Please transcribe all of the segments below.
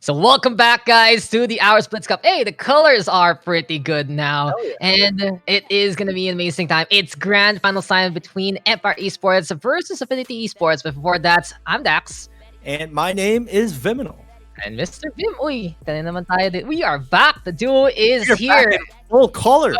So welcome back, guys, to the Aorus Blitz Cup. Hey, the colors are pretty good now, Hell yeah. and it is gonna be an amazing time. It's grand final time between Empire Esports versus Affinity Esports. But before that, I'm Dax. And my name is Vyminal. And Mr. Vim, uy, kanina naman tayo din. We are back. The duo is You're here. back in full color.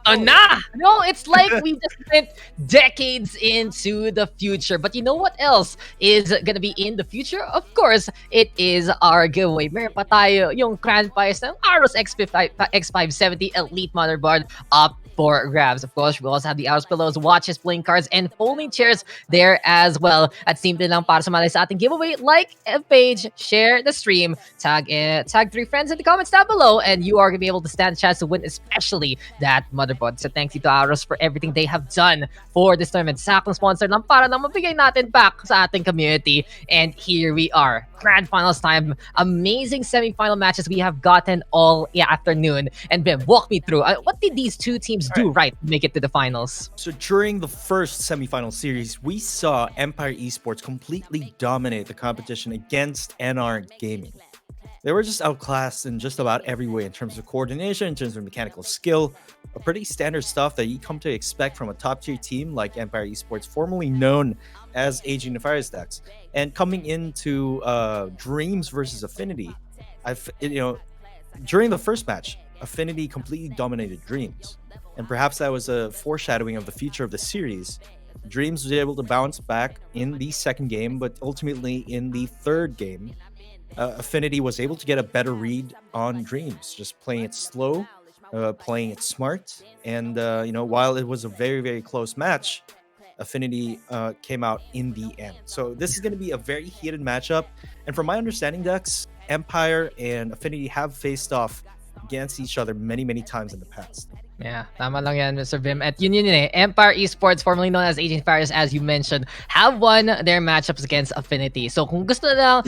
Ito na! No, it's like we just went decades into the future. But you know what else is gonna be in the future? Of course, it is our giveaway. Meron pa tayo yung grand prize ng Aorus X570 Elite Motherboard up for grabs. Of course, we also have the Aorus pillows, watches, playing cards, and folding chairs there as well. At simple lang para sumali sa ating giveaway. Like a page, share the stream, tag 3 friends in the comments down below, and you are gonna be able to stand a chance to win, especially that motherboard. So thank you to Aorus for everything they have done for this tournament. Saktong sponsor lang para na mabigay natin back sa ating community. And here we are. Grand finals time. Amazing semi-final matches we have gotten all afternoon. And Ben, walk me through. What did these two teams do right to make it to the finals? So during the first semifinal series, we saw Empire Esports completely dominate the competition against NR Gaming. They were just outclassed in just about every way in terms of coordination, in terms of mechanical skill, a pretty standard stuff that you come to expect from a top-tier team like Empire Esports, formerly known as Aging the Fire Daks. And coming into Dreams versus Affinity, during the first match, Affinity completely dominated Dreams. And perhaps that was a foreshadowing of the future of the series. Dreams was able to bounce back in the second game, but ultimately in the third game, Affinity was able to get a better read on Dreams, just playing it slow, playing it smart. And, while it was a very, very close match, Affinity came out in the end. So this is going to be a very heated matchup. And from my understanding, Daks, Empire and Affinity have faced off against each other many, many times in the past. Yeah, tama lang yan, Mr. Vim. At yun eh. Empire Esports, formerly known as Aging Fires, as you mentioned, have won their matchups against Affinity. So kung gusto ng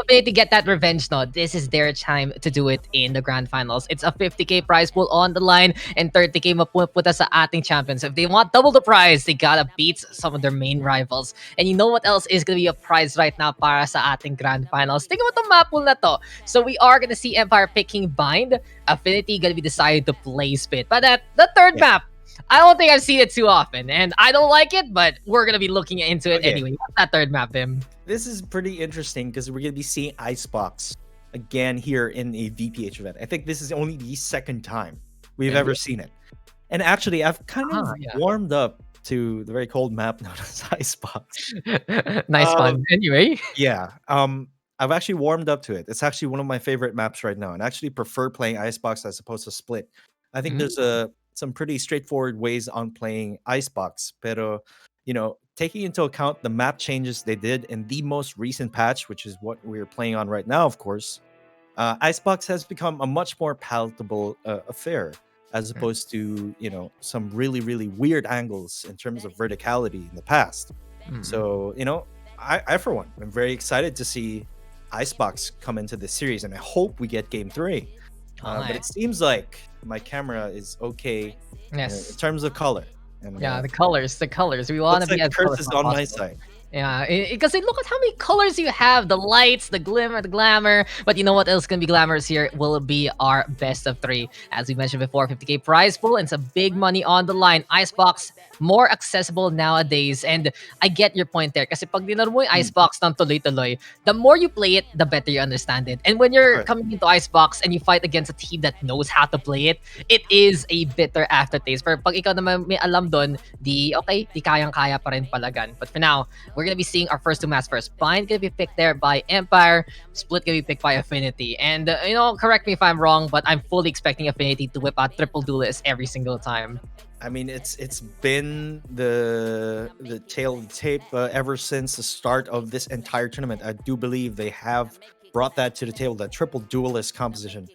Affinity get that revenge, no, this is their time to do it in the grand finals. It's a 50k prize pool on the line and 30k mapupunta sa ating champions. If they want double the prize, they gotta beat some of their main rivals. And you know what else is gonna be a prize right now para sa ating grand finals? Tingnan mo itong map pool na to. So we are gonna see Empire picking Bind, Affinity gonna be decided to play Spit. But the third map, I don't think I've seen it too often, and I don't like it, but we're gonna be looking into it anyway. What's that third map, Vim? This is pretty interesting because we're gonna be seeing Icebox again here in a VPH event. I think this is only the second time we've ever seen it. And actually, I've kind of warmed up to the very cold map known as Icebox. Nice fun. Anyway. Yeah. I've actually warmed up to it. It's actually one of my favorite maps right now, and I actually prefer playing Icebox as opposed to Split. I think there's some pretty straightforward ways on playing Icebox, pero taking into account the map changes they did in the most recent patch, which is what we're playing on right now, of course, Icebox has become a much more palatable affair as opposed to some really, really weird angles in terms of verticality in the past. So I for one am very excited to see Icebox come into this series, and I hope we get game 3. But it seems like my camera is okay in terms of color. And, the colors. We want to be as curses on my side. Yeah, because look at how many colors you have. The lights, the glimmer, the glamour. But you know what else can be glamorous here? Will be our best of 3. As we mentioned before, 50k prize pool and some big money on the line. Icebox, more accessible nowadays. And I get your point there. Kasi pag dinaro mo yung Icebox ng tuloy-tuloy, the more you play it, the better you understand it. And when you're coming into Icebox and you fight against a team that knows how to play it, it is a bitter aftertaste. Pero pag ikaw naman may alam doon, di kayang-kaya pa rin palagan. But for now, we're going to be seeing our first 2 maps first. Bind going to be picked there by Empire. Split going to be picked by Affinity. And, correct me if I'm wrong, but I'm fully expecting Affinity to whip out triple duelist every single time. I mean, it's been the tail of the tape ever since the start of this entire tournament. I do believe they have brought that to the table, that triple duelist composition.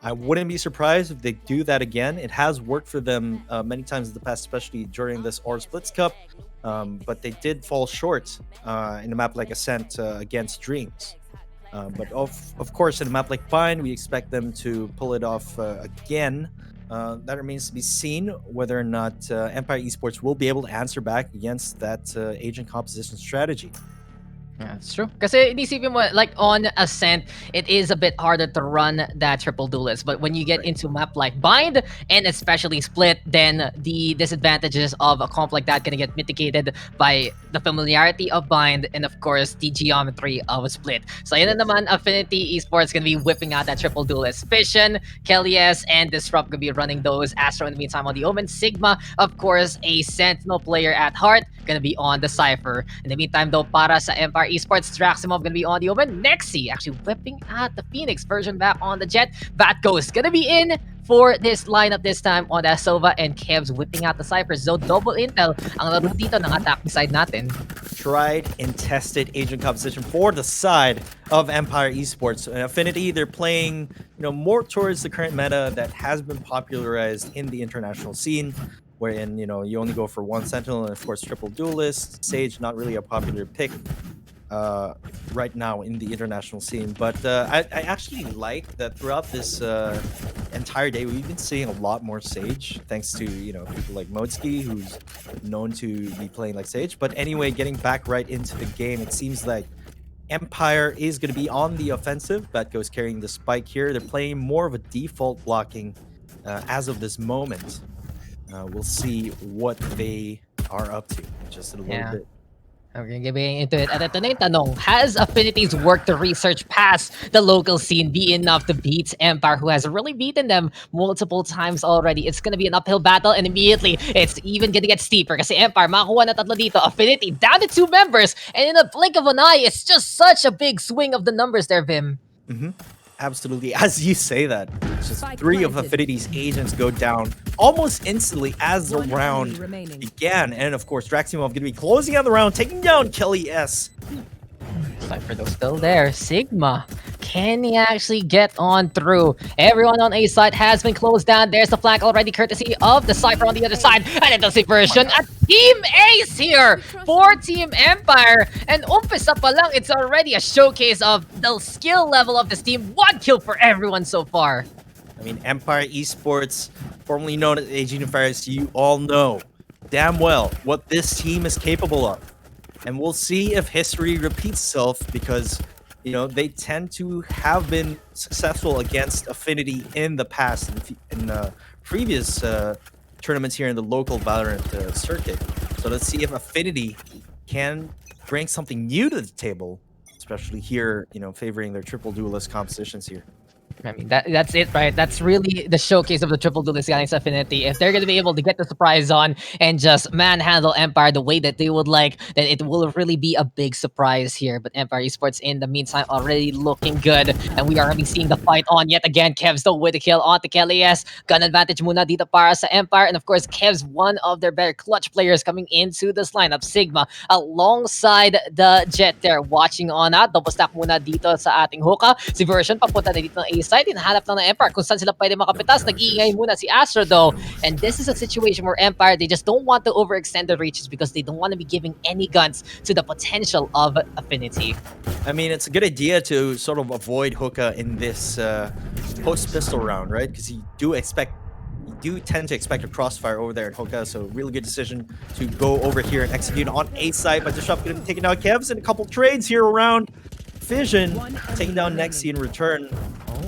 I wouldn't be surprised if they do that again. It has worked for them many times in the past, especially during this Aorus Blitz Cup. But they did fall short in a map like Ascent against Dreams. But of course, in a map like Bind, we expect them to pull it off again. That remains to be seen whether or not Empire Esports will be able to answer back against that agent composition strategy. Yeah, that's true. Kasi inisipin mo, like, on Ascent, it is a bit harder to run that triple duelist. But when you get Right. into map like Bind, and especially Split, then the disadvantages of a comp like that gonna get mitigated by the familiarity of Bind and, of course, the geometry of Split. So yun na Yes. naman, Affinity Esports gonna be whipping out that triple duelist. Fission, Kelly S, and Disrupt gonna be running those. Astro in the meantime on the Omen. Sigma, of course, a Sentinel player at heart, gonna be on the Cypher. In the meantime, though, para sa Empire Esports, Draximov gonna be on the Omen. Nexi actually whipping out the Phoenix version back on the Jet. Batghost gonna be in for this lineup this time on the Sova, and Kev's whipping out the Cypher. So double intel ang laro dito ng attacking side natin. Tried and tested agent composition for the side of Empire Esports. Affinity, they're playing, more towards the current meta that has been popularized in the international scene, wherein, you only go for one Sentinel and, of course, triple duelist. Sage, not really a popular pick right now in the international scene. But I actually like that throughout this entire day, we've been seeing a lot more Sage, thanks to, people like Modski, who's known to be playing like Sage. But anyway, getting back right into the game, it seems like Empire is going to be on the offensive. Batgo's carrying the spike here. They're playing more of a default blocking as of this moment. We'll see what they are up to in just a little bit. Okay, getting into it. At ito na yung tanong, has Affinity's work to research past the local scene be enough to beat Empire, who has really beaten them multiple times already? It's gonna be an uphill battle, and immediately, it's even gonna get steeper kasi Empire, makakuha na tatlo dito. Affinity, down to 2 members, and in a blink of an eye, it's just such a big swing of the numbers there, Vim. Absolutely. As you say that, just 3 of Affinity's agents go down almost instantly as the round began. And of course, Draximov going to be closing out the round, taking down Kelly S. Cypher though still there. Sigma, can he actually get on through? Everyone on A side has been closed down. There's the flank already, courtesy of the Cypher on the other side. And it's a version, a Team Ace here for Team Empire. And umpisa pa lang, it's already a showcase of the skill level of this team. 1 kill for everyone so far. I mean, Empire Esports, formerly known as AG Unifiers, you all know damn well what this team is capable of. And we'll see if history repeats itself because, they tend to have been successful against Affinity in the past, in previous tournaments here in the local Valorant circuit. So let's see if Affinity can bring something new to the table, especially here, favoring their triple duelist compositions here. I mean, that's it, right? That's really the showcase of the triple duelist against Affinity. If they're going to be able to get the surprise on and just manhandle Empire the way that they would like, then it will really be a big surprise here. But Empire Esports, in the meantime, already looking good. And we are going to be seeing the fight on yet again. Kev's still with the kill on to Kelly S. Gun advantage muna dito para sa Empire. And of course, Kev's one of their better clutch players coming into this lineup. Sigma, alongside the Jet there, watching on out. Double stack muna dito sa ating hookah. Si Version, papunta na dito ng A-side. Hinahanap lang ng Empire kung saan sila pwede makapitas. Nag-iingay muna si Astro though. And this is a situation where Empire, they just don't want to overextend the reaches because they don't want to be giving any guns to the potential of Affinity. I mean, it's a good idea to sort of avoid hookah in this post-pistol round, right? Because you do tend to expect a crossfire over there at hookah, so really good decision to go over here and execute on A side. But Disrupt going to be taking down Kevs and a couple trades here around Fission, taking down Nexi in return.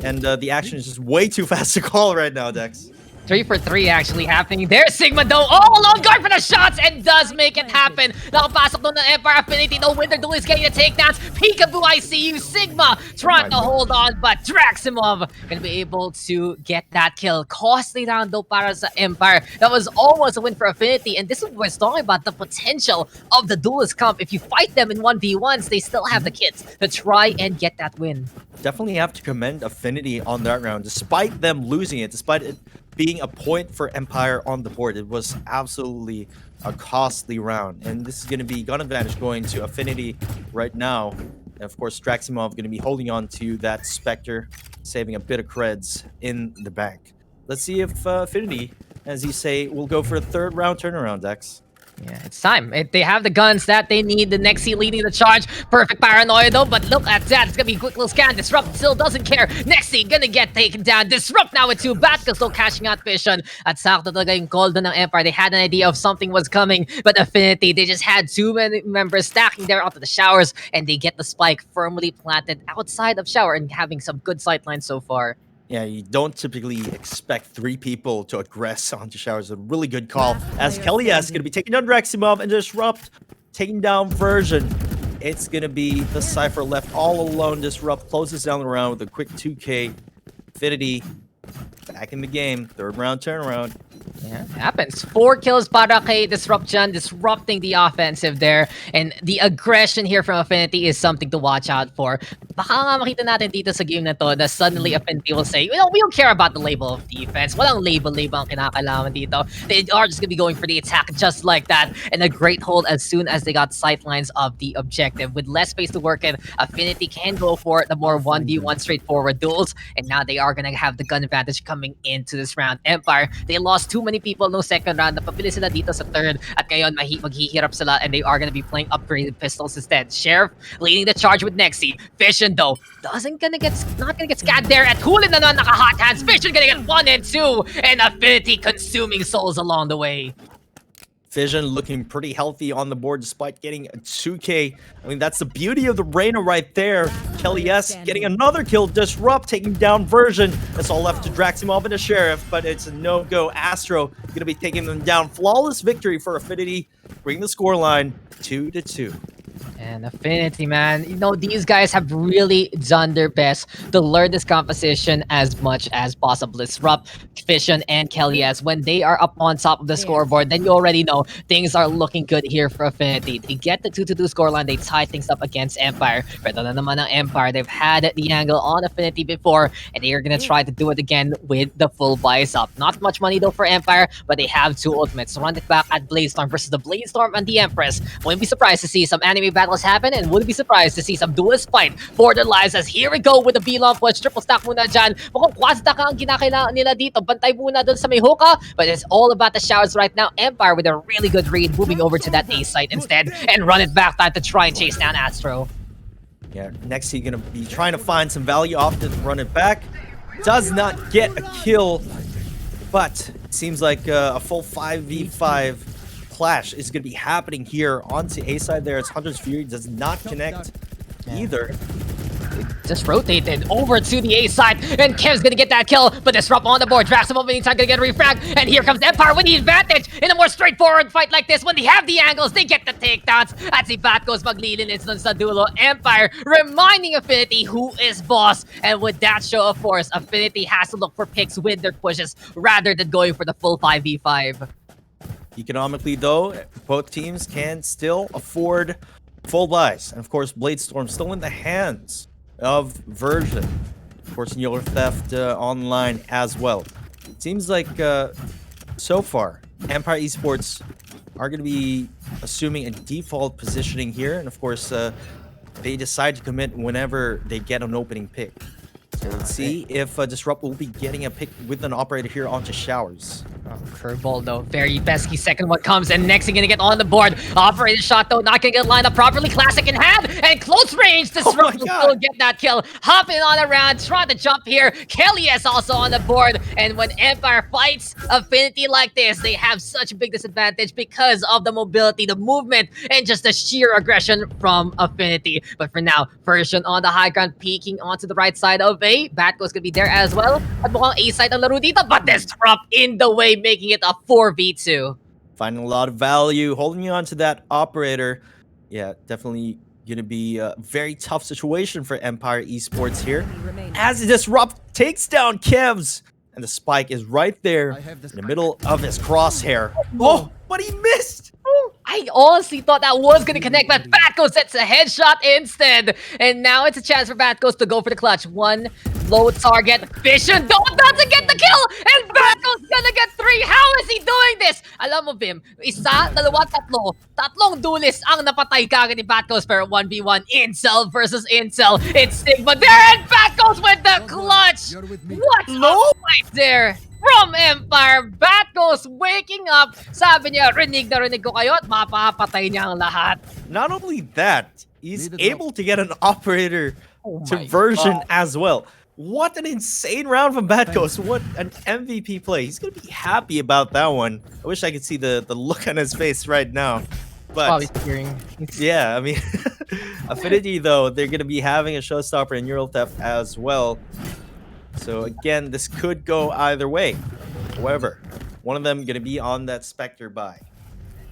And the action is just way too fast to call right now, Daks. 3 for 3 actually happening there. Sigma though, all on guard for the shots and does make it happen. Nakapasok doon ng Empire Affinity though. Winter Duel is getting the takedowns. Peekaboo, I see you. Sigma trying to hold on, but Draximov gonna be able to get that kill. Costly round though para sa Empire. That was almost a win for Affinity, and this is what we're talking about, the potential of the duelist comp. If you fight them in 1v1s, they still have the kits to try and get that win. Definitely have to commend Affinity on that round, despite them losing it, despite it being a point for Empire on the board. It was absolutely a costly round, and this is going to be gun advantage going to Affinity right now. And of course, Draximov going to be holding on to that Spectre, saving a bit of creds in the bank. Let's see if Affinity, as you say, will go for a 3rd round turnaround, Dex. Yeah, it's time. They have the guns that they need. The Nexi leading the charge. Perfect paranoia though, but look at that. It's gonna be a quick little scan. Disrupt still doesn't care. Nexi gonna get taken down. Disrupt now with 2. Batka still cashing out vision. At sakto talaga yung call doon ng Empire. They had an idea of something was coming, but Affinity, they just had too many members stacking there onto the showers, and they get the spike firmly planted outside of shower and having some good sight lines so far. Yeah, you don't typically expect 3 people to aggress onto showers. A really good call. As Kelly is going to be taking down Reximov and Disrupt, taking down Version. It's going to be the Cypher left all alone. Disrupt closes down the round with a quick 2K. Affinity back in the game. 3rd round turnaround. Yeah, it happens. 4 kills para kay Disruption, disrupting the offensive there. And the aggression here from Affinity is something to watch out for. Baka nga makita natin dito sa game na to na suddenly Affinity will say, we don't care about the label of defense. Walang label ang kinakailangan dito. They are just gonna be going for the attack just like that. And a great hold as soon as they got sightlines of the objective. With less space to work in, Affinity can go for the more 1v1 straightforward duels. And now they are gonna have the gun advantage coming into this round. Empire, they lost too many people no second round. Napapili sila dito sa 3rd. At ngayon, maghihirap sila and they are gonna be playing upgraded pistols instead. Sheriff leading the charge with Nexi. Vision though, not gonna get scanned there. At Hulin na naman naka-hot hands. Vision gonna get 1 and 2. And Affinity consuming souls along the way. Vision looking pretty healthy on the board despite getting a 2K. I mean, that's the beauty of the Reyna right there. Kelly S getting another kill. Disrupt taking down Version. That's all left to Draximov and the Sheriff, but it's a no-go. Astro going to be taking them down. Flawless victory for Affinity, bringing the scoreline 2-2. And Affinity, man, you know, these guys have really done their best to learn this composition as much as possible. Disrupt, Vision, and Kelly S. When they are up on top of the scoreboard, then you already know things are looking good here for Affinity. They get the 2-2 scoreline, they tie things up against Empire. Pero na naman ang Empire, they've had the angle on Affinity before, and they are gonna try to do it again with the full buys up. Not much money though for Empire, but they have 2 ultimates. Run it back at Bladestorm versus the Bladestorm and the Empress. Wouldn't be surprised to see some anime battles happen, and wouldn't be surprised to see some duelists fight for their lives. As here we go with the B-long push. Triple stack muna dyan. Mukhang quad stack ang kinakailangan nila dito. Bantay muna dun sa may hookah, but it's all about the showers right now. Empire with a really good read, moving over to that A site instead, and run it back time to try and chase down Astro. Yeah, next he's gonna be trying to find some value off to run it back. Does not get a kill, but it seems like a full 5v5 clash is going to be happening here onto A side there. It's Hunter's Fury does not connect either. Just rotated over to the A side, and Kev's gonna get that kill, but Disrupt on the board. Draximov anytime gonna get a refrag, and here comes Empire with the advantage in a more straightforward fight like this. When they have the angles, they get the takedowns. At si Batco's maglilinis dun sa dulo. Empire reminding Affinity who is boss, and with that show of force, Affinity has to look for picks with their pushes rather than going for the full 5v5. Economically, though, both teams can still afford full buys. And of course, Bladestorm still in the hands of Version. Of course, Newer Theft online as well. It seems like so far, Empire Esports are going to be assuming a default positioning here. And of course, they decide to commit whenever they get an opening pick. So let's see if Disrupt will be getting a pick with an operator here onto Showers. Oh, curveball though, very pesky. Second one comes, and next gonna get on the board. Operator shot though, not gonna get lined up properly. Classic in hand, and close range. Disrupt will still get that kill. Hopping on around, trying to jump here. Kelly is also on the board, and when Empire fights Affinity like this, they have such a big disadvantage because of the mobility, the movement, and just the sheer aggression from Affinity. But for now, Version on the high ground, peeking onto the right side of A. Batco's gonna be there as well. At mukhang A side ang laro dito, but Disrupt in the way, making it a 4v2. Finding a lot of value, holding on to that operator. Yeah, definitely going to be a very tough situation for Empire Esports here. As Disrupt takes down Kevs, and the spike is right there in the middle of his crosshair. Oh, but he missed! I honestly thought that was going to connect, but Batco sets a headshot instead. And now it's a chance for Batcos to go for the clutch. 1 low target vision. Doesn't get the kill! And Battle's gonna get 3! How is he doing this? Alam mo, Vim, isa, dalawa, tatlo. Tatlong duelist ang napatay kagad ni Batgos, pero 1v1 Incel versus Incel. It's Sigma there, and Batgos with the clutch! What a fight there! From Empire, Batgos waking up. Sabi niya, rinig na rinig ko kayo at mapapatay niya ang lahat. Not only that, he's able to get an operator to version as well. What an insane round from Batgos. What an MVP play. He's going to be happy about that one. I wish I could see the look on his face right now. But yeah, I mean, Affinity, though, they're going to be having a showstopper in Neural Theft as well. So again, this could go either way. However, one of them going to be on that Spectre buy.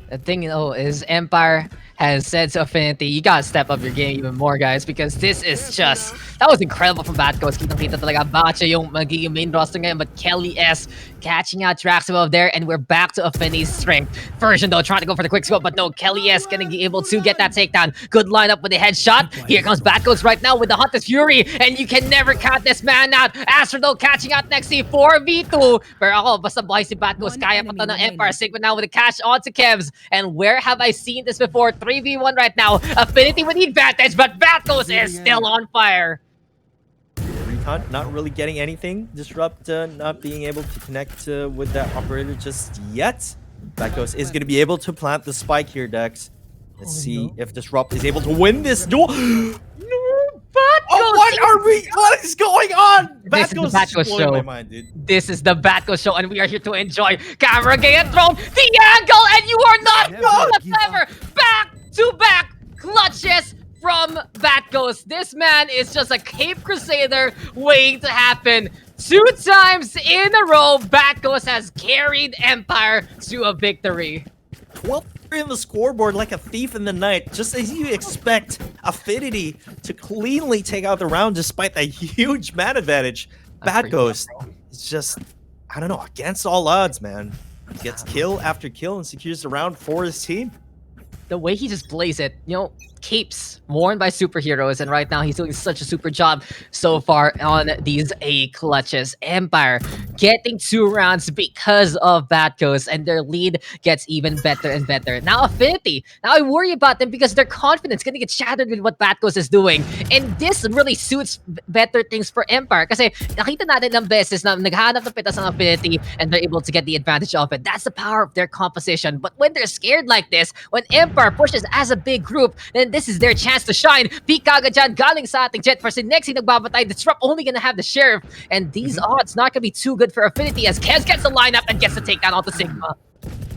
The thing, is Empire has said to Affinity, you gotta step up your game even more, guys, because this is just... That was incredible from Batgos. Kitang-kita talaga Bacha yung magiging main roster ngayon, but Kelly S catching out Traximov there, and we're back to Affinity's strength. Version, though, trying to go for the quick scope, but no, Kelly S gonna be able to get that takedown. Good lineup with the headshot. Here comes Batgos right now with the Hunter's Fury, and you can never count this man out. Astro, though, catching out next to 4v2. Pero ako, basta buhay si Batgos, kaya pa to ng Empire. Sigma now with the cash onto Kevs. And where have I seen this before? 3v1 right now. Affinity with the advantage, but Batgos is still on fire. Recon not really getting anything. Disrupt not being able to connect with that operator just yet. Batgos is going to be able to plant the spike here, Daks. Let's see if Disrupt is able to win this duel. What is going on? This is the Batgos show. My mind, dude. This is the Batgos show, and we are here to enjoy. Camera get thrown, the angle, and you are not clever. Back-to-back clutches from Batgos. This man is just a Cape Crusader waiting to happen. 2 times in a row, Batgos has carried Empire to a victory. 12 in the scoreboard like a thief in the night, just as you expect Affinity to cleanly take out the round despite that huge man advantage. Batgos is just, I don't know, against all odds, man. Gets kill after kill and secures the round for his team. The way he just plays it, capes worn by superheroes, and right now he's doing such a super job so far on these A clutches. Empire getting 2 rounds because of Batgos, and their lead gets even better and better. Now Affinity, now I worry about them because their confidence gonna get shattered with what Batgos is doing, and this really suits better things for Empire kasi nakita natin ng beses na naghahanap ng pitas ng Affinity and they're able to get the advantage of it. That's the power of their composition. But when they're scared like this, when Empire pushes as a big group, then this is their chance to shine. Peak kagad dyan, galing sa ating Jet versus Nexi nagbabatay. Disrupt only gonna have the Sheriff, and these odds not gonna be too good for Affinity as Kez gets the lineup and gets the takedown onto Sigma.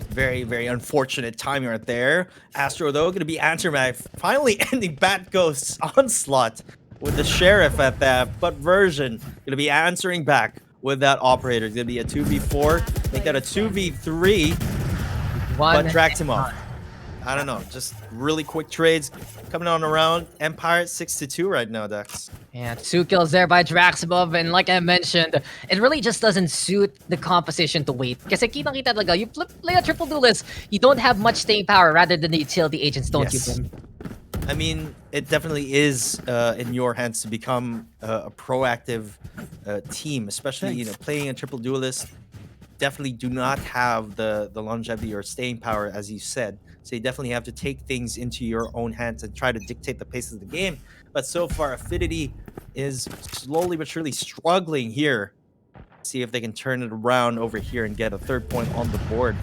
Very, very unfortunate timing right there. Astro, though, gonna be answer back, finally ending Batgos' onslaught with the Sheriff at that, but Version gonna be answering back with that operator. It's gonna be a 2v4, make that a 2v3, but tracked him off. I don't know, just really quick trades coming on around. Empire 6-2 right now, Daks. Yeah, 2 kills there by Draximov, and like I mentioned, it really just doesn't suit the composition to wait. Kasi kitang-kita talaga, you play a triple duelist, you don't have much staying power rather than the utility agents, don't you, Bim? I mean, it definitely is in your hands to become a proactive team, especially playing a triple duelist. Definitely do not have the longevity or staying power, as you said. So you definitely have to take things into your own hands and try to dictate the pace of the game. But so far, Affinity is slowly but surely struggling here. See if they can turn it around over here and get a 3rd point on the board.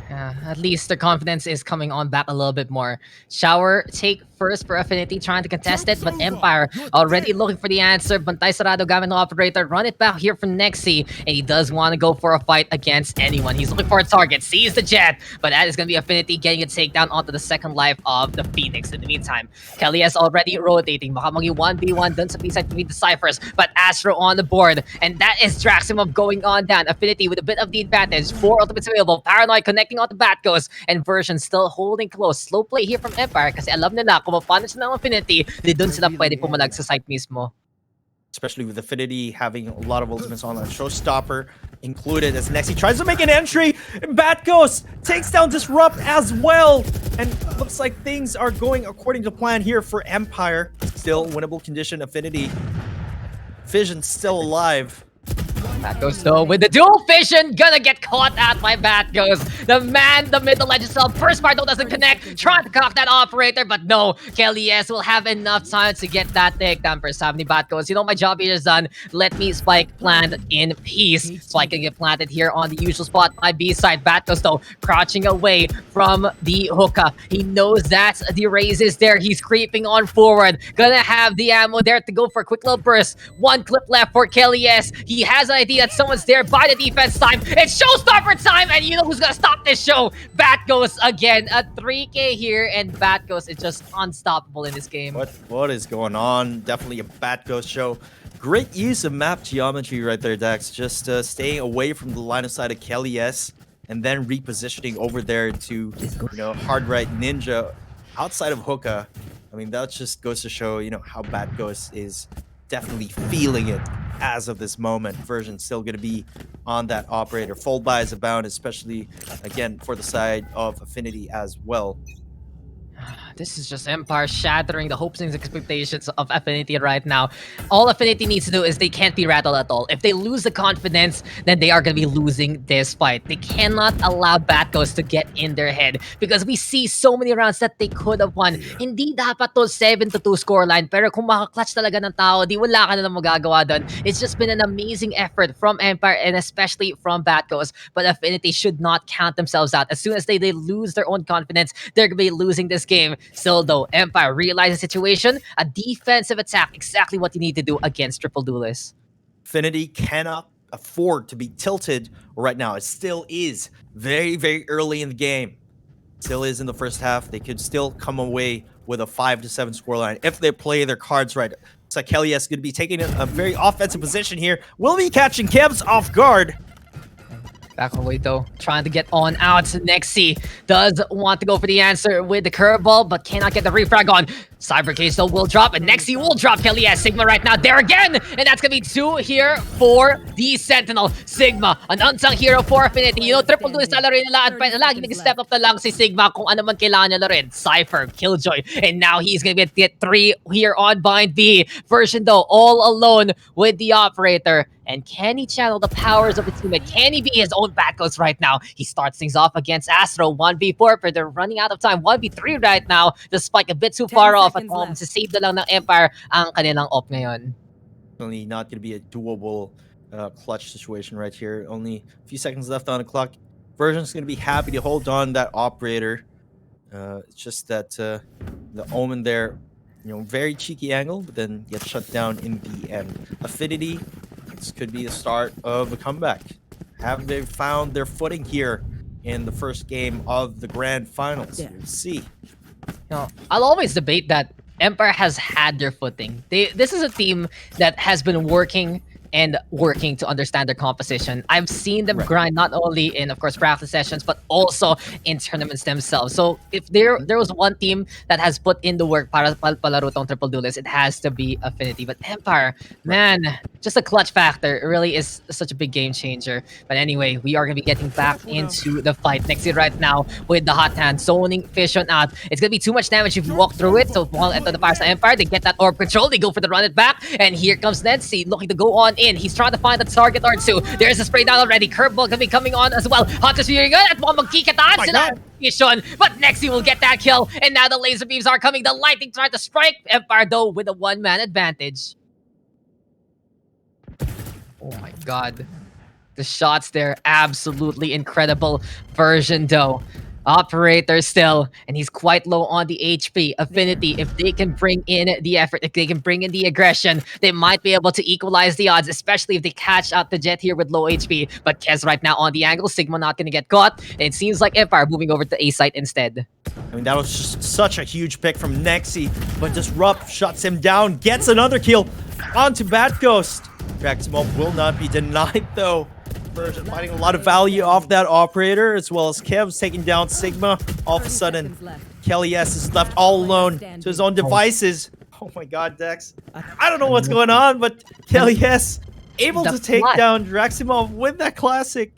At least their confidence is coming on back a little bit more. Shower take first for Affinity, trying to contest it, but Empire already looking for the answer. Bantay Sarado gamit ng operator, run it back here from Nexi, and he does want to go for a fight against anyone. He's looking for a target, sees the Jet, but that is going to be Affinity getting a takedown onto the 2nd life of the Phoenix. In the meantime, Kelly is already rotating. Baka maging 1v1 dun sa B-side to meet the Cyphers, but Astro on the board, and that is Draximov going on down. Affinity with a bit of the advantage. 4 ultimates available. Paranoid connecting on the Batgos, and Version still holding close. Slow play here from Empire kasi alam nila kung paano sila ng Affinity, di dun sila pwede pumalag sa site mismo. Especially with Affinity having a lot of ultimates on that showstopper included as Nexi tries to make an entry, and Batgos takes down Disrupt as well. And looks like things are going according to plan here for Empire. Still winnable condition. Affinity Fission's still alive. Batghost though with the dual vision, gonna get caught out by Batghost. The man, the middle edge itself. First part though doesn't connect. Trying to cock that operator, but no. Kelly S will have enough time to get that takedown for 70 Batghost. You know, my job here is done. Let me spike plant in peace. Spike can get planted here on the usual spot by B side. Batghost though crouching away from the hookah. He knows that the raise is there. He's creeping on forward. Gonna have the ammo there to go for a quick little burst. One clip left for Kelly S. He has an idea that someone's there by the defense time. It's showstopper time, and you know who's gonna stop this show? Batghost again. A 3K here, and Batghost is just unstoppable in this game. What is going on? Definitely a Batghost show. Great use of map geometry right there, Daks. Just staying away from the line of sight of Kelly S, and then repositioning over there to, hard right Ninja outside of hookah. I mean, that just goes to show, how Batghost is definitely feeling it as of this moment. Version still going to be on that operator. Full buys abound, especially, again, for the side of Affinity as well. This is just Empire shattering the hopes and expectations of Affinity right now. All Affinity needs to do is they can't be rattled at all. If they lose the confidence, then they are going to be losing this fight. They cannot allow Batghost to get in their head because we see so many rounds that they could have won. Hindi dapat to 7-2 scoreline, pero kung makaklatch talaga ng tao, di wala ka na magagawa dun. It's just been an amazing effort from Empire and especially from Batghost. But Affinity should not count themselves out. As soon as they lose their own confidence, they're going to be losing this game. Still though, Empire realizes the situation, a defensive attack, exactly what you need to do against Triple Duelists. Affinity cannot afford to be tilted right now. It still is very, very early in the game. Still is in the first half. They could still come away with a 5-7 scoreline if they play their cards right. So Kelly is going to be taking a very offensive position here. Will be catching Kevs off guard. Back away though, trying to get on out. Nexi does want to go for the answer with the curveball, but cannot get the refrag on. Cyber Case though will drop, and Nexi will drop Kelly as Sigma right now there again, and that's gonna be 2 here for the Sentinel. Sigma, an unsung hero for Affinity. You know, Triple Duelist na rin nila at lagi nag-step up na lang si Sigma kung ano man kailangan nila rin. Cypher, Killjoy, and now he's gonna get 3 here on Bind B. Version though, all alone with the operator. And can he channel the powers of his teammate? Can he be his own Batghost right now? He starts things off against Astro. 1v4, but they're running out of time. 1v3 right now. The spike a bit too far off at home. To save na lang ng Empire ang kanilang op ngayon. Definitely not going to be a doable clutch situation right here. Only a few seconds left on the clock. Version's going to be happy to hold on that operator. It's just that the Omen there, very cheeky angle, but then gets shut down in the end. Affinity, this could be the start of a comeback. Have they found their footing here in the first game of the grand finals? We'll see. I'll always debate that Empire has had their footing. This is a team that has been working to understand their composition. I've seen them grind not only in, of course, practice sessions, but also in tournaments themselves. So if there was one team that has put in the work para palaro tong Triple Duelist, it has to be Affinity. But Empire, man, just a clutch factor. It really is such a big game changer. But anyway, we are going to be getting back into the fight. Nexi right now with the hot hand, zoning Fission out. It's going to be too much damage if you walk through it. So while enter the Fires of Empire, they get that orb control. They go for the run it back. And here comes Nexi looking to go on in. He's trying to find the target or two. There's a spray down already. Curveball gonna be coming on as well. Hunter's very good at magkikataan sila. But Nexi will get that kill. And now the laser beams are coming. The lightning trying to strike Empire though with a 1-man advantage. Oh my god. The shots there, absolutely incredible. Version though. Operator still, and he's quite low on the HP. Affinity, if they can bring in the effort, if they can bring in the aggression, they might be able to equalize the odds, especially if they catch out the Jet here with low HP. But Kez right now on the angle, Sigma not going to get caught, and it seems like Empire moving over to A site instead. I mean, that was just such a huge pick from Nexi, but Disrupt shuts him down, gets another kill onto Batghost. Draximo will not be denied though. Version finding a lot of value off that operator, as well as Kev's taking down Sigma. All of a sudden, Kelly S is left all alone to his own devices. Oh my god, Dex. I don't know what's going on, but Kelly S able to take down Draximov with that classic.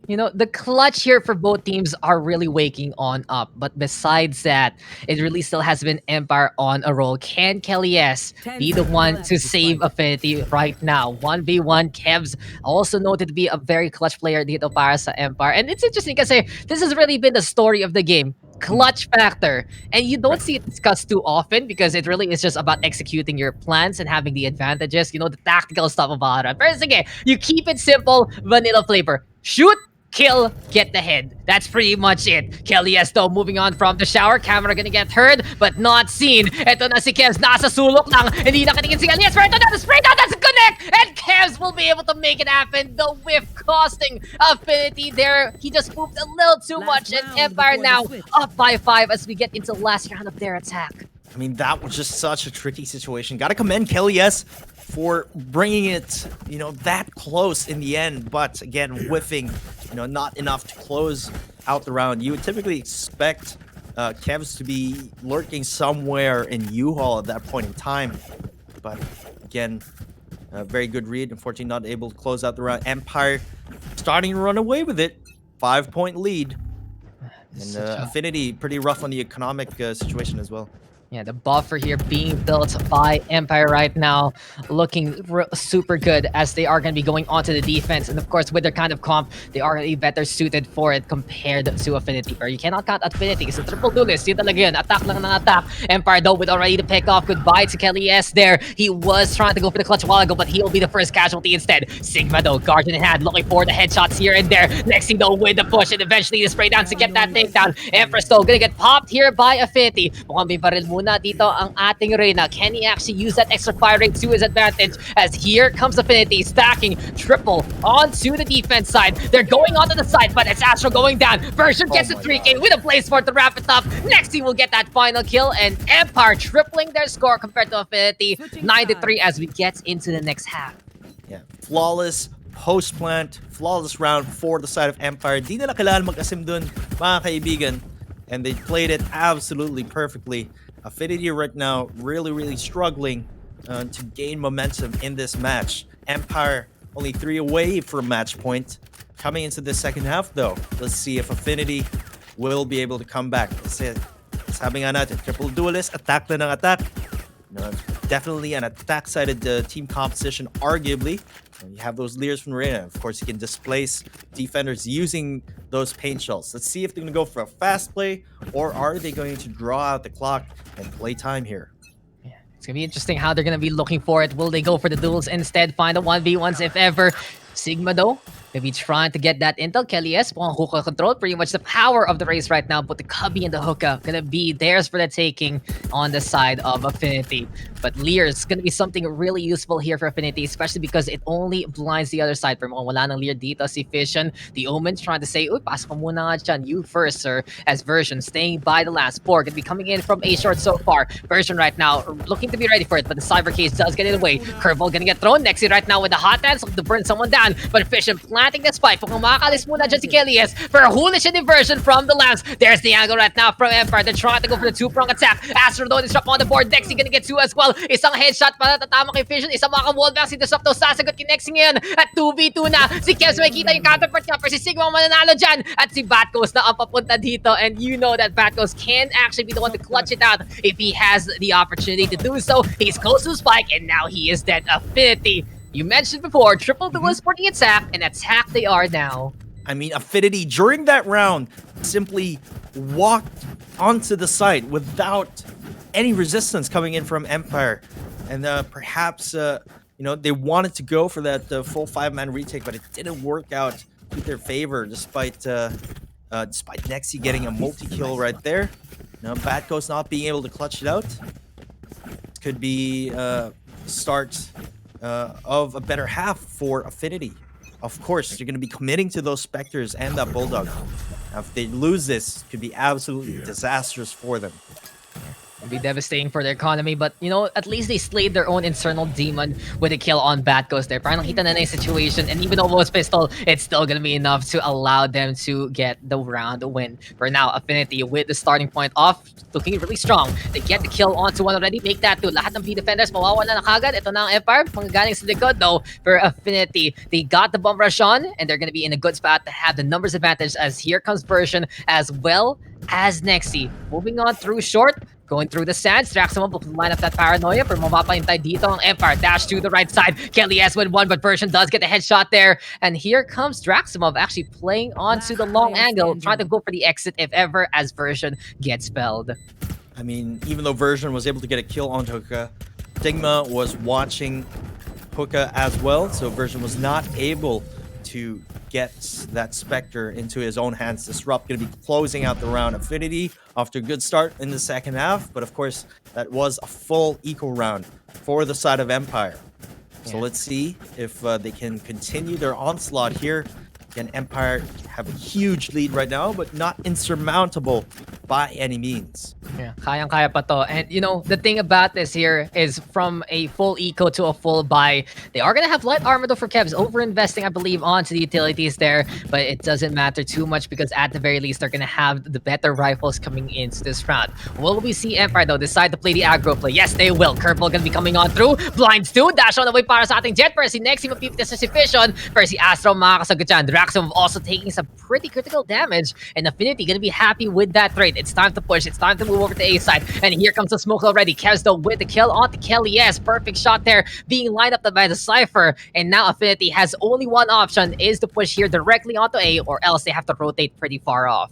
You know, the clutch here for both teams are really waking on up. But besides that, it really still has been Empire on a roll. Can Kelly S be the one to save Affinity right now? 1v1 Kevs, also noted to be a very clutch player dito para sa Empire. And it's interesting kasi this has really been the story of the game. Clutch factor. And you don't Right. see it discussed too often because it really is just about executing your plans and having the advantages, you know, the tactical stuff about it. Pero sige, you keep it simple, vanilla flavor. Shoot, kill, get the head. That's pretty much it. Kelly Esto moving on from the shower. Camera gonna get heard, but not seen. Ito na si Kevs, nasa sulok lang. Hindi nakatingin si Kelly Esto. Ito na, the spray down, that's a connect! And Kevs will be able to make it happen. The whiff costing Affinity there. He just moved a little too much, and Empire now up by 5 as we get into the last round of their attack. I mean, that was just such a tricky situation. Gotta commend Kelly S for bringing it, that close in the end. But again, whiffing, not enough to close out the round. You would typically expect Kevs to be lurking somewhere in U-Haul at that point in time. But again, a very good read. Unfortunately, not able to close out the round. Empire starting to run away with it. 5-point lead. And Affinity pretty rough on the economic situation as well. Yeah, the buffer here being built by Empire right now, looking super good as they are going to be going onto the defense. And of course, with their kind of comp, they are really better suited for it compared to Affinity. But you cannot count Affinity. It's a triple duelist. Yun talaga yun. Attack lang ng attack. Empire though with already the pick off. Goodbye to Kelly S there. He was trying to go for the clutch a while ago, but he'll be the first casualty instead. Sigma though, Guardian in hand, looking for the headshots here and there. Next thing though, with the push and eventually the spray down to get that thing down. Empress though, gonna get popped here by Affinity. Mukhang may baril muna dito ang ating Reyna. Can he actually use that extra fire rate to his advantage? As here comes Affinity stacking triple onto the defense side. They're going onto the side, but it's Astro going down. Version gets the 3K with a place for it to wrap it up. Next he will get that final kill, and Empire tripling their score compared to Affinity. 9-3 as we get into the next half. Yeah, flawless post plant, flawless round for the side of Empire. Di nila kailangan mag-asim dun, mga kaibigan. And they played it absolutely perfectly. Affinity right now really struggling to gain momentum in this match. Empire only 3 away from match point. Coming into the second half though, let's see if Affinity will be able to come back. Sabi nga natin, triple duelist, attack na ng attack. Definitely an attack-sided team composition, arguably. And you have those Leers from Reyna. Of course, you can displace defenders using those paint shells. Let's see if they're going to go for a fast play, or are they going to draw out the clock and play time here? Yeah, it's going to be interesting how they're going to be looking for it. Will they go for the duels instead, find the 1v1s if ever? Sigma though, maybe trying to get that intel. Kelly S, hookah control, pretty much the power of the race right now, but the Cubby and the hookah gonna be theirs for the taking on the side of Affinity. But Lear's gonna be something really useful here for Affinity, especially because it only blinds the other side. Pero wala nang Lear dito, si Fission, the Omen trying to say, uy, pasok mo muna nga dyan, you first, sir, as Version staying by the last 4, gonna be coming in from A short so far. Version right now looking to be ready for it, but the Cyber Case does get it away. Curveball gonna get thrown. Nexi right now with the hot hands, looking to burn someone down. But Fission planting the spike. Kung makakalis muna dyan si Kelly S for a hoolish diversion from the lamps. There's the angle right now from Empire. They're trying to go for the 2-prong attack. Astro though, disrupt on the board. Dexy gonna get 2 as well. Isang headshot para tatama kay Fission. Isang maka-wallbang si Disrupt though. Sasagot kay Nexy ngayon. At 2v2 na. Si Kevs may kita yung counterpart niya. Pero si Sigma mananalo dyan. At si Batghost na ang papunta dito. And you know that Batghost can actually be the one to clutch it out if he has the opportunity to do so. He's close to the spike and now he is dead. Affinity. You mentioned before, triple duelist for the attack, and attack they are now. I mean, Affinity, during that round, simply walked onto the site without any resistance coming in from Empire. And perhaps, they wanted to go for that full 5-man retake, but it didn't work out to their favor, despite Nexy getting a multi-kill right there. Batghost not being able to clutch it out. Could be start of a better half for Affinity. Of course, you're going to be committing to those Spectres and that Bulldog. Now, if they lose this, it could be absolutely disastrous for them. Be devastating for their economy, but you know, at least they slayed their own internal demon with a kill on Bat Ghost there. Parang nakita na na yung situation, and even though it was pistol, it's still gonna be enough to allow them to get the round win. For now, Affinity with the starting point off, looking really strong. They get the kill onto one already, make that two. Lahat ng B defenders mawawala na kagad. Ito na ang Empire, manggagaling sa likod though for Affinity. They got the bomb rush on, and they're gonna be in a good spot to have the numbers advantage as here comes Version as well as Nexi. Moving on through short, going through the sands. Draximov will line up that paranoia for mapapahintay dito ang Empire. Dash to the right side. Kelly S with one, but Version does get the headshot there. And here comes Draximov actually playing onto the long angle, trying to go for the exit if ever, as Version gets spelled. I mean, even though Version was able to get a kill on Hookah, Stigma was watching Hookah as well, so Version was not able to get that Spectre into his own hands. Disrupt going to be closing out the round. Affinity off to a good start in the second half, but of course that was a full eco round for the side of Empire. So let's see if they can continue their onslaught here. Again, Empire have a huge lead right now, but not insurmountable by any means. Yeah, kayang-kaya pa to. And you know, the thing about this here is from a full eco to a full buy, they are going to have light armor though for Kevs, over-investing, I believe, onto the utilities there, but it doesn't matter too much because at the very least, they're going to have the better rifles coming into this round. Will we see Empire though decide to play the aggro play? Yes, they will. Curveball going to be coming on through. Blinds 2, dash on the way para sa ating Jet. Pero si Nexi mapipit sa si Fission. Pero si Astro makakasagot dyan. Draximov also taking some pretty critical damage, and Affinity going to be happy with that trade. It's time to push. It's time to move over to A side. And here comes the smoke already. Kevs though with the kill onto Kelly. Yes, perfect shot there being lined up by the Cypher. And now Affinity has only one option, is to push here directly onto A, or else they have to rotate pretty far off.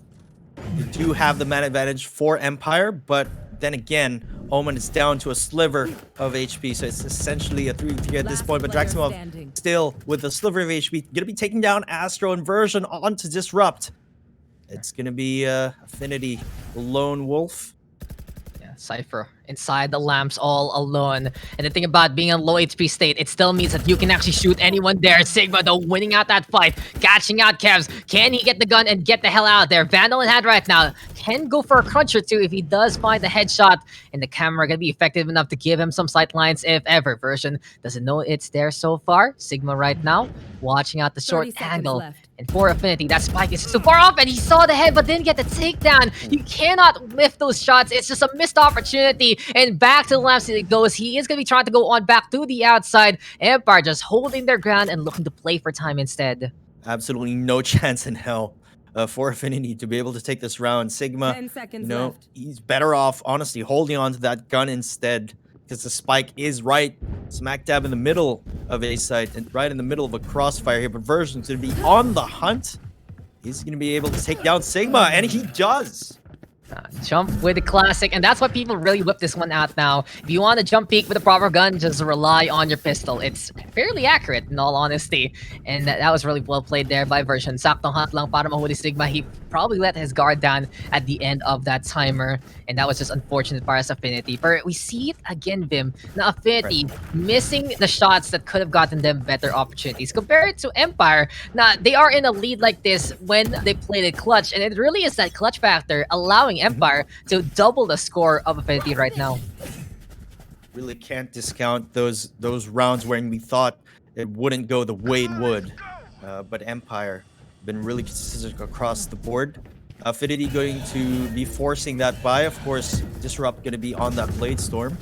You do have the man advantage for Empire, but then again, Omen is down to a sliver of HP, so it's essentially a 3v3 at this point. But Draximov still with a sliver of HP, gonna be taking down Astro and Version on to Disrupt. It's gonna be Affinity Lone Wolf. Cypher inside the lamps all alone. And the thing about being in low HP state, it still means that you can actually shoot anyone there. Sigma though winning out that fight, catching out Kevs. Can he get the gun and get the hell out there? Vandal in hand right now. Can go for a crunch or two if he does find the headshot. And the camera gonna be effective enough to give him some sight lines if ever. Version doesn't know it's there so far. Sigma right now watching out the short angle. And for Affinity, that spike is too far off, and he saw the head but didn't get the takedown. You cannot lift those shots. It's just a missed opportunity. And back to the lamps it goes. He is going to be trying to go on back to the outside. Empire just holding their ground and looking to play for time instead. Absolutely no chance in hell for Affinity to be able to take this round. Sigma, 10 seconds you know, left. he's better off, honestly, holding on to that gun instead, because the spike is right smack dab in the middle of A site and right in the middle of a crossfire here. But Version's going to be on the hunt. He's going to be able to take down Sigma, and he does. Jump with the classic, and that's why people really whip this one out now. If you want to jump peek with a proper gun, just rely on your pistol. It's fairly accurate in all honesty, and that was really well played there by Version. Saktong hunt lang para mahuli Sigma. He probably let his guard down at the end of that timer, and that was just unfortunate para sa Affinity. But we see it again, Vim. Na Affinity missing the shots that could have gotten them better opportunities compared to Empire. Now they are in a lead like this when they played it clutch, and it really is that clutch factor allowing Empire to double the score of Affinity right now. Really can't discount those rounds when we thought it wouldn't go the way it would. But Empire been really consistent across the board. Affinity going to be forcing that buy. Of course, Disrupt going to be on that Blade Storm.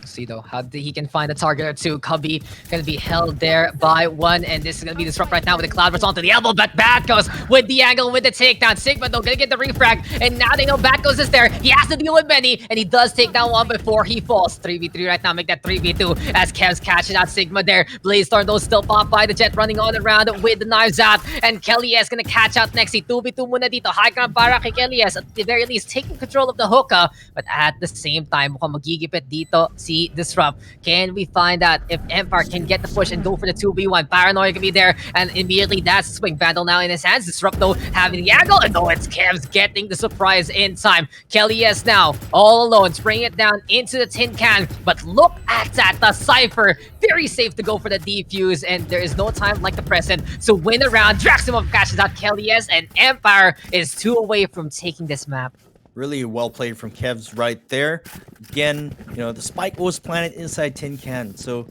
See though how he can find a target or two. Cubby gonna be held there by one, and this is gonna be Disrupt right now with the Cloud Burst onto the elbow, but Bat goes with the angle with the takedown. Sigma though gonna get the refrag, and now they know Bat goes is there. He has to deal with many, and he does take down one before he falls. 3v3 right now, make that 3v2 as Kev's catching out Sigma there. Blazestorm though still pop by, the Jet running on around with the knives out, and Kelly S gonna catch out Nexi. 2v2 muna dito. High ground para kay Kelly S, at the very least taking control of the hookah, but at the same time mukhang magigipit dito si Disrupt. Can we find out if Empire can get the push and go for the 2v1? Paranoia can be there, and immediately that's the swing. Vandal now in his hands. Disrupt though having the angle, and no, it's Kev's getting the surprise in time. Kelly S now all alone, spraying it down into the tin can, but look at that, the Cypher very safe to go for the defuse, and there is no time like the present to win a round. Draximov catches out Kelly S, and Empire is 2 away from taking this map. Really well played from Kevs right there. Again, the spike was planted inside Tin Can, so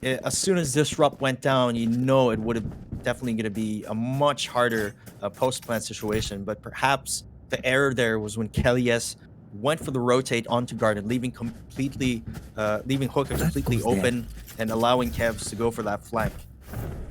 as soon as Disrupt went down, it would have definitely going to be a much harder post-plant situation. But perhaps the error there was when Kelly's went for the rotate onto Garden, leaving Hookah completely open and allowing Kevs to go for that flank.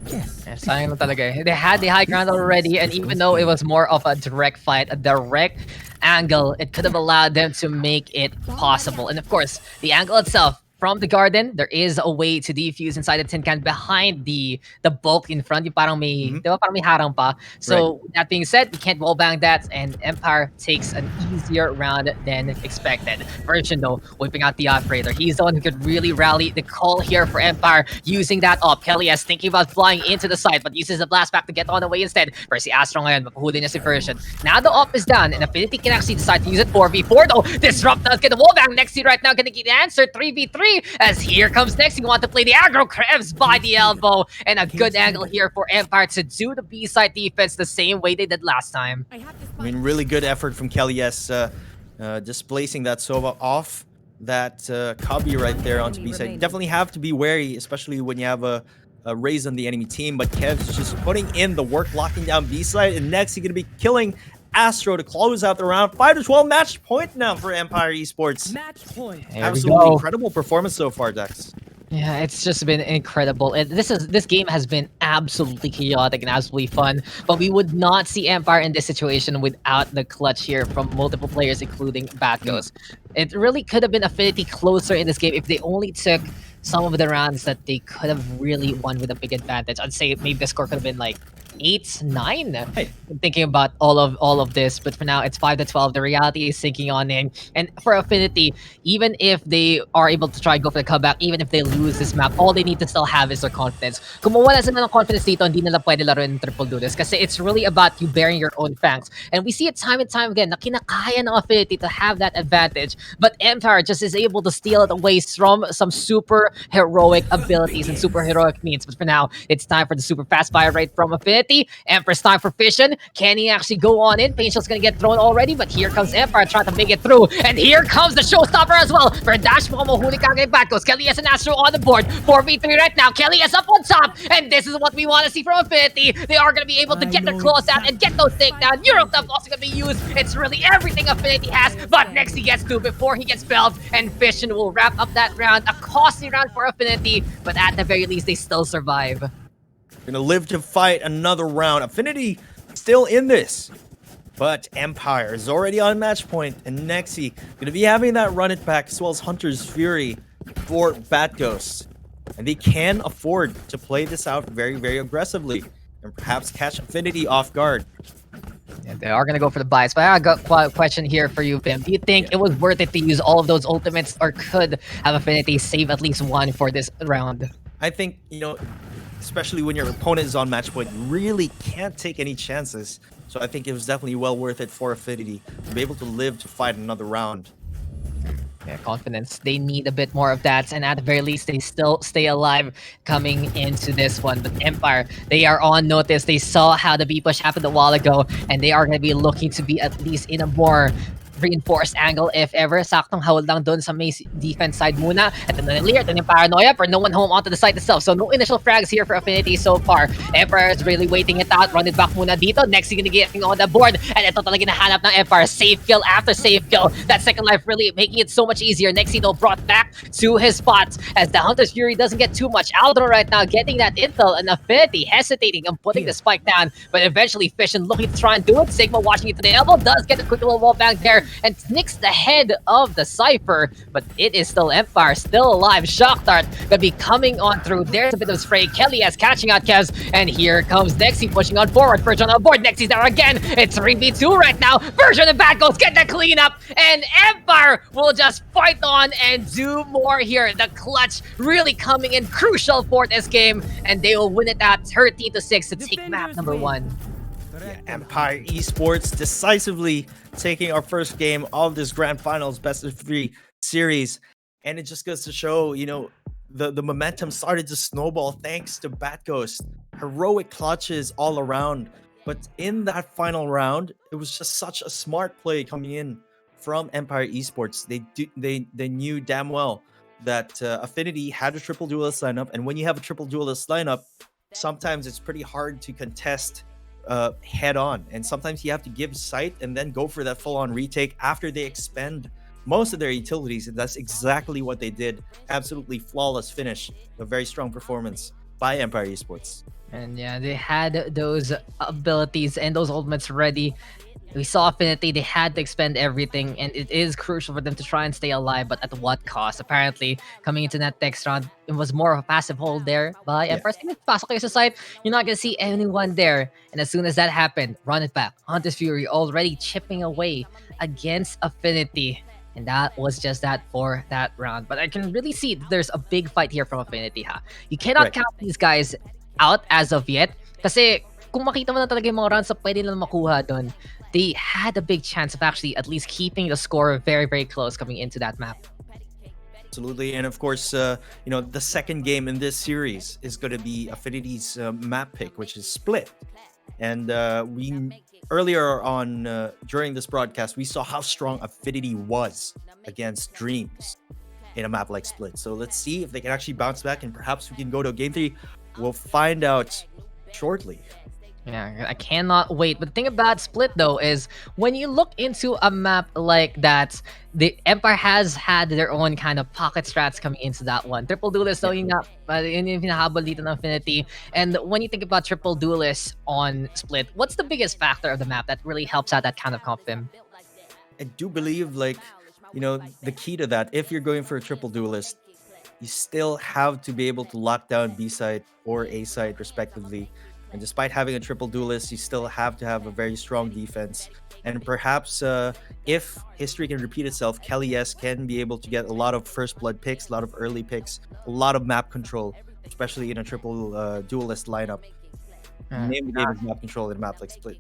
Sayang lang talaga. They had the high ground already, and even though it was more of a direct fight, a direct angle, it could have allowed them to make it possible. And of course, the angle itself, from the garden, there is a way to defuse inside the tin can behind the bulk in front. Yung parang may, di ba, parang may harang pa. So that being said, we can't wallbang that, and Empire takes an easier round than expected. Version though, whipping out the operator. He's the one who could really rally the call here for Empire, using that op. Kelly is thinking about flying into the site, but uses the blast back to get on the way instead. First, si Astro ngayon, mapuhuli niya si Version. Now the op is done, and Affinity can actually decide to use it 4v4 though. Disrupt does get the wallbang. Nexi right now gonna get the answer 3v3. As here comes next, you want to play the aggro. Krebs by the elbow, and a good angle here for Empire to do the B-side defense the same way they did last time. I mean, really good effort from Kelly displacing that Sova off that Cubby right there onto B-side. You definitely have to be wary, especially when you have a raise on the enemy team, but Kev's just putting in the work, locking down B-side, and next he's going to be killing Astro to close out the round. 5-12 match point now for Empire Esports. Match point. Absolutely incredible performance so far, Daks. Yeah, it's just been incredible. This game has been absolutely chaotic and absolutely fun, but we would not see Empire in this situation without the clutch here from multiple players, including Batgos. It really could have been Affinity closer in this game if they only took some of the rounds that they could have really won with a big advantage. I'd say maybe the score could have been like 8-9. I'm thinking about all of this, but for now it's 5-12. The reality is sinking on in, and for Affinity, even if they are able to try go for the comeback, even if they lose this map, all they need to still have is their confidence. Kung mawala sila ng confidence dito, hindi nila pwede laro in triple duelist kasi it's really about you bearing your own fangs, and we see it time and time again na kinakaya ng Affinity to have that advantage, but Empire just is able to steal it away from some super heroic abilities and super heroic means. But for now, it's time for the super fast fire rate from Affinity. Empress time for Fission. Can he actually go on in? Painshell's gonna get thrown already, but here comes Empire trying to make it through. And here comes the showstopper as well. For Dash, mahuli kagay Batgos. Kelly S and Astro on the board. 4v3 right now. Kelly S up on top. And this is what we want to see from Affinity. They are gonna be able to get their claws out and get those takedowns. Eurotuff also gonna be used. It's really everything Affinity has, but next he gets to before he gets felled. And Fission will wrap up that round. A costly round for Affinity, but at the very least, they still survive. Gonna live to fight another round. Affinity still in this, but Empire is already on match point, and Nexi gonna be having that run it back, as well as Hunter's Fury for Batghost. And they can afford to play this out very, very aggressively, and perhaps catch Affinity off guard. Yeah, they are going to go for the buys, but I got a question here for you, Pim. Do you think it was worth it to use all of those ultimates, or could have Affinity save at least one for this round? I think, especially when your opponent is on match point, you really can't take any chances. So I think it was definitely well worth it for Affinity to be able to live to fight another round. Yeah, confidence. They need a bit more of that, and at the very least, they still stay alive coming into this one. But Empire, they are on notice. They saw how the B-push happened a while ago, and they are going to be looking to be at least in a more reinforced angle if ever. Saktong hawal lang dun sa may defense side muna. Ito na Lear, ito yung Paranoia, but no one home onto the site itself. So no initial frags here for Affinity so far. Empire is really waiting it out. Run it back muna dito. Next, you're gonna get on the board. And ito talaga nahanap ng Empire. Safe kill after safe kill. That second life really making it so much easier. Next, though, brought back to his spot as the Hunter's Fury doesn't get too much. Aldro right now getting that intel, and Affinity hesitating and putting the spike down. But eventually, Fission looking to try and do it. Sigma watching it to the elbow. Does get a quick little wall back there and nicks the head of the Cypher, but it is still Empire, still alive. Shock Dart gonna be coming on through. There's a bit of spray. Kelly is catching out Kevs, and here comes Nexi pushing on forward. Version on board. Nexi's there again. It's 3v2 right now. Version and Batghost get the cleanup, and Empire will just fight on and do more here. The clutch really coming in crucial for this game, and they will win it at 13-6 to take map number 1. Yeah, Empire Esports decisively taking our first game of this Grand Finals Best of 3 series. And it just goes to show, the momentum started to snowball thanks to Batghost. Heroic clutches all around. But in that final round, it was just such a smart play coming in from Empire Esports. They knew damn well that Affinity had a triple duelist lineup, and when you have a triple duelist lineup, sometimes it's pretty hard to contest head on, and sometimes you have to give sight and then go for that full on retake after they expend most of their utilities, and that's exactly what they did. Absolutely flawless finish, a very strong performance by Empire Esports. And yeah, they had those abilities and those ultimates ready. We saw Affinity, they had to expend everything, and it is crucial for them to try and stay alive, but at what cost? Apparently, coming into that next round, it was more of a passive hold there by Yeah. Empress. If pasok kayo sa site, you're not gonna see anyone there. And as soon as that happened, run it back. Hunter's Fury already chipping away against Affinity. And that was just that for that round. But I can really see there's a big fight here from Affinity, ha? You cannot Right. count these guys out as of yet. Kasi kung makita mo na talaga yung mga rounds na pwede lang makuha doon, they had a big chance of actually at least keeping the score very, very close coming into that map. Absolutely, and of course, the second game in this series is going to be Affinity's map pick, which is Split. And we earlier on during this broadcast, we saw how strong Affinity was against Dreams in a map like Split. So let's see if they can actually bounce back, and perhaps we can go to game 3. We'll find out shortly. Yeah, I cannot wait. But the thing about Split, though, is when you look into a map like that, the Empire has had their own kind of pocket strats coming into that one. Triple Duelist, though, yun yung hinahabol dito ng Affinity. And when you think about Triple Duelist on Split, what's the biggest factor of the map that really helps out that kind of comp Vim? I do believe, the key to that, if you're going for a triple duelist, you still have to be able to lock down B side or A side, respectively. And despite having a triple duelist, you still have to have a very strong defense. And perhaps if history can repeat itself, Kelly S can be able to get a lot of first blood picks, a lot of early picks, a lot of map control, especially in a triple duelist lineup. Name the game is map control in a map like Split.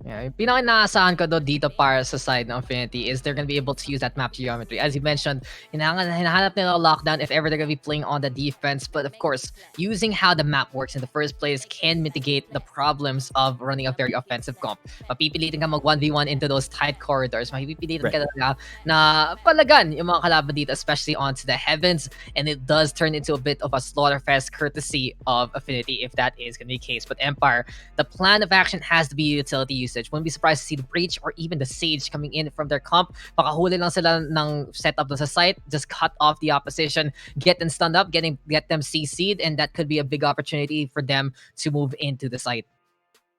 Yeah, yung pinaka-inaasahan ko dito para sa side ng Affinity is they're gonna be able to use that map geometry. As you mentioned, hinahanap nila lockdown if ever they're gonna be playing on the defense. But of course, using how the map works in the first place can mitigate the problems of running a very offensive comp. Mapipilitin ka mag 1v1 into those tight corridors. Mapipilitin ka talaga na palagan yung mga kalaban dito, especially onto the heavens. And it does turn into a bit of a slaughterfest courtesy of Affinity if that is gonna be the case. But Empire, the plan of action has to be utility usage. Wouldn't be surprised to see the Breach or even the Sage coming in from their comp. Pakahuli lang sila ng setup sa site, just cut off the opposition, get them stunned up, get them CC'd, and that could be a big opportunity for them to move into the site.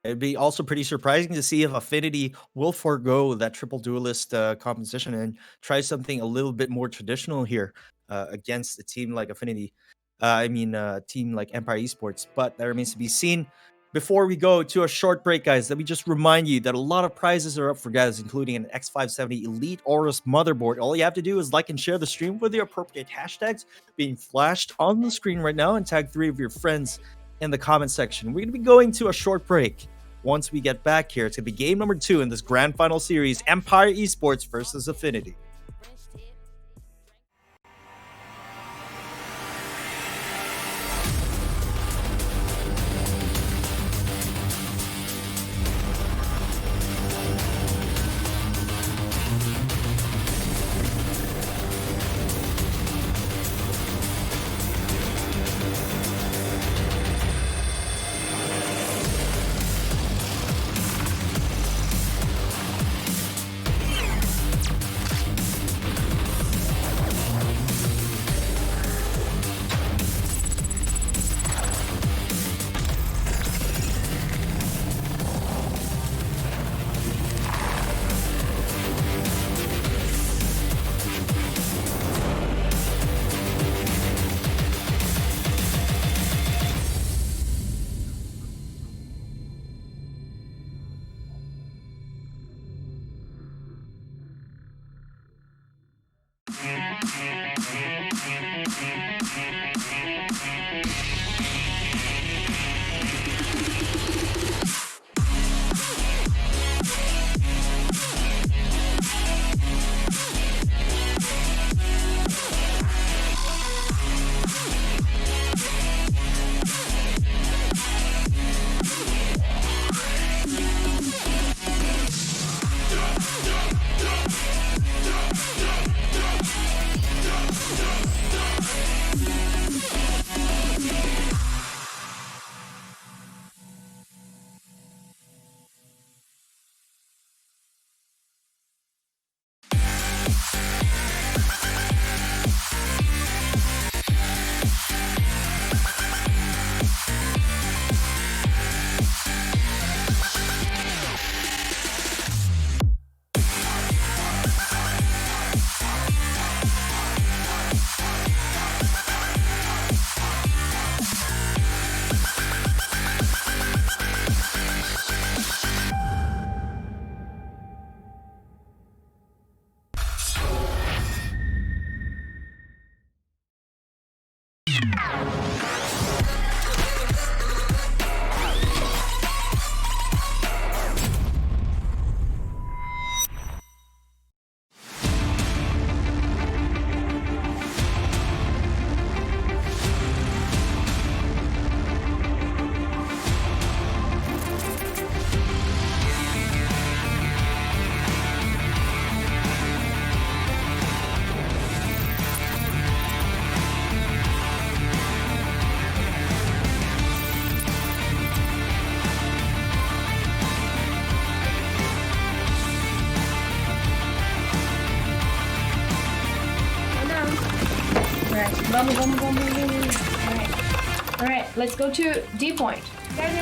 It'd be also pretty surprising to see if Affinity will forego that triple duelist composition and try something a little bit more traditional here against a team like Affinity. A team like Empire Esports, but that remains to be seen. Before we go to a short break, guys, let me just remind you that a lot of prizes are up for grabs, including an X570 Elite Aorus motherboard. All you have to do is like and share the stream with the appropriate hashtags being flashed on the screen right now and tag 3 of your friends in the comment section. We're going to be going to a short break. Once we get back here, it's going to be game number 2 in this grand final series, Empire Esports versus Affinity. All right, let's go to D point. Down.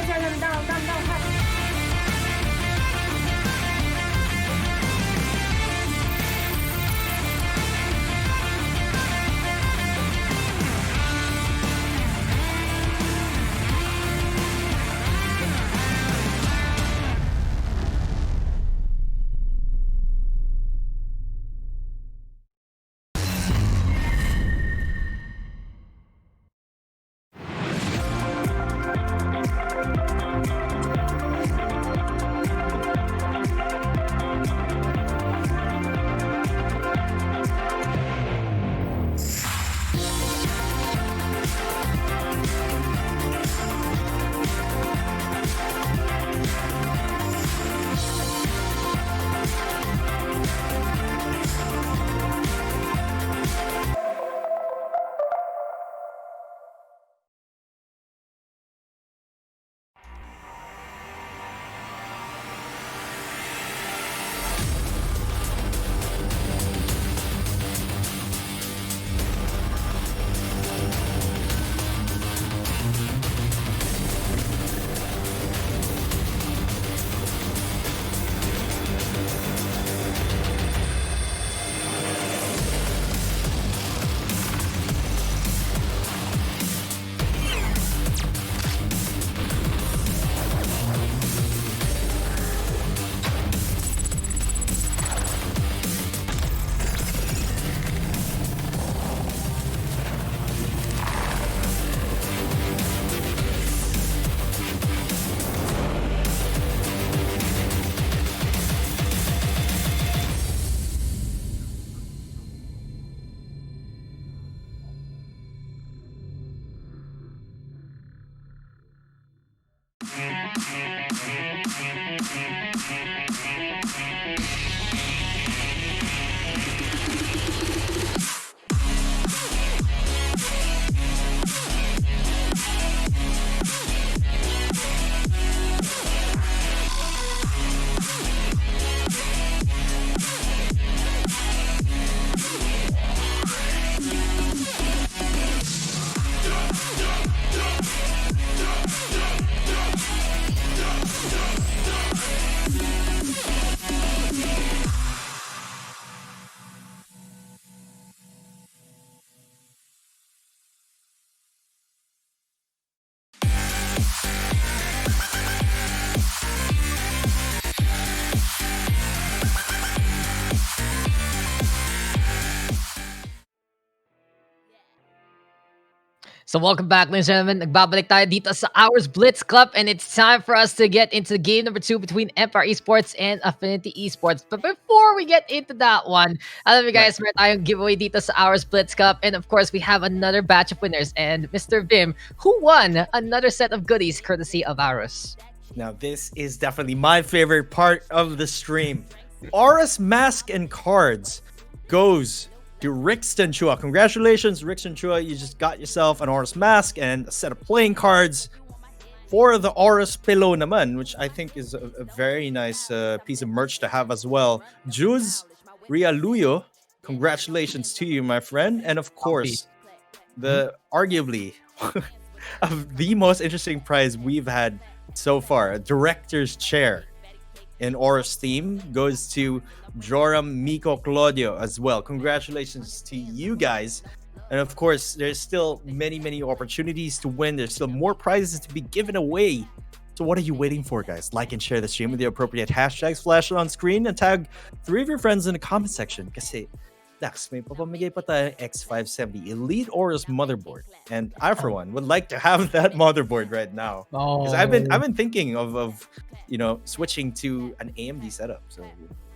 So welcome back, ladies and gentlemen. Nagbabalik tayo dito sa Aorus Blitz Club, and it's time for us to get into game number 2 between Empire Esports and Affinity Esports. But before we get into that one, alam mo guys, meron tayong giveaway dito sa Aorus Blitz Cup, and of course, we have another batch of winners. And Mr. Vim, who won another set of goodies courtesy of Aorus? Now, this is definitely my favorite part of the stream. Aorus Mask and Cards goes to Rixton Chua. Congratulations, Rixton Chua. You just got yourself an Aorus Mask and a set of playing cards for the Aorus Pillow naman, which I think is a very nice piece of merch to have as well. Juz Rialuyo, congratulations to you, my friend. And of course, the arguably of the most interesting prize we've had so far, a director's chair in Aorus theme, goes to Joram Miko Claudio as well. Congratulations to you guys. And of course, there's still many opportunities to win. There's still more prizes to be given away. So what are you waiting for, guys? Like and share the stream with the appropriate hashtags flashed on screen and tag 3 of your friends in the comment section. Kasi Daks, may papamigay pa tayo X570 Elite Aorus motherboard. And I, for one, would like to have that motherboard right now. Because I've been thinking of switching to an AMD setup. So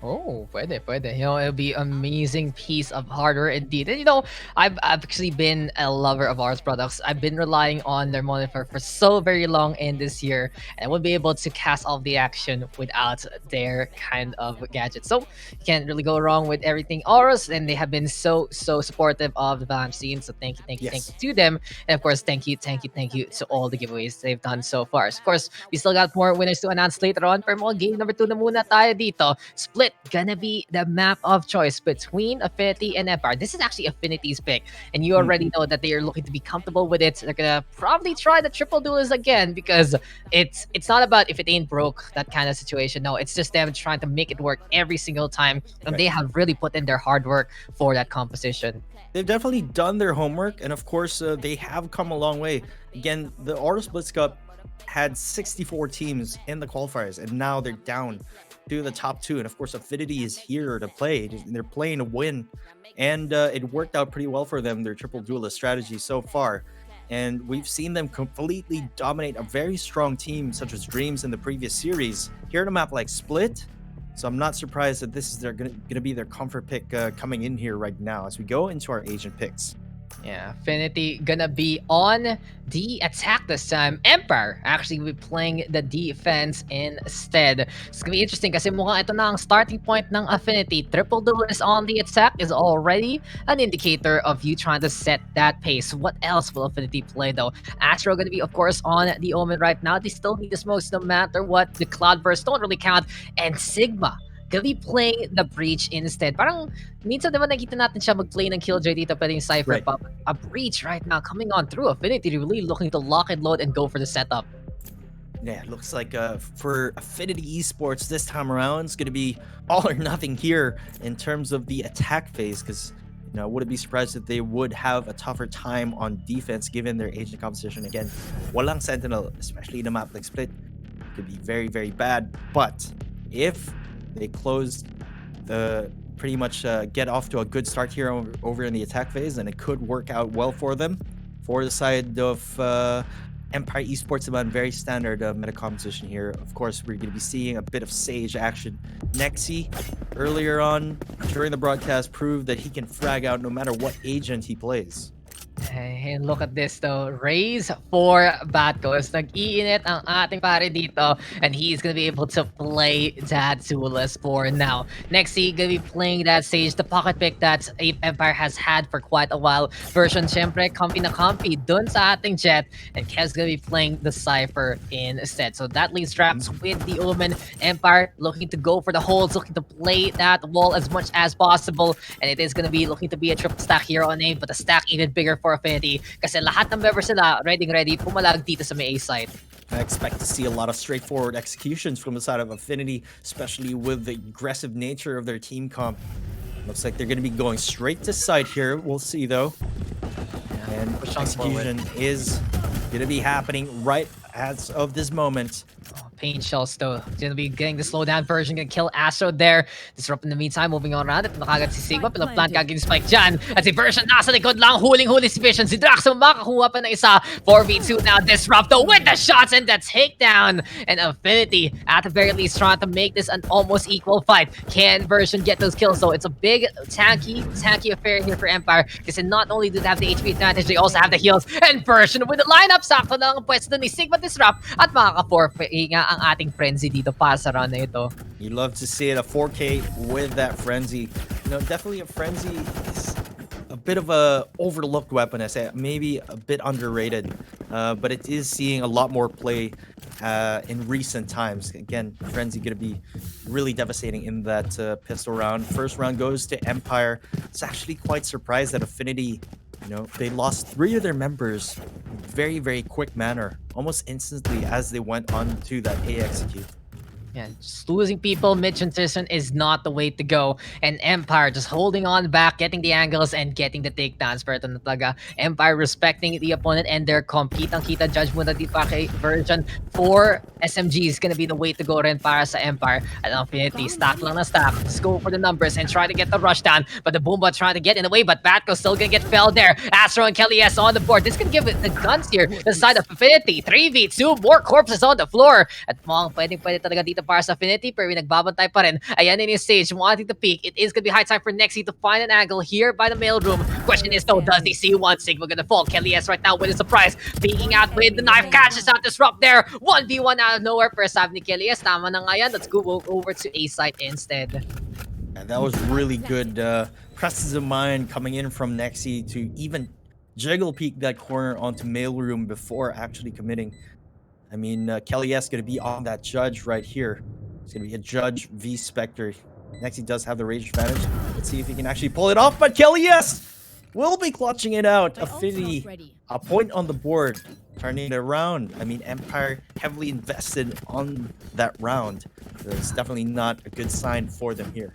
Pwede. It'll be amazing piece of hardware indeed. And I've actually been a lover of Aorus products. I've been relying on their monitor for so very long in this year, and I won't be able to cast all the action without their kind of gadgets. So you can't really go wrong with everything Aorus, and they have been so supportive of the Valheim scene. So thank you to them. And of course, thank you to all the giveaways they've done so far. So of course, we still got more winners to announce later on. Pero mga game number 2 na muna tayo dito. Split Split gonna be the map of choice between Affinity and Empire. This is actually Affinity's pick, and you already know that they are looking to be comfortable with it. They're gonna probably try the triple duelist again because it's not about if it ain't broke, that kind of situation. No, it's just them trying to make it work every single time, and they have really put in their hard work for that composition. They've definitely done their homework, and of course, they have come a long way. Again, the Aorus Blitz Cup had 64 teams in the qualifiers, and now they're down to the top 2. And of course, Affinity is here to play. They're playing to win, and it worked out pretty well for them, their triple duelist strategy so far. And we've seen them completely dominate a very strong team such as Dreams in the previous series. Here in a map like Split, so I'm not surprised that this is gonna be their comfort pick coming in here right now as we go into our agent picks. Yeah, Affinity gonna be on the attack this time. Empire actually will be playing the defense instead. It's gonna be interesting kasi mukhang ito na ang starting point ng Affinity. Triple duelist on the attack is already an indicator of you trying to set that pace. What else will Affinity play though? Astro gonna be, of course, on the Omen right now. They still need the smokes no matter what. The Cloudburst don't really count. And Sigma gonna be playing the Breach instead. Parang minsan naman nakita natin siya mag-play ng Killjoy dito, pero yung Cypher Right. pa. A Breach right now coming on through. Affinity really looking to lock and load and go for the setup. Yeah, it looks like for Affinity Esports this time around, it's going to be all or nothing here in terms of the attack phase, because I wouldn't be surprised if they would have a tougher time on defense given their agent composition. Again, walang Sentinel, especially in a map like Split, could be very, very bad. But if they close pretty much get off to a good start here over in the attack phase, and it could work out well for them. For the side of Empire Esports, about very standard meta composition here. Of course, we're going to be seeing a bit of Sage action. Nexi, earlier on during the broadcast, proved that he can frag out no matter what agent he plays. And look at this though. Raise for Batghost. Nag-iinit ang ating pare dito. And he's gonna be able to play that Zulus for now. Next, he's gonna be playing that Sage, the pocket pick that Empire has had for quite a while. Version, syempre, comfy na comfy dun sa ating Jet. And Kev's gonna be playing the Cypher instead. So that leaves traps with the Omen. Empire looking to go for the holds, looking to play that wall as much as possible. And it is gonna be looking to be a triple stack here on A, but the stack even bigger for Affinity kasi lahat ng members sila ready pumalag dito sa may A side. I expect to see a lot of straightforward executions from the side of Affinity, especially with the aggressive nature of their team comp. Looks like they're going to be going straight to side here. We'll see though. And execution is going to be happening right as of this moment. Pain shells though. Gonna be getting the slowdown version. Gonna kill Astro there. Disrupt in the meantime. Moving on around. Ito nakagad si Sigma. Pinaplant kagad spike dyan. At si Version nasa likod lang. Huling-huli si Vision. Si Daks makakuha pa ng isa. 4v2 now. Disrupt with the shots and the takedown. And Affinity at the very least trying to make this an almost equal fight. Can Version get those kills though? It's a big tanky affair here for Empire. Kasi not only do they have the HP advantage, they also have the heals. And Version with the lineup. Sakto lang ang pwesto ni Sigma Disrupt. At makaka-4 nga ang ating frenzy dito para sa run na ito. You love to see it, a 4K with that frenzy. Definitely a frenzy is a bit of a overlooked weapon. I say maybe a bit underrated, but it is seeing a lot more play in recent times. Again, frenzy gonna be really devastating in that pistol round. First round goes to Empire. It's actually quite surprised that Affinity, they lost 3 of their members in very, very quick manner, almost instantly as they went on to that A execute. Yeah, just losing people mid-transition is not the way to go. And Empire just holding on back, getting the angles, and getting the takedowns. Pero ito na talaga, Empire respecting the opponent and their kitang-kita judge muna di pa kay Version for SMG is gonna be the way to go rin para sa Empire. At Affinity, stack lang na stack. Just go for the numbers and try to get the rush down. But the Boombot trying to get in the way, but Batco still gonna get felled there. Astro and Kelly S on the board. This can give it the guns here. The side of Affinity, 3v2, more corpses on the floor. At mukhang pwede talaga dito para sa Affinity, pero nagbabantay pa rin. Ayan in his stage, wanting to peek. It is gonna be high time for Nexi to find an angle here by the mailroom. Question is though, does he see one? Sigma gonna fall. Kelly S right now with a surprise. Peeking out with the knife, catches out Disrupt there. 1v1 out of nowhere. First sabi ni Kelly S. Tama na nga yan. Let's go over to A site instead. And that was really good presence of mind coming in from Nexi to even jiggle peek that corner onto mailroom before actually committing. I mean, Kelly S gonna be on that judge right here. It's gonna be a Judge v Spectre. Next, he does have the range advantage. Let's see if he can actually pull it off. But Kelly, yes, will be clutching it out. Affinity, a point on the board, turning it around. I mean, Empire heavily invested on that round. So it's definitely not a good sign for them here.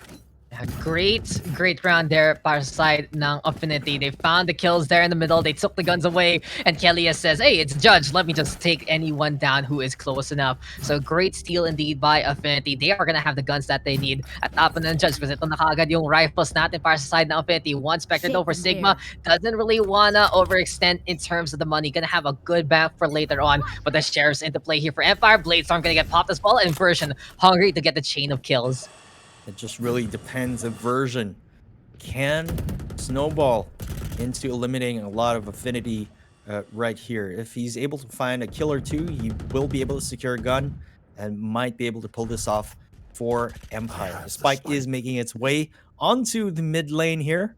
Great round there para sa side ng Affinity. They found the kills there in the middle. They took the guns away. And Kelly says, hey, it's Judge. Let me just take anyone down who is close enough. So great steal indeed by Affinity. They are gonna have the guns that they need at top ng Judge because ito na kaagad yung rifles natin para sa side ng Affinity. One Spectre though for Sigma. Doesn't really wanna overextend in terms of the money. Gonna have a good bank for later on. But the Sheriff's into play here for Empire. Bladestorm gonna get popped as well. And Version hungry to get the chain of kills. It just really depends if Version can snowball into eliminating a lot of Affinity right here. If he's able to find a kill or two, he will be able to secure a gun and might be able to pull this off for Empire. The spike is making its way onto the mid lane here.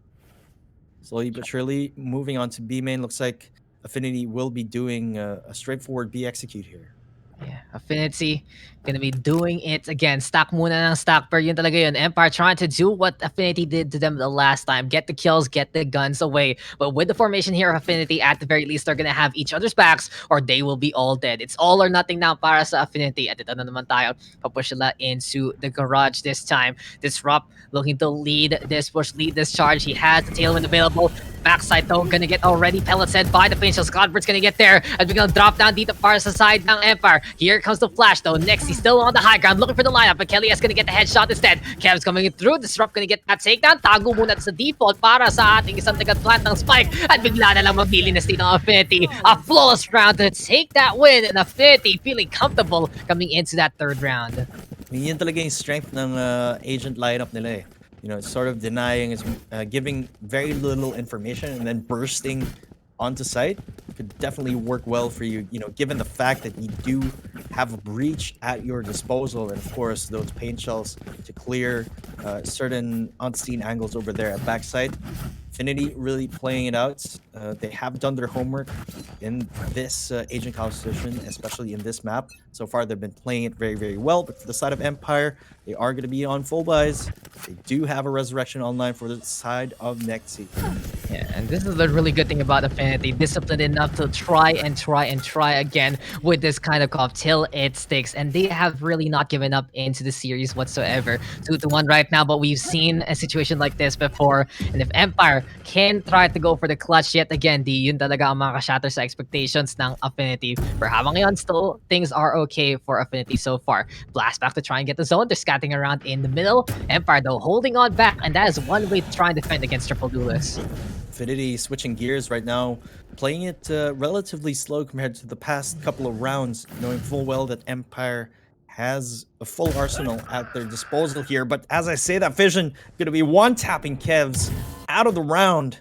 Slowly but surely moving on to B main. Looks like Affinity will be doing a straightforward B execute here. Yeah, Affinity gonna be doing it again. Stack muna ng stack, pero yun talaga yun. Empire trying to do what Affinity did to them the last time. Get the kills, get the guns away. But with the formation here of Affinity, at the very least, they're gonna have each other's backs or they will be all dead. It's all or nothing now para sa Affinity. At ito na naman tayo. Papush sila into the garage this time. Disrupt looking to lead this push, lead this charge. He has the tailwind available. Backside though, gonna get already pelleted by the Pinchos. Godbird's gonna get there. And we're gonna drop down dito para sa side ng Empire. Here comes the flash though. Next, he's still on the high ground looking for the lineup. But Kelly is gonna get the headshot instead. Kev's coming in through. Disrupt gonna get that takedown. Tago muna sa default para sa ating isang taga-plant ng Spike. At bigla na lang maglinis dito ng Affinity. A flawless round to take that win. And Affinity feeling comfortable coming into that third round. Yun talaga yung strength ng agent lineup nila eh. You know, it's sort of denying, it's giving very little information and then bursting onto site could definitely work well for you, you know, given the fact that you do have a breach at your disposal and of course those paint shells to clear certain unseen angles over there at backside. Affinity really playing it out. They have done their homework in this agent composition, especially in this map. So far, they've been playing it very, very well. But for the side of Empire, they are going to be on full buys. They do have a resurrection online for the side of Nexi. Yeah, and this is the really good thing about Affinity. Disciplined enough to try again with this kind of comp till it sticks. And they have really not given up into the series whatsoever. 2-1 right now, but we've seen a situation like this before. And if Empire can try to go for the clutch yet again, di yun talaga ang makashatter sa expectations ng Affinity. For habang ngayon, still, things are okay for Affinity so far. Blast back to try and get the zone. They're scatting around in the middle. Empire, though, holding on back, and that is one way to try and defend against Triple Duelist. Affinity switching gears right now, playing it relatively slow compared to the past couple of rounds, knowing full well that Empire has a full arsenal at their disposal here. But as I say that, Vision going to be one-tapping Kevs out of the round.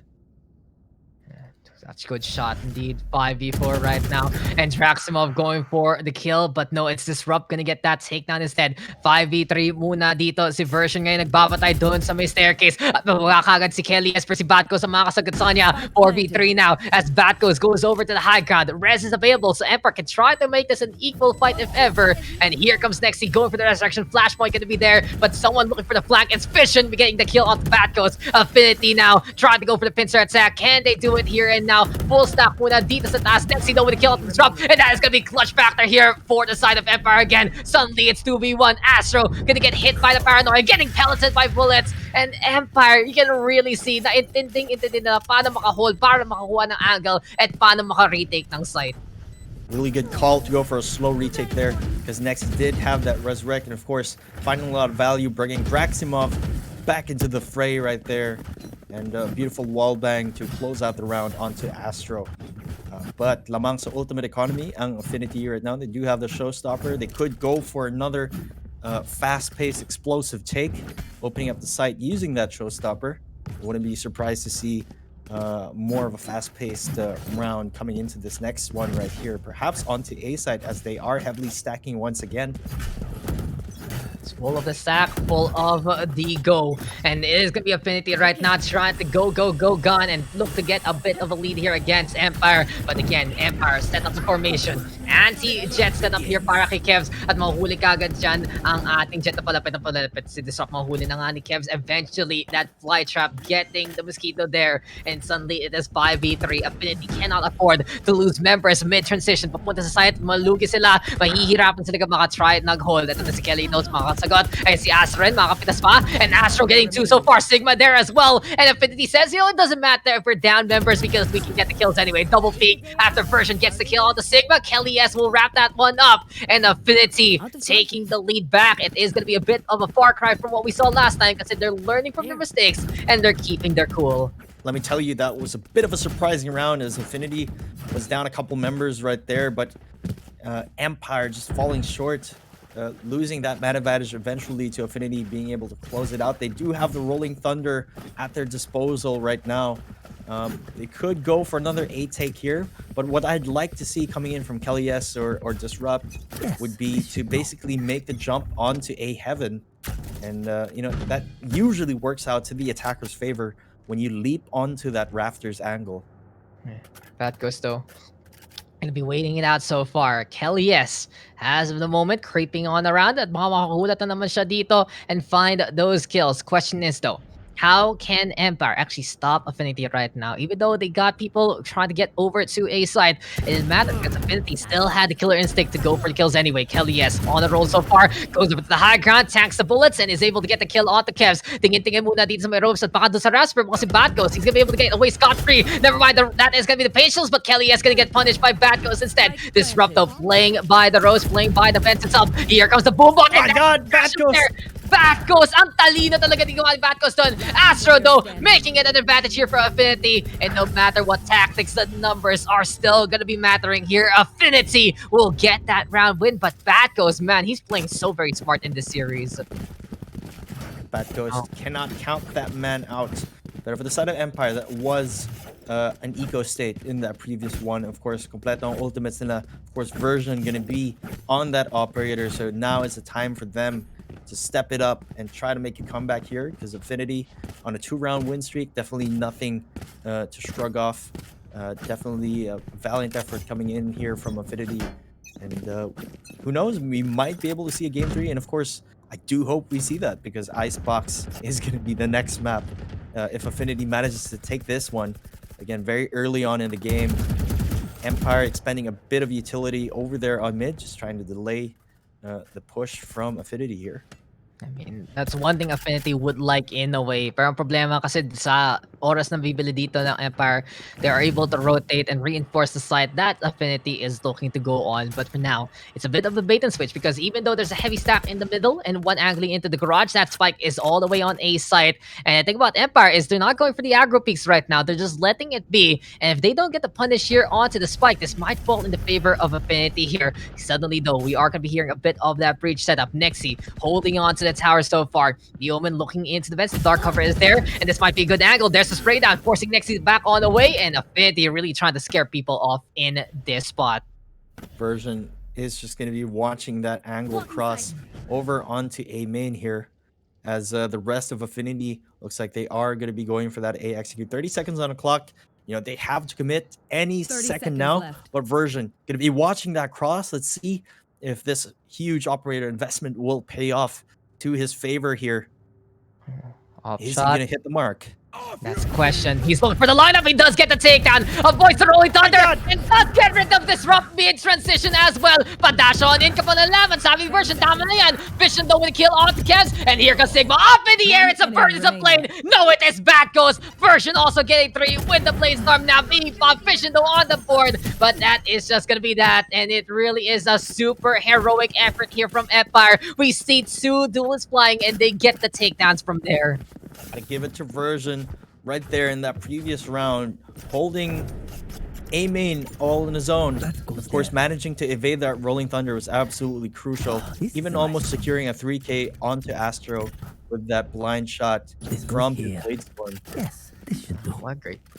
Such a good shot indeed. 5v4 right now. And Draximov going for the kill. But no, it's Disrupt gonna get that takedown instead. 5v3 muna dito. Si Version ngayon nagbabatay doon sa may staircase. At makakagad si Kelly as per si Batco sa mga kasagot sa kanya. 4v3 now as Batco goes over to the high ground. Res is available so Emperor can try to make this an equal fight if ever. And here comes Nexi going for the resurrection. Flashpoint gonna be there. But someone looking for the flank. It's Fission getting the kill off the Batco's. Affinity now trying to go for the pincer attack. Can they do it here and now? Full stack muna dito sa taas. Nexi though with the kill off the drop. And that is gonna be clutch factor here for the side of Empire again. Suddenly it's 2v1. Astro gonna get hit by the paranoia. Getting pelleted by bullets. And Empire, you can really see na intindi nila paano makahold, para makakuha ng angle, at paano maka-retake ng site. Really good call to go for a slow retake there because Next did have that resurrect and of course finding a lot of value, bringing Draximov back into the fray right there. And a beautiful wall bang to close out the round onto Astro. But lamang sa ultimate economy, ang Affinity right now, they do have the showstopper. They could go for another fast-paced, explosive take, opening up the site using that showstopper. I wouldn't be surprised to see more of a fast-paced round coming into this next one right here. Perhaps onto A side as they are heavily stacking once again. full of the sack, full of the go. And it is going to be Affinity right now trying to go gun and look to get a bit of a lead here against Empire. But again, Empire set up the formation. Anti-jet set up here para kay Kevs at mahuhuli kagad dyan ang ating jet na palapit si Disrupt. Mahuhuli na nga ni Kevs. Eventually, that fly trap getting the mosquito there. And suddenly, it is 5v3. Affinity cannot afford to lose members mid-transition. Papunta sa site, malugi sila. Mahihirapan sila maka-try at nag-hold. Ito na si Kelly Notes, makakasagot. Ay si Astro rin, makapitas pa. And Astro getting 2 so far. Sigma there as well. And Affinity says, it doesn't matter if we're down members because we can get the kills anyway. Double peek after Version gets the kill on the Sigma. Kelly S will wrap that one up. And Affinity taking the lead back. It is going to be a bit of a far cry from what we saw last time because they're learning from their mistakes and they're keeping their cool. Let me tell you, that was a bit of a surprising round as Affinity was down a couple members right there, but Empire just falling short, losing that man advantage eventually to Affinity being able to close it out. They do have the Rolling Thunder at their disposal right now. They could go for another A take here, but what I'd like to see coming in from Kelly S or Disrupt would be to basically make the jump onto A Heaven. And, that usually works out to the attacker's favor when you leap onto that rafters angle. Bad Gusto. Gonna be waiting it out so far. Kelly S has of the moment creeping on around at baka makakulat na naman siya dito and find those kills. Question is though, how can Empire actually stop Affinity right now? Even though they got people trying to get over to A side, it didn't matter because Affinity still had the killer instinct to go for the kills anyway. Kelly S on the roll so far, goes over to the high ground, tanks the bullets, and is able to get the kill on the Kevs. Tingin-tingin muna dito sa may ropes at baka doon sa Rasper kasi Bad Ghost. He's gonna be able to get away scot-free. Never mind, that is gonna be the patience, but Kelly S gonna get punished by Bad Ghost instead. Disrupt though, playing by the ropes, playing by the fence itself. Here comes the boom bot. Oh my god, Bad Ghost! Batghost! Ang talino talaga din gawa ni Batghost doon. Astro though, making it an advantage here for Affinity. And no matter what tactics, the numbers are still gonna be mattering here. Affinity will get that round win, but Batghost, man, he's playing so very smart in this series. Batghost cannot count that man out. But for the side of Empire, that was an eco state in that previous one. Of course, completo ang ultimates nila. Of course, Version gonna be on that operator. So now is the time for them to step it up and try to make a comeback here because Affinity on a 2-round win streak, definitely nothing to shrug off. Definitely a valiant effort coming in here from Affinity. And who knows, we might be able to see a game 3. And of course, I do hope we see that because Icebox is going to be the next map. If Affinity manages to take this one, again, very early on in the game, Empire expending a bit of utility over there on mid, just trying to delay the push from Affinity here. I mean, that's one thing Affinity would like in a way. Pero ang problema kasi sa oras na bibili dito ng Empire, they are able to rotate and reinforce the site that Affinity is looking to go on. But for now, it's a bit of a bait and switch because even though there's a heavy stack in the middle and one angling into the garage, that spike is all the way on A site. And the thing about Empire is they're not going for the aggro peaks right now. They're just letting it be. And if they don't get the punish here onto the spike, this might fall in the favor of Affinity here. Suddenly, though, we are going to be hearing a bit of that breach setup. Nexi holding on to the tower so far. The Omen looking into the vents. The dark cover is there, and this might be a good angle. There's the spray down, forcing Nexi back on the way, and Affinity really trying to scare people off in this spot. Version is just going to be watching that angle cross over onto A main here, as the rest of Affinity looks like they are going to be going for that A execute. 30 seconds on the clock. You know, they have to commit any second now, left. but Version going to be watching that cross. Let's see if this huge operator investment will pay off to his favor here. Is he Shot. going to hit the mark? That's the question. He's looking for the lineup. He does get the takedown. Avoids the rolling thunder and does get rid of Disrupt mid-transition as well. But dash on in kapag 11. Sabi Version, tama na yan. Vision though with a kill on the Kevs. And here comes Sigma up in the air. It's a bird, it's a plane. No, it is Bat Ghost. Version also getting 3 with the Blade Storm now. Pop Vision though on the board. But that is just going to be that. And it really is a super heroic effort here from Empire. We see 2 duelists flying and they get the takedowns from there. I give it to Version right there in that previous round, holding A main all in his own. Of course, managing to evade that Rolling Thunder was absolutely crucial. Even almost securing a 3K onto Astro with that blind shot from the Blade Storm.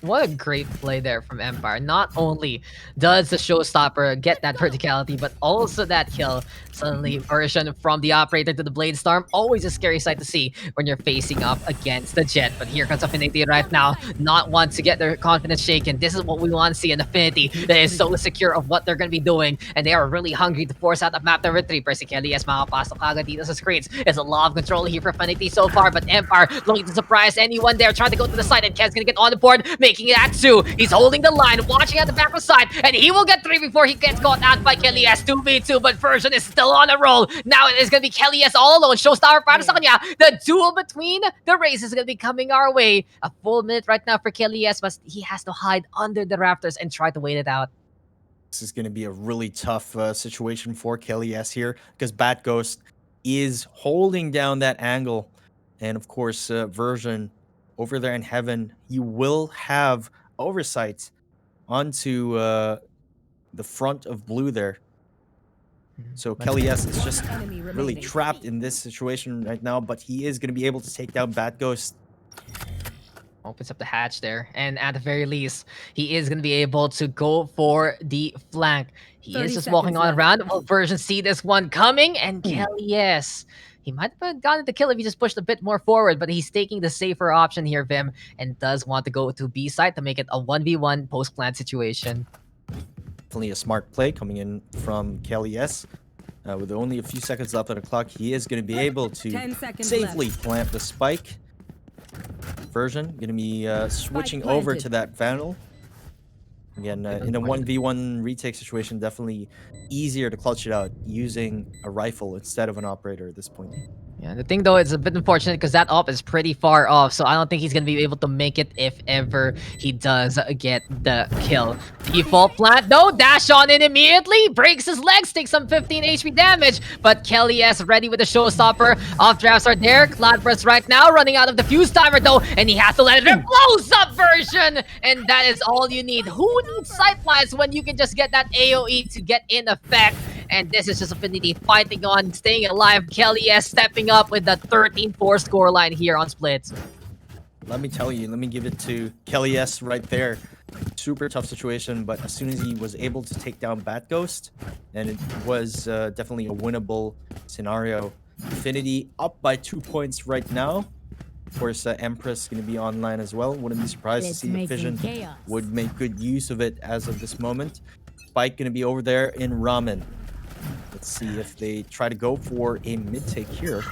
What a great play there from Empire. Not only does the showstopper get that verticality, but also that kill. Suddenly, version from the operator to the Blade Storm, always a scary sight to see when you're facing up against the Jet. But here comes Affinity right now, not want to get their confidence shaken. This is what we want to see in Affinity. They is so secure of what they're going to be doing, and they are really hungry to force out of map number 3. Pero si Kelly as makapasok agad dito sa screens. It's a lot of control here for Affinity so far, but Empire looking to surprise anyone there, trying to go to the side, and Ken's gonna get on the board, making it at 2. He's holding the line, watching at the back of the side, and he will get 3 before he gets caught out by Kelly S. 2v2, but Version is still on a roll. Now it is gonna be Kelly S all alone. Showstopper para sa kanya. The duel between the races is gonna be coming our way. A full minute right now for Kelly S, but he has to hide under the rafters and try to wait it out. This is going to be a really tough situation for Kelly S here because Bat Ghost is holding down that angle. And of course, Version over there in heaven, you will have oversight onto the front of blue there. So Kelly S is just really trapped in this situation right now, but he is going to be able to take down Bat Ghost. Opens up the hatch there, and at the very least, he is going to be able to go for the flank. He is just walking on around. Will Version see this one coming? And Kelly, yes. He might have gotten the kill if he just pushed a bit more forward, but he's taking the safer option here, Vim, and does want to go to B side to make it a 1v1 post-plant situation. Definitely a smart play coming in from Kelly S. With only a few seconds left on the clock, he is going to be able to safely plant the spike. Version going to be switching over to that Vyminal. Again, in a 1v1 retake situation, definitely easier to clutch it out using a rifle instead of an operator at this point. Yeah, the thing though, it's a bit unfortunate because that op is pretty far off, so I don't think he's going to be able to make it if ever he does get the kill. Default plant though, dash on in immediately, breaks his legs, takes some 15 HP damage, but Kelly S ready with the showstopper. Off drafts are there, Cloudburst right now, running out of the fuse timer though, and he has to let it rip. Blows up Version, and that is all you need. Who needs sightlines when you can just get that AoE to get in effect? And this is just Affinity fighting on, staying alive. Kelly S stepping up with the 13-4 scoreline here on Splits. Let me tell you, let me give it to Kelly S right there. Super tough situation, but as soon as he was able to take down Bat Ghost, and it was definitely a winnable scenario. Affinity up by 2 points right now. Of course, Empress going to be online as well. Wouldn't be surprised to see that Fission would make good use of it as of this moment. Spike going to be over there in Ramen. Let's see if they try to go for a mid-take here.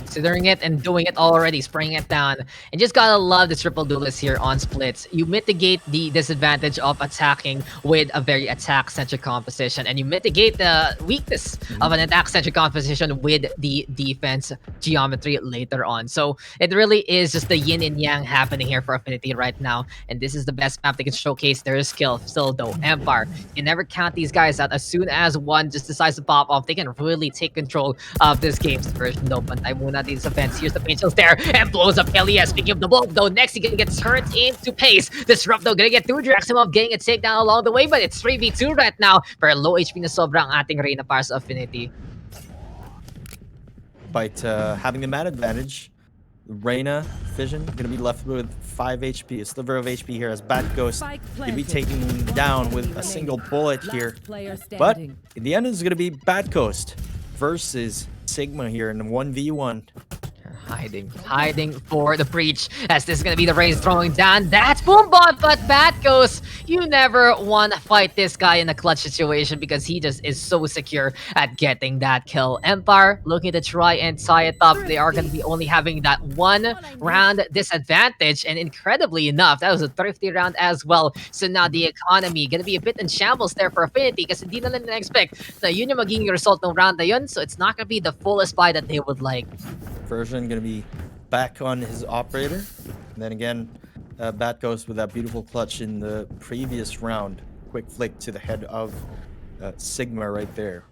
Considering it and doing it already, spraying it down. And just gotta love the triple duelist here on Splits. You mitigate the disadvantage of attacking with a very attack-centric composition, and you mitigate the weakness of an attack-centric composition with the defense geometry later on. So it really is just the yin and yang happening here for Affinity right now, and this is the best map they can showcase their skill. Still though, Empire, you never count these guys out. As soon as one just decides to pop off, they can really take control of this game's version though. Pantay muna these events. Here's the paint chills there and blows up Kelly S. Speaking of the bulk though, next he gonna get turned into pace. Disrupt though, gonna get through Draximov, getting a takedown along the way, but it's 3v2 right now. Pero low HP na sobrang ating Reyna para sa Affinity. But having the man advantage, Reyna, Fission, gonna be left with 5 HP, a sliver of HP here as Bat Ghost gonna be taken down with a single bullet here. But in the end, it's gonna be Bat Ghost versus Sigma here in 1v1. Hiding for the breach, as this is gonna be the Rays throwing down. That's boom bot, but Bat Ghost, you never want to fight this guy in a clutch situation because he just is so secure at getting that kill. Empire looking to try and tie it up. They are gonna be only having that 1 round disadvantage, and incredibly enough, that was a thrifty round as well. So now the economy gonna be a bit in shambles there for Affinity because hindi na nila expect na yun yung magiging result ng round na yun, so it's not gonna be the fullest buy that they would like. Version gonna be back on his operator, and then again Bat Ghost with that beautiful clutch in the previous round. Quick flick to the head of Sigma right there.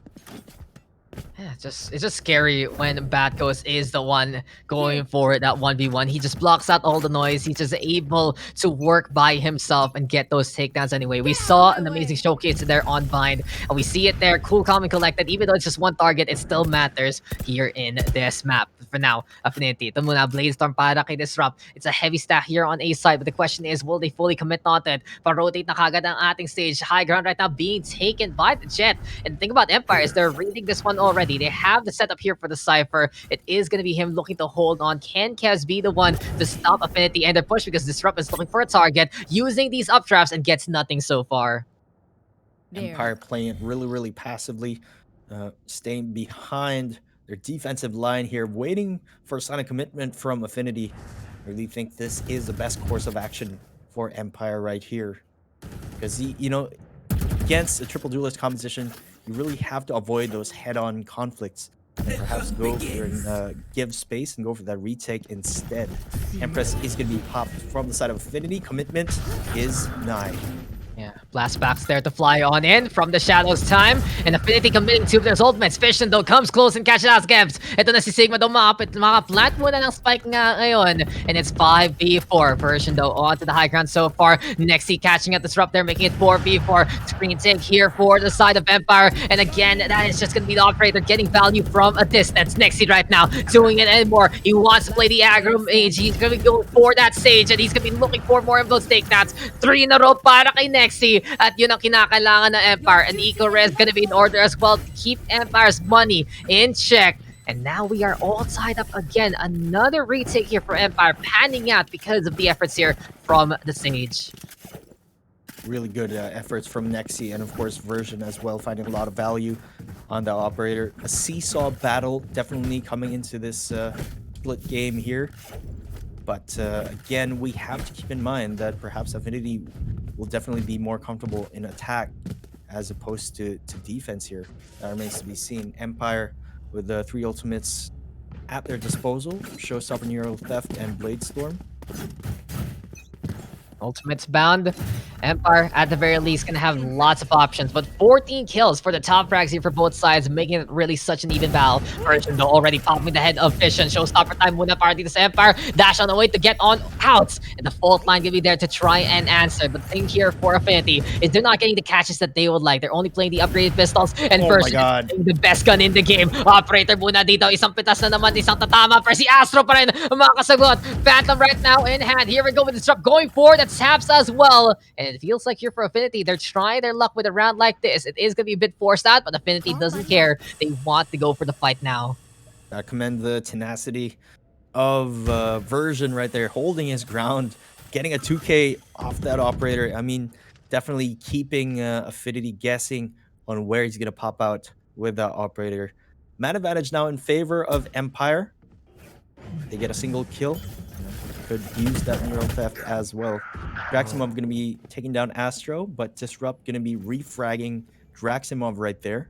Yeah, it's just scary when Bad Ghost is the one going for that 1v1. He just blocks out all the noise. He's just able to work by himself and get those takedowns anyway. We saw an amazing showcase there on Bind, and we see it there, cool, calm, and collected. Even though it's just one target, it still matters here in this map. For now, Affinity. Ito muna, Bladestorm para kay Disrupt. It's a heavy stack here on A side, but the question is, will they fully commit on it? Pa-rotate na kagad ang ating stage. High ground right now being taken by the Jet. And think about Empires, they're reading this one already. They have the setup here for the Cypher. It is going to be him looking to hold on. Can Kaz be the one to stop Affinity and their push, because Disrupt is looking for a target, using these up traps and gets nothing so far. Empire playing it really, really passively, staying behind their defensive line here, waiting for a sign of commitment from Affinity. I really think this is the best course of action for Empire right here. Because, against a triple duelist composition, you really have to avoid those head-on conflicts and perhaps go for and give space and go for that retake instead. Empress is going to be popped from the side of Affinity. Commitment is 9. Yeah, Blastbacks there to fly on in from the shadows time. And Affinity committing to their ultimates. Fission though comes close and catches out Gebs. Ito na si Sigma daw makaplant muna ng spike nga ngayon. And it's 5v4. Version though onto the high ground so far. Nexi catching at the Disrupt there, making it 4v4. Screen take here for the side of Empire. And again, that is just going to be the operator getting value from a distance. Nexi right now doing it anymore. He wants to play the aggro mage. He's going to be going for that stage. And he's going to be looking for more of those takedowns. 3 in a row para kay Nexi. At yun ang kinakailangan ng Empire. And Eco-Res gonna be in order as well to keep Empire's money in check. And now we are all tied up again. Another retake here for Empire, panning out because of the efforts here from the Sage. Really good efforts from Nexi, and of course Version as well, finding a lot of value on the operator. A seesaw battle definitely coming into this split game here. But again, we have to keep in mind that perhaps Affinity will definitely be more comfortable in attack as opposed to defense here. That remains to be seen. Empire with the 3 ultimates at their disposal. Showstopper, Neural Theft, and Bladestorm. Ultimates bound. Empire, at the very least, gonna have lots of options, but 14 kills for the top frags here for both sides, making it really such an even battle. Version though already popping the head of Fission. Showstopper time muna para dito sa Empire. Dash on the way to get on out. And the fault line gonna be there to try and answer. But the thing here for Affinity is they're not getting the catches that they would like. They're only playing the upgraded pistols, and Version is playing the best gun in the game. Operator muna dito. Isang pitas na naman, isang tatama. Pero si Astro pa rin makasagot. Phantom right now in hand. Here we go with Disrupt going for that taps as well. And it feels like here for Affinity, they're trying their luck with a round like this. It is going to be a bit forced out, but Affinity doesn't care. They want to go for the fight now. I commend the tenacity of Version right there, holding his ground, getting a 2K off that operator. I mean, definitely keeping Affinity guessing on where he's going to pop out with that operator. Man advantage now in favor of Empire. They get a single kill. Could use that Neural Theft as well. Draximov going to be taking down Astro, but Disrupt going to be refragging Draximov right there.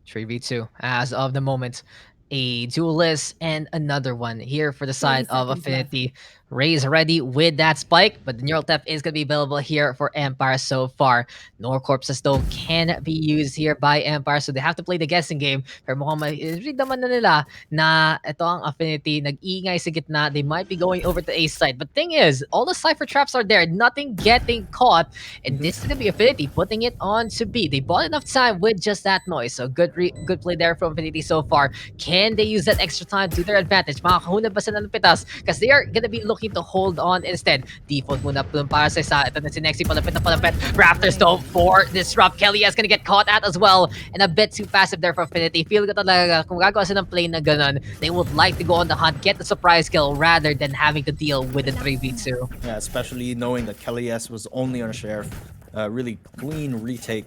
3v2 as of the moment. A duelist and another one here for the side of Affinity. Ray's ready with that spike, but the Neural Theft is going to be available here for Empire so far. Nor corpses though can be used here by Empire, so they have to play the guessing game. Pero mukhang read naman na nila na ito ang Affinity, nag-iingay sa gitna. They might be going over to A side. But thing is, all the Cypher traps are there, nothing getting caught. And this is going to be Affinity putting it on to B. They bought enough time with just that noise. So good play there from Affinity so far. Can they use that extra time to their advantage? Makakahunad ba sila ng pitas? Because they are going to be looking to hold on instead. Default muna para sa isa. Ito na si Nexi, palapit na palapit. Raptors though for Disrupt. Kelly is gonna get caught at as well. And a bit too passive there for Affinity. Feel ko talaga kung gagawa sila ng play na ganun, they would like to go on the hunt, get the surprise kill rather than having to deal with a 3v2. Yeah, especially knowing that Kelly S was only on a Sheriff. Really clean retake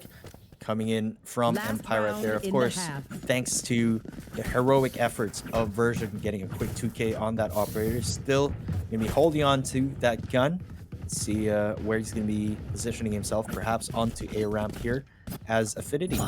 coming in from Empire right there. Of course, thanks to the heroic efforts of Version getting a quick 2K on that operator. Still going to be holding on to that gun. Let's see where he's going to be positioning himself, perhaps onto A ramp here as Affinity.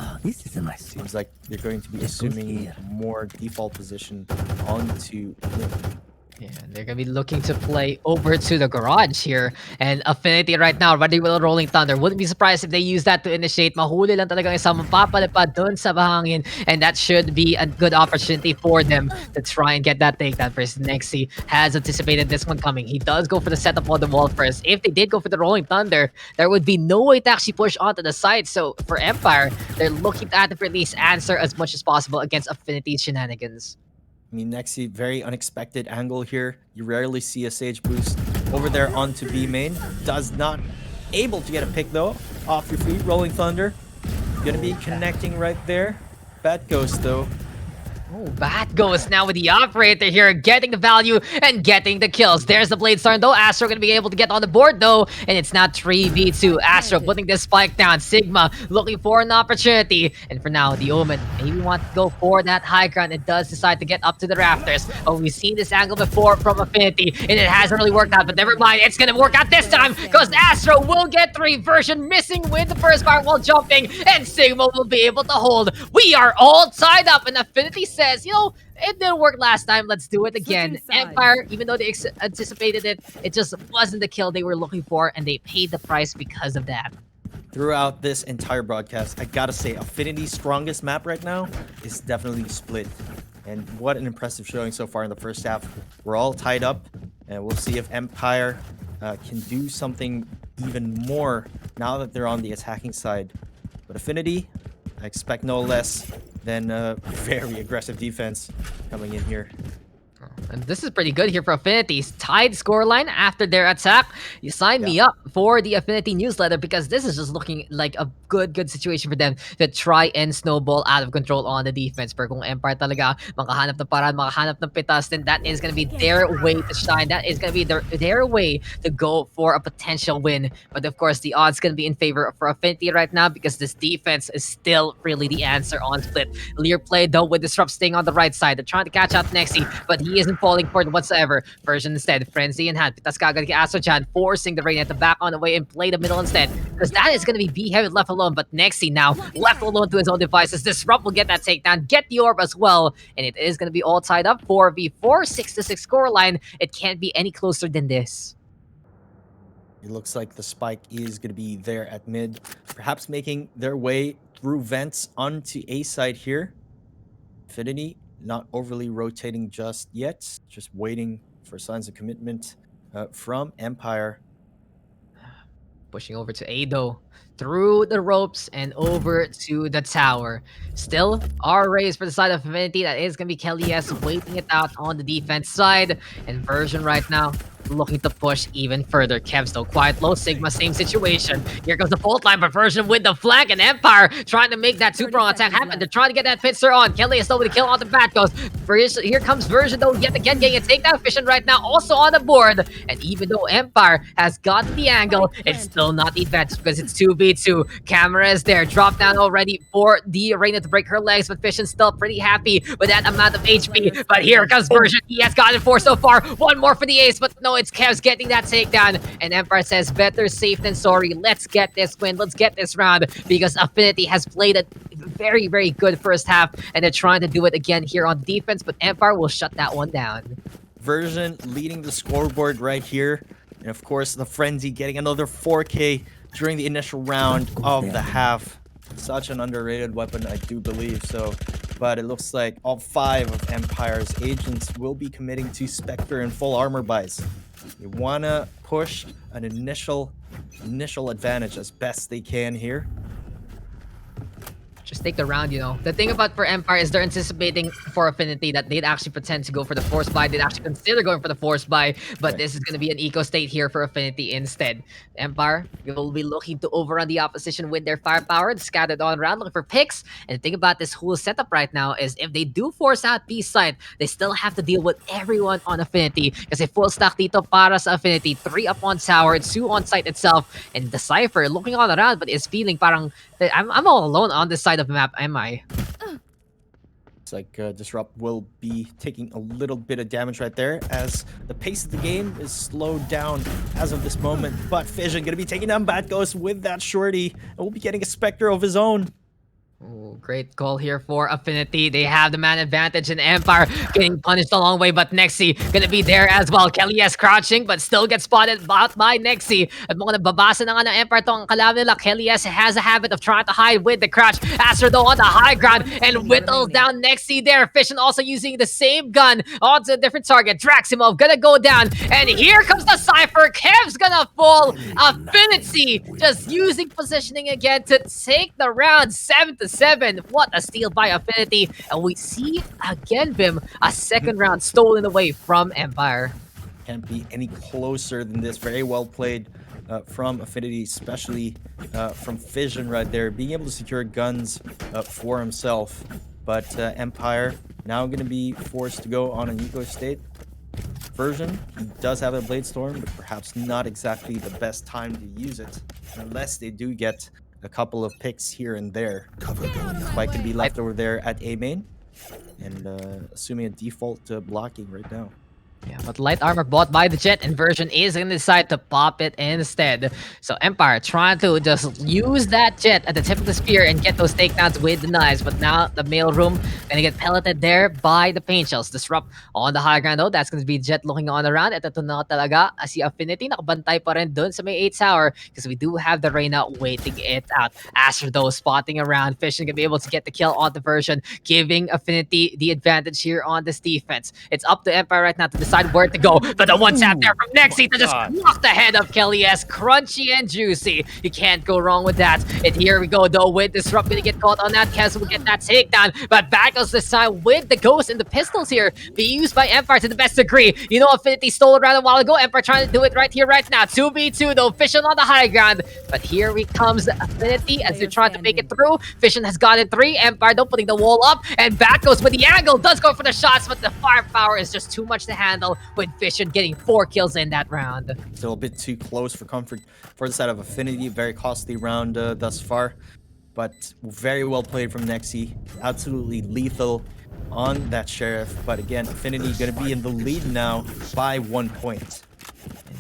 Seems like they're going to be assuming more default position onto mid. Yeah, they're gonna be looking to play over to the garage here. And Affinity right now, ready with a Rolling Thunder. Wouldn't be surprised if they use that to initiate. Mahuli lang talaga isa mapapalipad dun sa bahangin. And that should be a good opportunity for them to try and get that takedown first. Nexi has anticipated this one coming. He does go for the setup on the wall first. If they did go for the Rolling Thunder, there would be no way to actually push onto the side. So for Empire, they're looking to at least answer as much as possible against Affinity's shenanigans. I mean, Nexi, very unexpected angle here. You rarely see a Sage boost over there onto B main. Does not able to get a pick though. Off your feet, Rolling Thunder. Gonna be connecting right there. Bad Ghost though. Oh, Bat goes now with the operator here, getting the value and getting the kills. There's the Blade Storm though. Astro gonna be able to get on the board though, and it's not 3v2. Astro putting this spike down. Sigma looking for an opportunity. And for now, the Omen maybe wants to go for that high ground. It does decide to get up to the rafters. Oh, we've seen this angle before from Affinity, and it hasn't really worked out, but never mind. It's gonna work out this time, because Astro will get 3. Version missing with the first part while jumping, and Sigma will be able to hold. We are all tied up, and Affinity says, you know, it didn't work last time, let's do it again. Empire, even though they anticipated it, it just wasn't the kill they were looking for, and they paid the price because of that. Throughout this entire broadcast, I gotta say, Affinity's strongest map right now is definitely Split. And what an impressive showing so far in the first half. We're all tied up, and we'll see if Empire can do something even more now that they're on the attacking side. But Affinity, I expect no less than very aggressive defense coming in here. And this is pretty good here for Affinity's tied scoreline after their attack. You sign me up for the Affinity newsletter, because this is just looking like a good situation for them to try and snowball out of control on the defense. Pero kung Empire talaga makahanap ng paraan, makahanap ng pitas, then that is going to be their way to shine. That is going to be their way to go for a potential win. But of course, the odds going to be in favor for Affinity right now, because this defense is still really the answer on Split. Lear play though with Disrupt staying on the right side. They're trying to catch out Nexi, but he isn't falling for it whatsoever. Version instead, Frenzy in hand. Pitas kagad kay Astro-chan, forcing the Reyna to back on the way and play the middle instead, because that is going to be B-heavy left alone. But Nexi now left alone to his own devices. Disrupt will get that takedown, get the orb as well, and it is going to be all tied up. 4v4, 6-6 scoreline. It can't be any closer than this. It looks like the spike is going to be there at mid, perhaps making their way through vents onto A side here. Affinity not overly rotating just yet, just waiting for signs of commitment from Empire. Pushing over to Ado, through the ropes and over to the tower. Still, our raise for the side of Affinity. That is going to be Kelly S waiting it out on the defense side. And Version right now looking to push even further. Kev still quite low. Sigma, same situation. Here goes the fault line, but Version with the flank, and Empire trying to make that two-prong attack happen. They're trying to get that Fitzer on. Kelly is still with the kill on the bat goes. Here comes Version though, yet again getting a takedown. Fission right now also on the board. And even though Empire has gotten the angle, it's still not the advantage, because it's 2v2. Camera is there. Drop down already for the Reyna to break her legs, but Fission's still pretty happy with that amount of HP. But here comes Version. He has gotten 4 so far. One more for the ace, but no, it's Kev's getting that takedown. And Empire says, better safe than sorry. Let's get this win. Let's get this round, because Affinity has played a very good first half, and they're trying to do it again here on defense, but Empire will shut that one down. Version leading the scoreboard right here. And of course, the Frenzy getting another 4K during the initial round of the half. Such an underrated weapon, I do believe so. But it looks like all 5 of Empire's agents will be committing to Spectre and full armor buys. They want to push an initial advantage as best they can here. Just take the round, you know. The thing about for Empire is they're anticipating for Affinity that they'd actually pretend to go for the force buy. They'd actually consider going for the force buy, but this is going to be an eco state here for Affinity instead. Empire will be looking to overrun the opposition with their firepower, scattered on around, looking for picks. And the thing about this whole setup right now is if they do force out B side, they still have to deal with everyone on Affinity, because a full stack dito para sa Affinity. 3 up on tower, 2 on site itself, and the Cypher looking all around, but is feeling parang I'm all alone on this side of the map, am I? It's like Disrupt will be taking a little bit of damage right there, as the pace of the game is slowed down as of this moment. But Fission gonna be taking down Bat Ghost with that shorty, and we'll be getting a Spectre of his own. Oh, great goal here for Affinity. They have the man advantage in Empire, getting punished a long way, but Nexi gonna be there as well. Kelly is crouching, but still gets spotted out by Nexi. At mga nababasa na nga ng Empire tong kalaban nila, Kelly has a habit of trying to hide with the crouch. Astro though on the high ground and whittles down Nexi there. Fission also using the same gun onto a different target. Draximov gonna go down, and here comes the Cypher. Kev's gonna fall. Affinity just using positioning again to take the round 7-7. What a steal by Affinity. And we see again, Vim, a second round stolen away from Empire. Can't be any closer than this. Very well played from Affinity, especially from Fission right there, being able to secure guns for himself. But Empire now going to be forced to go on an eco state version. He does have a Blade Storm, but perhaps not exactly the best time to use it, unless they do get a couple of picks here and there. Spike could be left over there at A main, and assuming a default blocking right now. Yeah, but light armor bought by the Jet inversion is going to decide to pop it instead. So Empire trying to just use that Jet at the tip of the spear and get those takedowns with the knives. But now the mail room going to get pelleted there by the paint shells. Disrupt on the high ground though. That's going to be Jet looking on around. Ito na talaga. Si Affinity nakabantay pa rin dun sa may 8 tower because we do have the Reyna waiting it out. Astro though spotting around. Fission going to be able to get the kill on the version, giving Affinity the advantage here on this defense. It's up to Empire right now to decide where to go. But the one tap there from Nexi to just knock the head of Kelly S. Crunchy and juicy. You can't go wrong with that. And here we go though with Disrupt gonna get caught on that. Kes will get that takedown. But Battles this time with the Ghost and the pistols here being used by Empire to the best degree. You know, Affinity stole around a while ago. Empire trying to do it right here, right now. 2v2 though. Fission on the high ground. But here we comes Affinity as they're trying to make it through. Fission has gotten 3. Empire though putting the wall up. And back goes with the angle. Does go for the shots, but the firepower is just too much to handle, with Fission getting 4 kills in that round. Still a bit too close for comfort for the side of Affinity. Very costly round thus far, but very well played from Nexi. Absolutely lethal on that Sheriff. But again, Affinity going to be in the lead now by 1 point.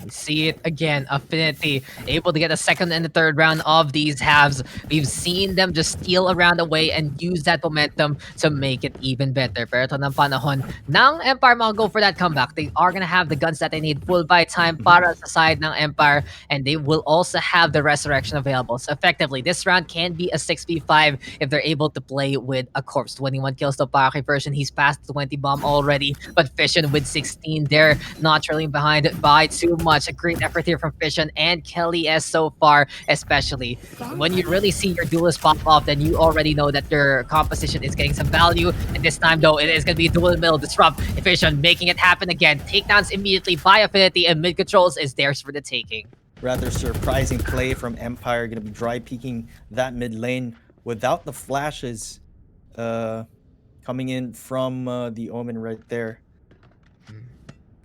We see it again. Affinity able to get a second and the third round of these halves. We've seen them just steal around away and use that momentum to make it even better. Pero ito ng panahon ng Empire go for that comeback. They are gonna have the guns that they need full buy time para sa side ng Empire, and they will also have the resurrection available. So effectively, this round can be a 6v5 if they're able to play with a corpse. 21 kills to Parake version. He's past the 20 bomb already, but Fission with 16 there, not trailing behind by too much. A great effort here from Fission and Kelly S so far, especially. When you really see your duelist pop off, then you already know that their composition is getting some value. And this time, though, it is going to be a duel in the middle. Disrupt. Fission making it happen again. Takedowns immediately by Affinity, and mid controls is theirs for the taking. Rather surprising play from Empire. Going to be dry peeking that mid lane without the flashes coming in from the Omen right there.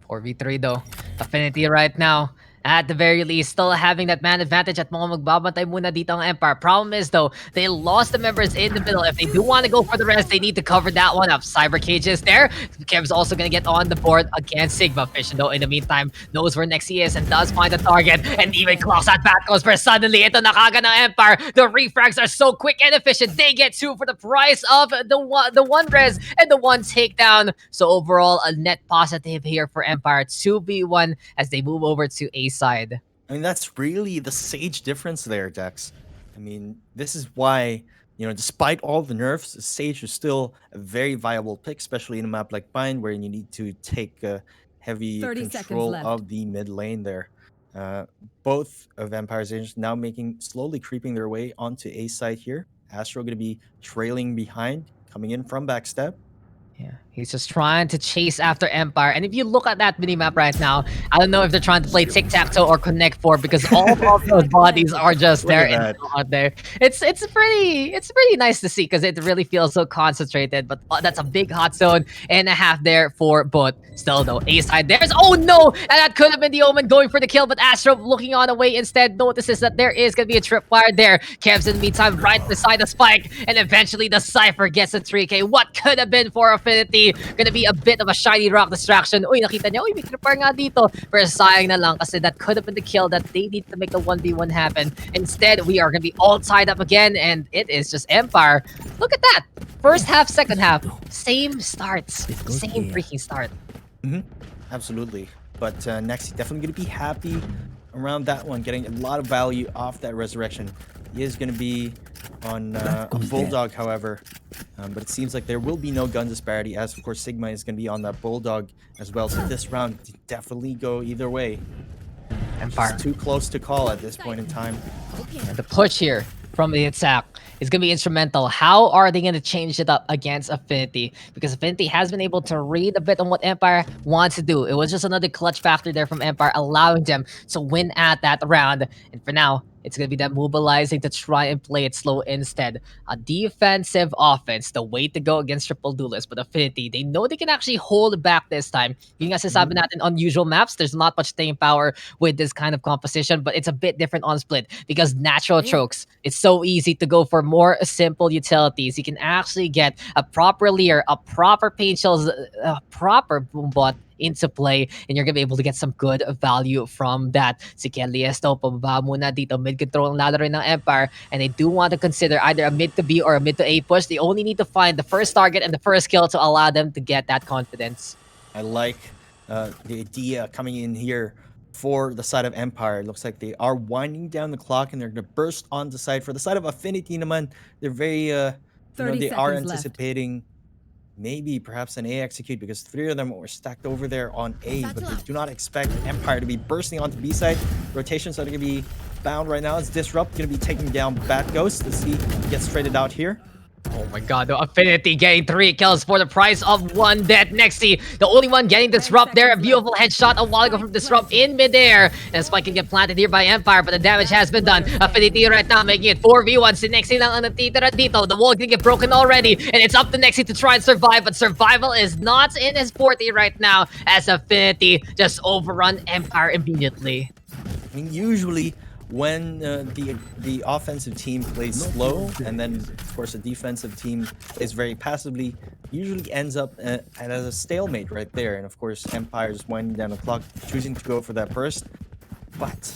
4v3 though. Affinity right now, at the very least, still having that man advantage at mga magbabantay muna dito ang Empire. Problem is though, they lost the members in the middle. If they do want to go for the rest, they need to cover that one up. Cyber Cage is there. Kev's also going to get on the board against Sigma. Fission though, in the meantime, knows where Nexi is and does find the target. And even clocks at back goes, but suddenly, ito nakaga ng Empire. The refrags are so quick and efficient. They get 2 for the price of the one res and the 1 takedown. So overall, a net positive here for Empire. 2v1 as they move over to A side. I mean, that's really the Sage difference there, Daks. I mean, this is why, despite all the nerfs, Sage is still a very viable pick, especially in a map like Pine, where you need to take heavy control of the mid lane there. Both of Empire's agents now slowly creeping their way onto A side here. Astro going to be trailing behind, coming in from backstep. Yeah, he's just trying to chase after Empire. And if you look at that minimap right now, I don't know if they're trying to play tic-tac-toe or Connect 4 because all of those bodies are just there and out there. It's pretty nice to see because it really feels so concentrated. But that's a big hot zone and a half there for both. Still though, A side there's oh no! And that could have been the Omen going for the kill, but Astro looking on away instead notices that there is gonna be a tripwire there. Kev's in the meantime right beside the spike, and eventually the Cypher gets a 3K. What could have been for Affinity? Affinity. Gonna be a bit of a shiny rock distraction. Uy, nakita niya, uy, may creeper nga dito. Pero sayang na lang kasi that could have been the kill that they need to make the 1v1 happen. Instead, we are gonna be all tied up again, and it is just Empire. Look at that. First half, second half, same starts. Same freaking start. Absolutely. But Nexi definitely going to be happy around that one, getting a lot of value off that resurrection. He is going to be on a Bulldog, however. But it seems like there will be no gun disparity, as of course Sigma is going to be on that Bulldog as well. So this round definitely go either way. Empire. Just too close to call at this point in time. The push here from the attack is going to be instrumental. How are they going to change it up against Affinity? Because Affinity has been able to read a bit on what Empire wants to do. It was just another clutch factor there from Empire, allowing them to win at that round. And for now, it's going to be them mobilizing to try and play it slow instead. A defensive offense, the way to go against triple duelists. But Affinity, they know they can actually hold back this time. Yung nga sinasabi natin on usual maps, there's not much staying power with this kind of composition, but it's a bit different on Split because natural chokes, it's so easy to go for more simple utilities. You can actually get a proper Leer, a proper Pain Shells, a proper Boom Bot into play, and you're gonna be able to get some good value from that. Si Kelly Esto, pababa muna dito. Mid control ang ladder ng Empire, and they do want to consider either a mid to B or a mid to A push. They only need to find the first target and the first kill to allow them to get that confidence. I like the idea coming in here for the side of Empire. It looks like they are winding down the clock and they're going to burst on the side. For the side of Affinity naman, they're very, they are anticipating maybe perhaps an A execute because 3 of them were stacked over there on A, but they do not expect Empire to be bursting onto B side. Rotations are going to be bound right now. It's Disrupt going to be taking down Bat Ghost. Let's see if he gets traded out here. Oh my god, the Affinity getting 3 kills for the price of 1 death. Nexi, the only one getting Disrupt there. A beautiful headshot a while ago from Disrupt in midair. And Spike can get planted here by Empire, but the damage has been done. Affinity right now making it 4v1. Si Nexi lang ang natitira dito. The wall can get broken already. And it's up to Nexi to try and survive, but survival is not in his forte right now as Affinity just overrun Empire immediately. I mean, usually when the offensive team plays slow and then of course the defensive team plays very passively, usually ends up at a stalemate right there. And of course Empire is winding down the clock, choosing to go for that burst. But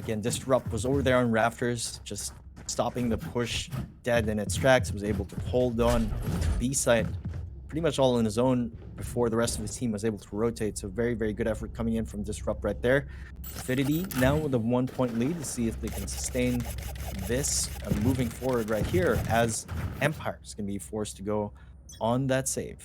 again, Disrupt was over there on Rafters, just stopping the push dead in its tracks, was able to hold on to B side pretty much all on his own before the rest of his team was able to rotate. So very, very good effort coming in from Disrupt right there. Affinity now with a 1-point lead to see if they can sustain this moving forward right here as Empire is going to be forced to go on that save.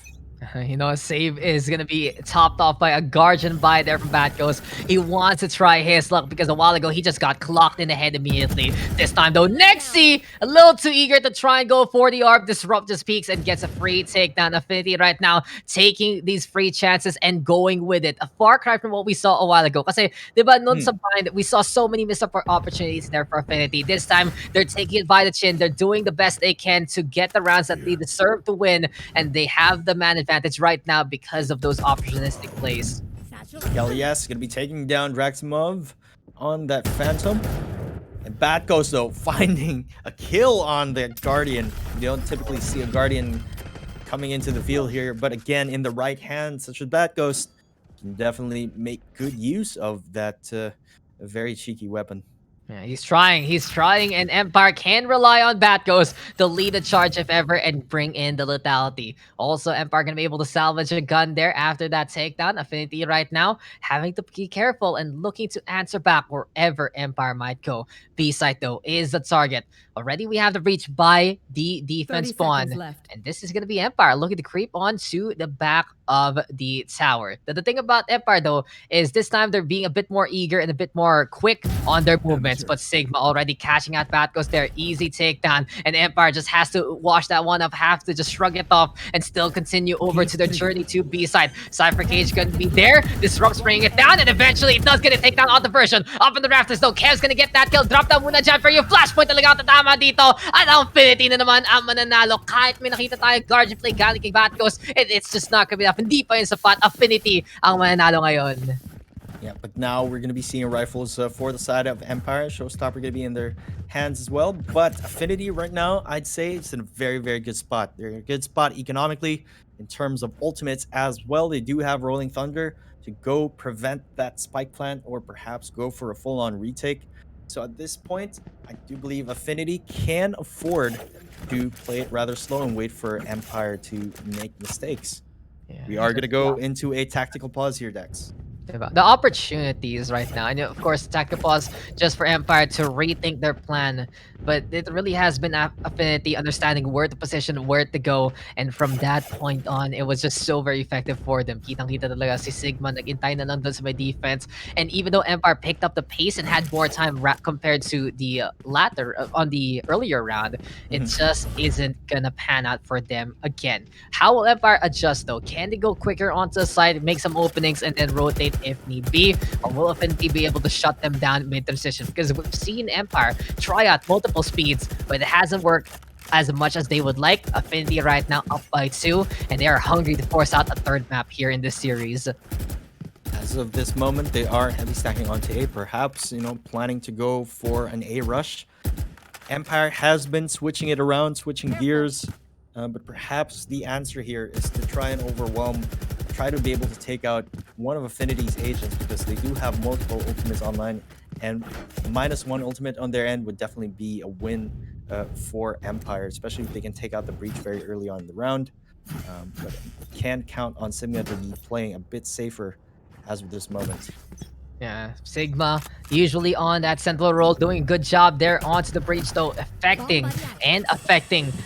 You know, a save is going to be topped off by a Guardian buy there from Bat Ghost. He wants to try his luck because a while ago he just got clocked in the head immediately. This time though, Nexi, a little too eager to try and go for the ARP. Disrupt just peaks and gets a free takedown. Affinity right now taking these free chances and going with it. A far cry from what we saw a while ago. Kasi, diba, noon sa bind, we saw so many missed opportunities there for Affinity. This time, they're taking it by the chin. They're doing the best they can to get the rounds that they deserve to win, and they have the man advantage right now because of those opportunistic plays. Yes, gonna be taking down Draximov on that Phantom. And Bat Ghost though finding a kill on the Guardian. You don't typically see a Guardian coming into the field here, but again in the right hand, such as Bat Ghost can definitely make good use of that very cheeky weapon. Yeah, he's trying, and Empire can rely on Bat Ghost to lead the charge if ever and bring in the lethality. Also, Empire gonna be able to salvage a gun there after that takedown. Affinity right now having to be careful and looking to answer back wherever Empire might go. B side though is the target. Already we have the breach by the defense spawn. And this is gonna be Empire looking to creep onto the back of the tower. The thing about Empire though is this time they're being a bit more eager and a bit more quick on their movements. But Sigma already catching out Bat Ghost there. Easy takedown. And Empire just has to wash that one up, have to just shrug it off and still continue over to their journey to B side. Cypher Cage gonna be there. Disrupt's bringing it down, and eventually it does get a takedown on the version. Up in the rafters though, Kev's gonna get that kill. Drop down muna dyan for you. Flashpoint talaga ang tatama dito. At Affinity na naman ang mananalo. Kahit may nakita tayo Guardian play galing kay Bat Ghost, it's just not gonna be enough. Hindi pa yun sapat. Affinity ang mananalo ngayon. Yeah, but now we're going to be seeing rifles for the side of Empire. Showstopper going to be in their hands as well. But Affinity right now, I'd say it's in a very, very good spot. They're in a good spot economically in terms of ultimates as well. They do have Rolling Thunder to go prevent that spike plant or perhaps go for a full-on retake. So at this point, I do believe Affinity can afford to play it rather slow and wait for Empire to make mistakes. Yeah, We are going to go into a tactical pause here, Dex. The opportunities right now, and of course, tactical pause just for Empire to rethink their plan. But it really has been Affinity understanding where to position, where to go, and from that point on, it was just so very effective for them. Kitang-kita talaga si Sigma nag-intay na lang dun sa may defense, and even though Empire picked up the pace and had more time compared to the latter on the earlier round, it just isn't gonna pan out for them again. How will Empire adjust though? Can they go quicker onto the side, make some openings, and then rotate if need be, or will Affinity be able to shut them down mid-transition? Because we've seen Empire try out multiple speeds, but it hasn't worked as much as they would like. Affinity right now up by 2, and they are hungry to force out a third map here in this series. As of this moment, they are heavy stacking onto A, perhaps, planning to go for an A rush. Empire has been switching it around, switching gears, but perhaps the answer here is to try and try to be able to take out one of Affinity's agents, because they do have multiple ultimates online, and -1 ultimate on their end would definitely be a win for Empire, especially if they can take out the breach very early on in the round. But can count on Sigma to be playing a bit safer as of this moment. Yeah, Sigma usually on that central role, doing a good job there onto the breach though, affecting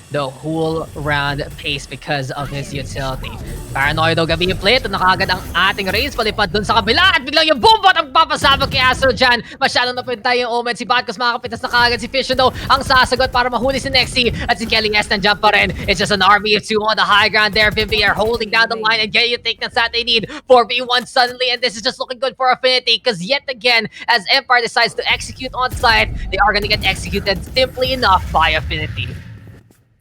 the whole round pace because of his utility. Paranoid daw gabi yung play, ito na kagad ang ating race, palipad dun sa kabila at biglang yung boombot ang papasabog kay Astro dyan. Masyadong napintay yung Omen, si Badcos makapitas na kagad, si Fission though ang sasagot para mahuli si Nexi, at si Kelly S nandiyan pa rin. It's just an army of 2 on the high ground there. Vivi are holding down the line and getting the takedowns that they need. 4v1 suddenly, and this is just looking good for Affinity, because yet again, as Empire decides to execute on site, they are going to get executed simply enough by Affinity.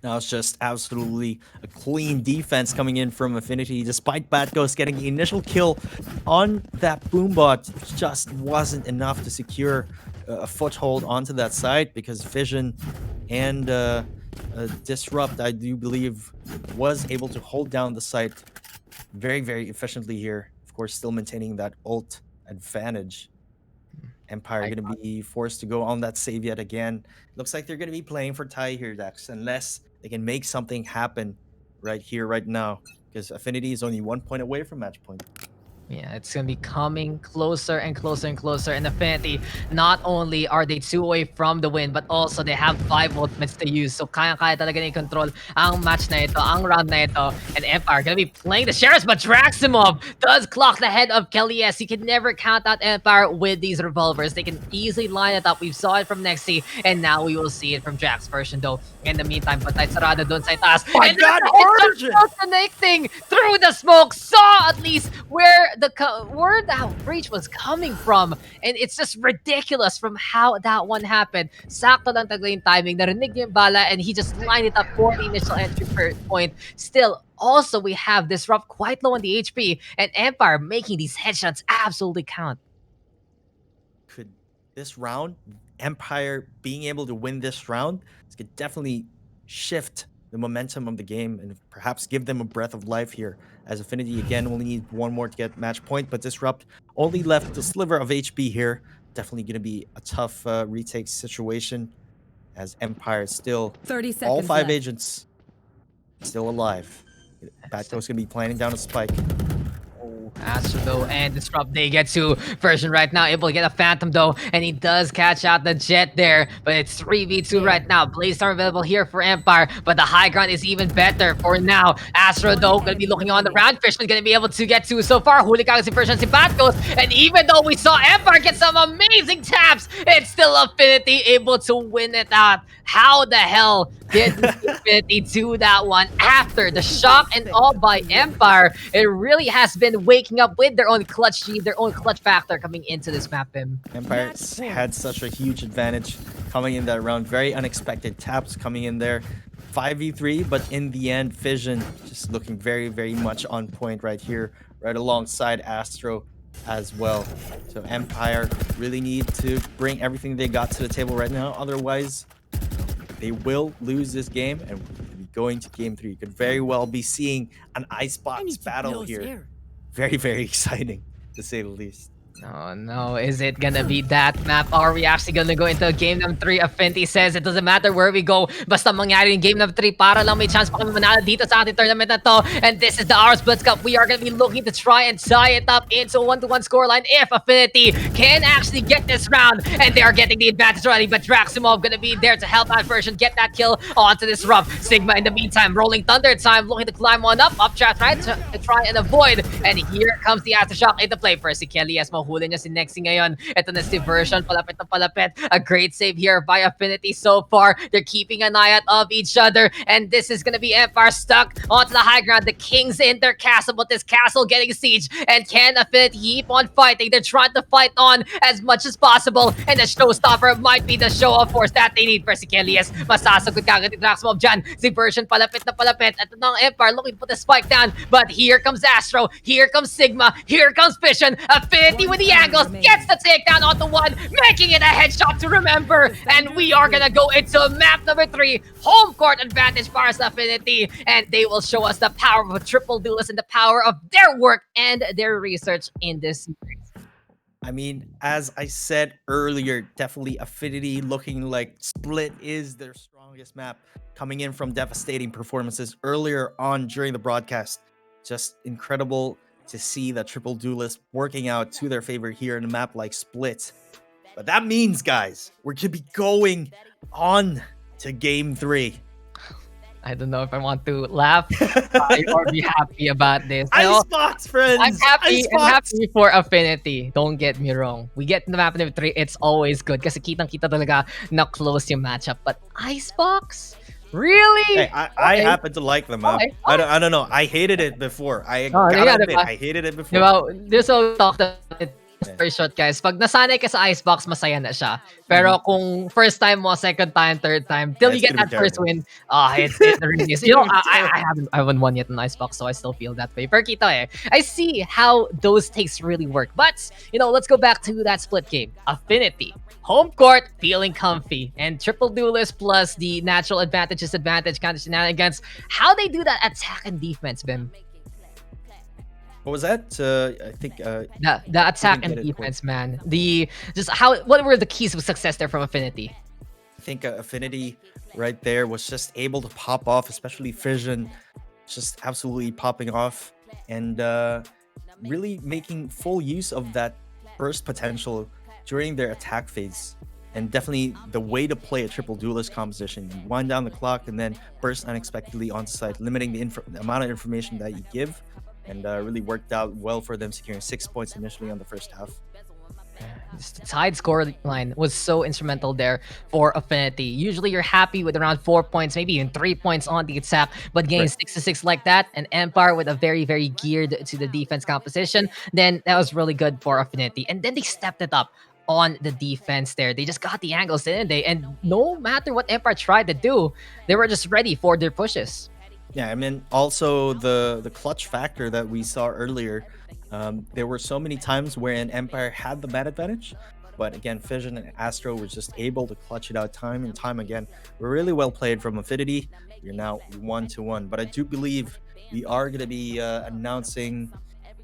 Now it's just absolutely a clean defense coming in from Affinity, despite Batghost getting the initial kill on that boombot. Just wasn't enough to secure a foothold onto that site, because Vision and Disrupt, I do believe, was able to hold down the site very, very efficiently here. Of course, still maintaining that ult advantage. Empire going to be forced to go on that save yet again. Looks like they're going to be playing for tie here, Dax, unless they can make something happen right here, right now, because Affinity is only 1 point away from match point. Yeah, it's going to be coming closer and closer and closer. And Affinity, not only are they 2 away from the win, but also they have 5 ultimates to use. So kaya-kaya talaga na i-control ang match na ito, ang round na ito. And Empire going to be playing the Sheriffs, but Draximov does clock the head of Kelly S. He can never count out Empire with these revolvers. They can easily line it up. We saw it from Nexi, and now we will see it from Drax version though. In the meantime, patay sarado doon sa itaas. My God, Origin! Connecting through the smoke, saw at least where the breach was coming from, and it's just ridiculous from how that one happened. Sakto lang talaga yung timing, narinig niya yung bala, and he just lined it up for the initial entry point. Still, also we have Disrupt quite low on the HP, and Empire making these headshots absolutely count. Could this round, Empire being able to win this round, this could definitely shift the momentum of the game and perhaps give them a breath of life here, as Affinity again only need 1 more to get match point, but Disrupt only left a sliver of HP here. Definitely going to be a tough retake situation, as Empire still 30 seconds all 5 left. agents still alive. Batghost going to be planning down a spike. Astro though and Disrupt, they get to version right now, able to get a Phantom though, and he does catch out the Jet there, but it's 3v2 right now. Blades are available here for Empire, but the high ground is even better for now. Astro though gonna be looking on the round. Fishman gonna be able to get to so far. Huli kagad si version si Batghost, and even though we saw Empire get some amazing taps, it's still Affinity able to win it out. How the hell did Affinity do that one after the shock and all by Empire? It really has been waking up with their own clutch G, their own clutch factor coming into this map, Bim. Empire had such a huge advantage coming in that round. Very unexpected taps coming in there. 5v3, but in the end, Fission just looking very, very much on point right here, right alongside Astro. as well. So Empire really need to bring everything they got to the table right now. Otherwise, they will lose this game and we'll be going to game 3. You could very well be seeing an Icebox battle here. Very, very exciting, to say the least. Oh no, is it gonna be that map? Are we actually gonna go into game number 3? Affinity says it doesn't matter where we go, basta mangyari in game number 3 para lang may chance pa kami manalo dito sa ating tournament na to. And this is the Aorus Blitz Cup. We are gonna be looking to try and tie it up into a 1-1 scoreline if Affinity can actually get this round. And they are getting the advantage already, but Draximov gonna be there to help out version get that kill onto this rough. Sigma in the meantime, rolling thunder time, looking to climb on up chat, right? To try and avoid. And here comes the aftershock into play for si Kelly as mahuli niya si Nexi ngayon. Ito na si Version, palapit na palapit. A great save here by Affinity so far. They're keeping an eye out of each other, and this is gonna be Empire stuck onto the high ground. The Kings in their castle, but this castle getting siege. And can Affinity keep on fighting? They're trying to fight on as much as possible, and the showstopper might be the show of force that they need for si Kellyes. Masasagot kagad ni Draxmob dyan. Si Version palapit na palapit. Ito na ang Empire looking to put the spike down, but here comes Astro, here comes Sigma, here comes Fission. Affinity with the angles, gets the takedown on the one, making it a headshot to remember. And we are gonna go into map number 3, home court advantage for Affinity, and they will show us the power of a triple duelist and the power of their work and their research in this series. I mean, as I said earlier, definitely Affinity looking like Split is their strongest map, coming in from devastating performances earlier on during the broadcast. Just incredible to see the triple duelist working out to their favor here in a map like Split. But that means, guys, we're going to be going on to game 3. I don't know if I want to laugh or be happy about this. Icebox, friends! I'm happy. Icebox! I'm happy for Affinity. Don't get me wrong. We get the map number 3, it's always good kasi kitang-kita talaga na close yung matchup. But Icebox? Really? Hey, I happen to like the map. Okay. I don't know. I hated it before. I gotta admit, I hated it before. Diba? This all talked about it very short, guys. Pag nasanay ka sa Icebox, masaya na siya. Pero kung first time mo, second time, third time, till you get that first win, it's really is. You know, I haven't won yet in Icebox, so I still feel that way. Pero kita I see how those takes really work. But, let's go back to that Split game. Affinity. Home court, feeling comfy. And triple duelist plus the natural advantage kind of shenanigans. How they do that attack and defense, Bim? What was that? I think the attack and defense, man. What were the keys of success there from Affinity? I think Affinity right there was just able to pop off, especially Fission, just absolutely popping off and really making full use of that burst potential during their attack phase. And definitely the way to play a triple duelist composition. You wind down the clock and then burst unexpectedly onto site, limiting the amount of information that you give. And really worked out well for them, securing 6 points initially on the first half. The tied score line was so instrumental there for Affinity. Usually you're happy with around 4 points, maybe even 3 points on the attack, but getting 6-6 like that, and Empire with a very, very geared to the defense composition, then that was really good for Affinity. And then they stepped it up on the defense there. They just got the angles, didn't they? And no matter what Empire tried to do, they were just ready for their pushes. Yeah, I mean, also the clutch factor that we saw earlier. There were so many times wherein Empire had the man advantage, but again, Fission and Astro were just able to clutch it out time and time again. We're really well played from Affinity. We're now 1-1, but I do believe we are going to be announcing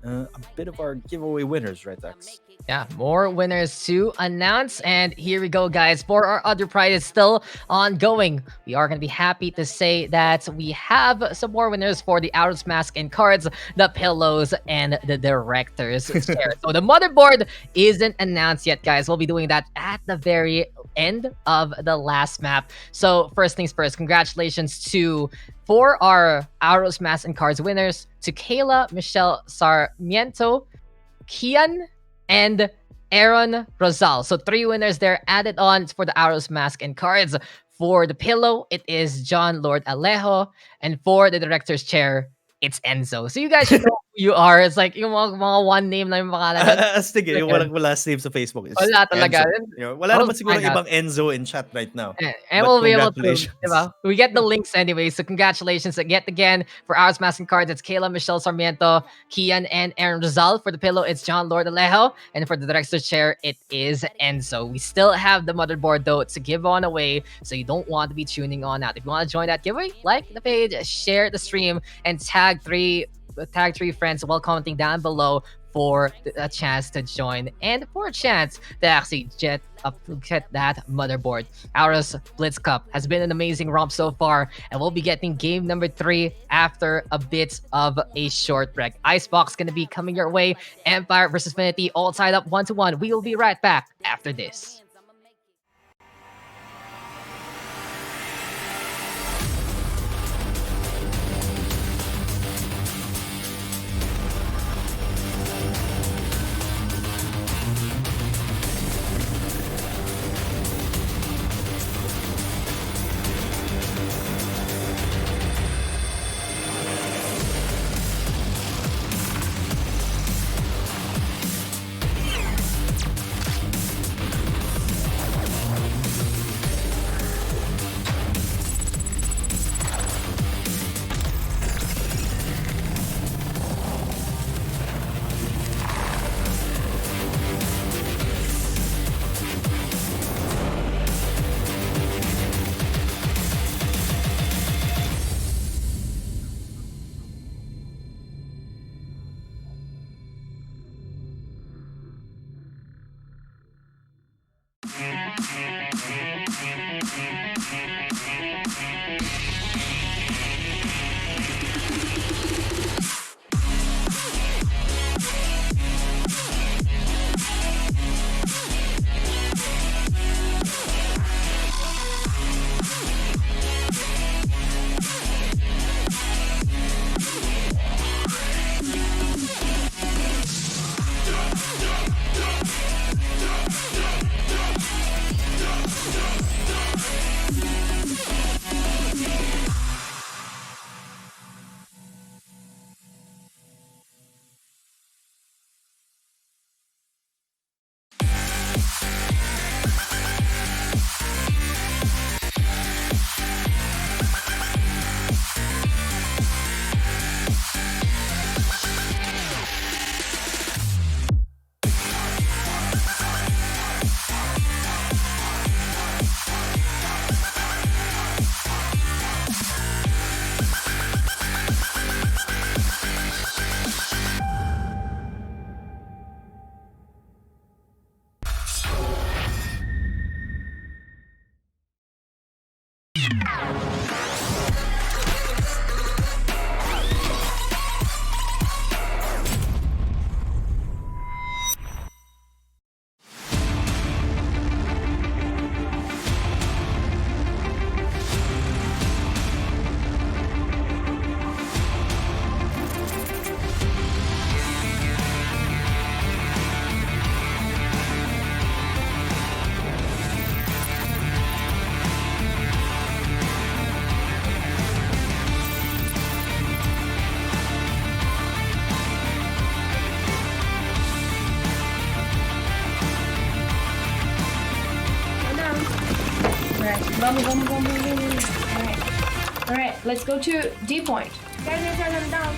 a bit of our giveaway winners, right, Daks? Yeah, more winners to announce. And here we go, guys. For our other prizes still ongoing, we are going to be happy to say that we have some more winners for the Aorus mask and cards, the pillows, and the director's chair. So the motherboard isn't announced yet, guys. We'll be doing that at the very end of the last map. So first things first, congratulations for our Aorus mask and cards winners, to Kayla, Michelle Sarmiento, Kian, and Aaron Rosal. So 3 winners there added on for the Aorus mask and cards. For the pillow, it is John Lord Alejo. And for the director's chair, it's Enzo. So you guys should know who you are. It's like yung mga one name lang yung pangalan nun. Astig eh, yung Like, walang last name sa Facebook. It's wala talaga. Enzo. Wala I'll naman siguro find out. ibang Enzo in chat right now. And But we'll be able to, congratulations. we get the links anyway. So congratulations yet again for Aorus Masking Cards. It's Kayla, Michelle Sarmiento, Kian, and Aaron Rizal. For the pillow, it's John Lord Alejo. And for the director's chair, it is Enzo. We still have the motherboard though to give on away, so you don't want to be tuning on out. If you want to join that giveaway, like the page, share the stream, and tag three friends while commenting down below for a chance to join and for a chance to actually get that motherboard. Aorus Blitz Cup has been an amazing romp so far, and we'll be getting game number 3 after a bit of a short break. Icebox gonna be coming your way. Empire versus Affinity all tied up 1-1. We will be right back after this. Alright, let's go to D point. Down.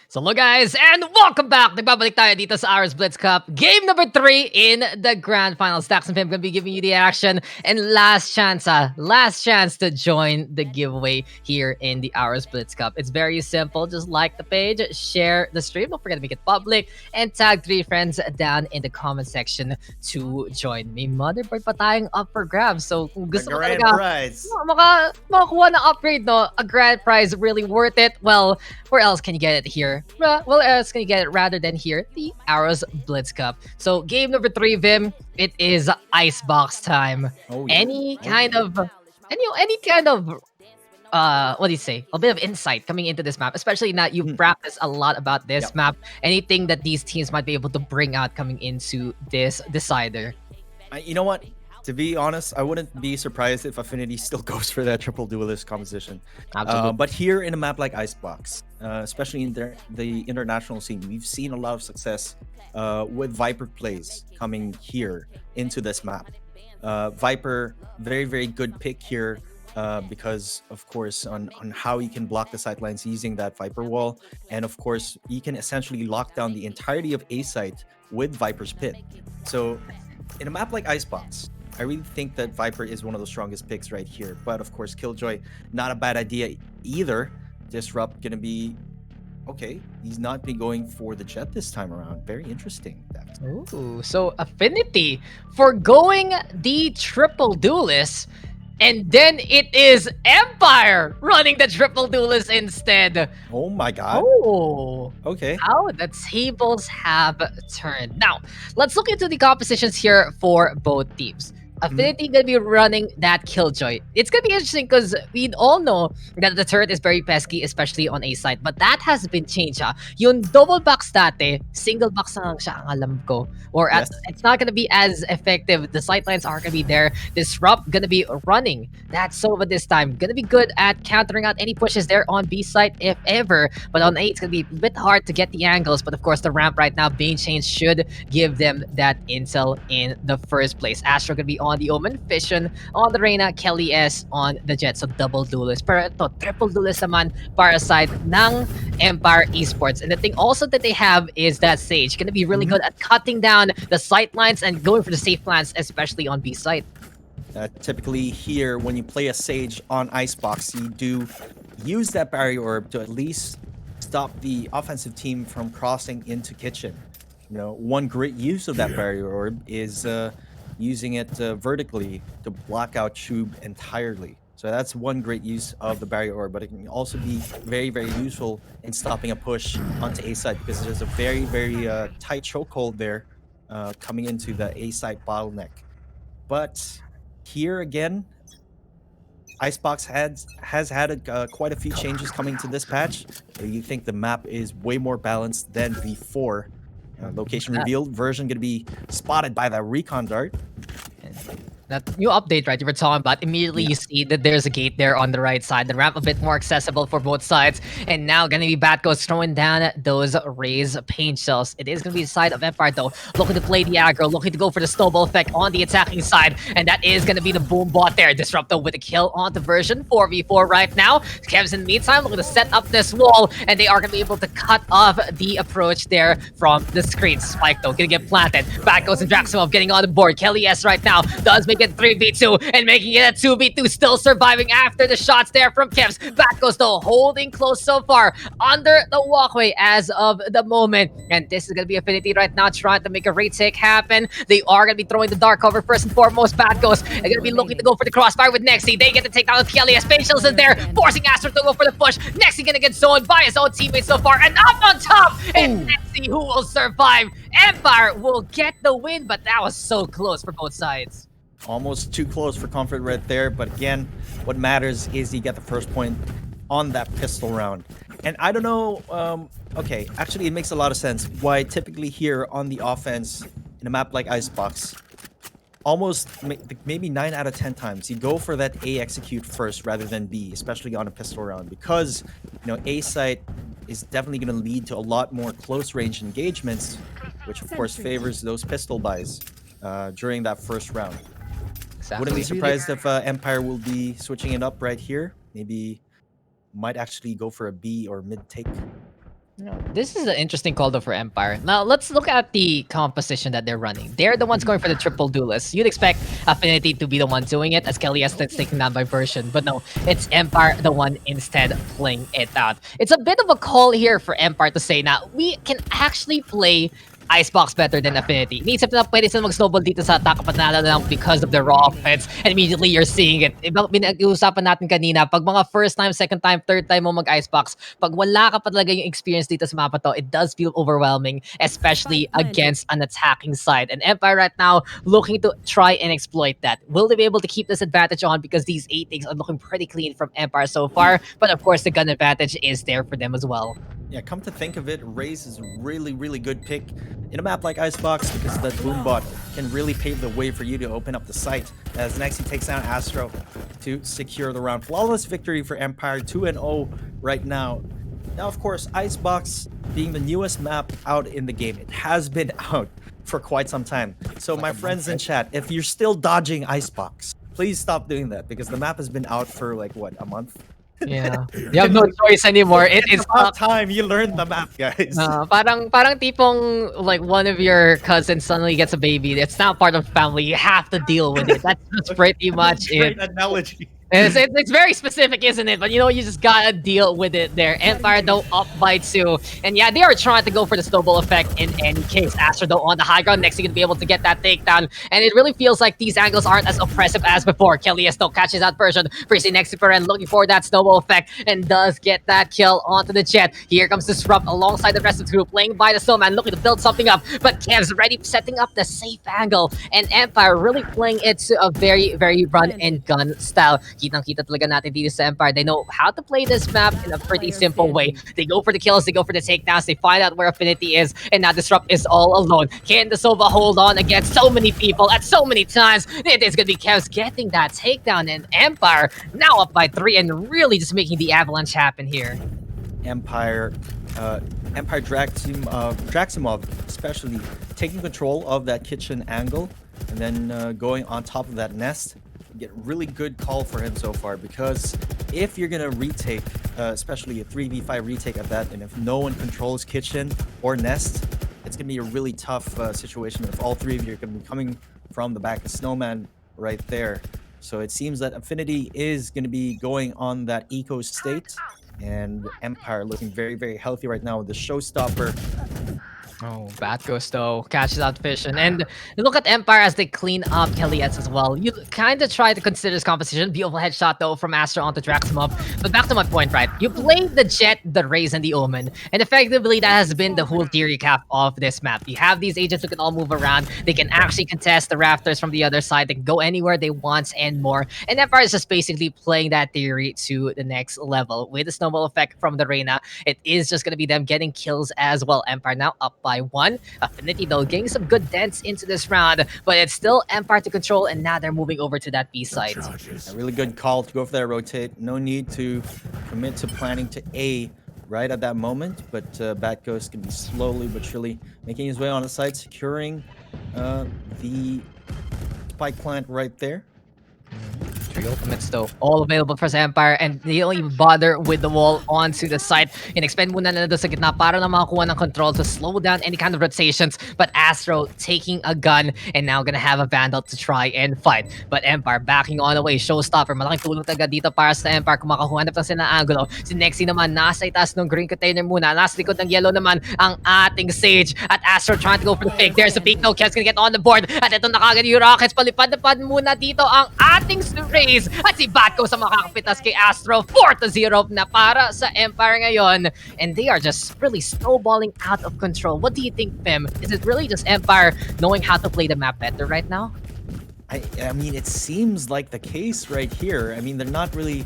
So hello guys, and welcome back! Nagbabalik tayo dito sa Aorus Blitz Cup. Game number 3 in the Grand Finals. Daks and Pim gonna be giving you the action. And last chance to join the giveaway here in the Aorus Blitz Cup. It's very simple. Just like the page, share the stream. Don't forget to make it public. And tag 3 friends down in the comment section to join. May motherboard pa tayong up for grabs. So kung gusto mo grand talaga prize. makakuha ng upgrade, no? A grand prize, really worth it. Well, where else can you get it here? Well, else can you get it rather than here? The Aorus Blitz Cup. So game number 3, Vim, it is Icebox time. Oh, yeah. Any kind of what do you say? A bit of insight coming into this map, especially now you've practiced a lot about this map. Anything that these teams might be able to bring out coming into this decider? You know what? To be honest, I wouldn't be surprised if Affinity still goes for that triple duelist composition. Absolutely. But here in a map like Icebox, especially in the international scene, we've seen a lot of success with Viper plays coming here into this map. Viper, very, very good pick here because, of course, on how you can block the sightlines using that Viper wall. And, of course, you can essentially lock down the entirety of A site with Viper's Pit. So in a map like Icebox, I really think that Viper is one of the strongest picks right here. But of course, Killjoy, not a bad idea either. Disrupt gonna be okay. He's not be going for the jet this time around. Very interesting. Ooh, so Affinity forgoing the triple duelist, and then it is Empire running the triple duelist instead. Oh my god. Oh, okay. How the tables have turned. Now, let's look into the compositions here for both teams. Affinity gonna be running that Killjoy. It's gonna be interesting because we all know that the turret is very pesky, especially on A side. But that has been changed. Yung double box dati, single box na lang siya ang alam ko. Or it's not gonna be as effective. The sightlines aren't gonna be there. Disrupt gonna be running that Sova this time. Gonna be good at countering out any pushes there on B side if ever. But on A, it's gonna be a bit hard to get the angles. But of course, the ramp right now being changed should give them that intel in the first place. Astro gonna be on the Omen, Fission on the Reyna, Kelly S on the Jet. So double duelist. Pero ito, triple duelist naman para side ng Empire Esports. And the thing also that they have is that Sage. Gonna be really good at cutting down the sight lines and going for the safe plans, especially on B side. Typically here, when you play a Sage on Icebox, you do use that barrier orb to at least stop the offensive team from crossing into Kitchen. You know, one great use of that barrier orb is using it vertically to block out Tube entirely. So that's one great use of the barrier orb, but it can also be very, very useful in stopping a push onto A side because there's a very, very tight chokehold there coming into the A side bottleneck. But here again, Icebox has had quite a few changes coming to this patch. You think the map is way more balanced than before. Location revealed version going to be spotted by the recon dart. That new update, right, you were talking about, immediately you see that there's a gate there on the right side. The ramp a bit more accessible for both sides. And now gonna be Batghost throwing down those raised pain shells. It is gonna be the side of Empire though, looking to play the aggro, looking to go for the snowball effect on the attacking side. And that is gonna be the boom bot there. Disrupt though with a kill on the version 4v4 right now. Kev's in the meantime looking to set up this wall, and they are gonna be able to cut off the approach there from the screen. Spike though, gonna get planted. Batghost and Draximov getting on the board. Kelly S right now does make it 3v2 and making it a 2v2, still surviving after the shots there from Kevs. Batghost though holding close so far under the walkway as of the moment. And this is going to be Affinity right now trying to make a retake happen. They are going to be throwing the dark cover first and foremost. Batghost are going to be looking to go for the crossfire with Nexi. They get to take down Kelly as Spatials is there, forcing Astro to go for the push. Nexi going to get zoned by his own teammates so far, and up on top, and Nexi who will survive. Empire will get the win, but that was so close for both sides. Almost too close for comfort right there, but again, what matters is you get the first point on that pistol round. And I don't know, okay, actually it makes a lot of sense why typically here on the offense in a map like Icebox, almost maybe 9 out of 10 times you go for that A execute first rather than B, especially on a pistol round, because you know A site is definitely going to lead to a lot more close range engagements, which of course favors those pistol buys during that first round. Wouldn't be surprised if Empire will be switching it up right here. Maybe might actually go for a B or mid take. This is an interesting call though for Empire. Now let's look at the composition that they're running. They're the ones going for the triple duelist. You'd expect Affinity to be the one doing it, as Kelly Estet's taken down by Version, but no, it's Empire the one instead playing it out. It's a bit of a call here for Empire to say, now we can actually play Icebox better than Affinity. Iniisip na pwede sila mag-snowball dito sa attack panalo na lang because of the raw offense, and immediately you're seeing it. Pinag-uusapan natin kanina, pag mga first time, second time, third time mo mag-Icebox, pag wala ka pa talaga yung experience dito sa mapa to, it does feel overwhelming, especially against an attacking side. And Empire right now looking to try and exploit that. Will they be able to keep this advantage on, because these 8 things are looking pretty clean from Empire so far, but of course the gun advantage is there for them as well. Yeah, come to think of it, Raze is a really, really good pick in a map like Icebox because that boom bot can really pave the way for you to open up the site. As Nexi takes down Astro to secure the round. Flawless victory for Empire, 2-0 right now. Now, of course, Icebox being the newest map out in the game, it has been out for quite some time. So my friends in chat, if you're still dodging Icebox, please stop doing that because the map has been out for like, what, a month? Yeah, you have no choice anymore. It's about time you learn the map, guys. Parang tipong like one of your cousins suddenly gets a baby. It's not part of the family. You have to deal with it. That's pretty much it. Great analogy. It's very specific, isn't it? But you know, you just gotta deal with it there. Empire though up by 2. And yeah, they are trying to go for the snowball effect in any case. Astro though on the high ground, next gonna be able to get that takedown. And it really feels like these angles aren't as oppressive as before. Kelly still catches that Version. Freezing next to Peren, looking for that snowball effect, and does get that kill onto the jet. Here comes Disrupt alongside the rest of the group, playing by the snowman, looking to build something up. But Kev's ready, setting up the safe angle. And Empire really playing it to a very, very run and gun style. Kitang-kita talaga natin dito sa Empire. They know how to play this map in a pretty simple way. They go for the kills, they go for the takedowns, they find out where Affinity is, and now Disrupt is all alone. Can the Sova hold on against so many people at so many times? It is going to be Kevs getting that takedown, and Empire now up by 3 and really just making the avalanche happen here. Empire Draximov especially taking control of that kitchen angle and then going on top of that nest. Get really good call for him so far, because if you're gonna retake, especially a 3v5 retake at that, and if no one controls kitchen or nest, it's gonna be a really tough situation if all 3 of you are gonna be coming from the back of Snowman right there. So it seems that Affinity is gonna be going on that eco state, and Empire looking very, very healthy right now with the showstopper Oh, Bat Ghost though catches out Vision, and look at Empire as they clean up Kellyets as well. You kind of try to consider this composition. Beautiful headshot though from Astro onto Draximov. But back to my point, right? You play the Jet, the Raze, and the Omen, and effectively that has been the whole theory cap of this map. You have these agents who can all move around. They can actually contest the Raptors from the other side. They can go anywhere they want and more. And Empire is just basically playing that theory to the next level with the snowball effect from the Reyna. It is just going to be them getting kills as well. Empire now up by 1. Affinity though getting some good dents into this round, but it's still Empire to control, and now they're moving over to that B side. A really good call to go for that rotate. No need to commit to planning to A right at that moment, but Bat Ghost can be slowly but surely making his way on the side, securing the spike plant right there. 3 ultimates though, all available for Empire, and they don't even bother with the wall onto the side. In-expend muna nila doon sa gitna para na makakuha ng control to slow down any kind of rotations. But Astro taking a gun and now gonna have a Vandal to try and fight. But Empire backing on away, showstopper. Malaking tulong talaga dito para sa Empire kung makakuhanap lang sila ng angulo. Si Nexy naman nasa itaas ng green container muna. Nasa likod ng yellow naman ang ating Sage. At Astro trying to go for the fake. There's a peek though. Kev's gonna get on the board. At ito na kagad yung Rockets. Palipad-lapad muna dito ang ating Raze. At si Batco sa makakapitas kay Astro. 4-0 na para sa Empire ngayon. And they are just really snowballing out of control. What do you think, Pim? Is it really just Empire knowing how to play the map better right now? I mean, it seems like the case right here. I mean, they're not really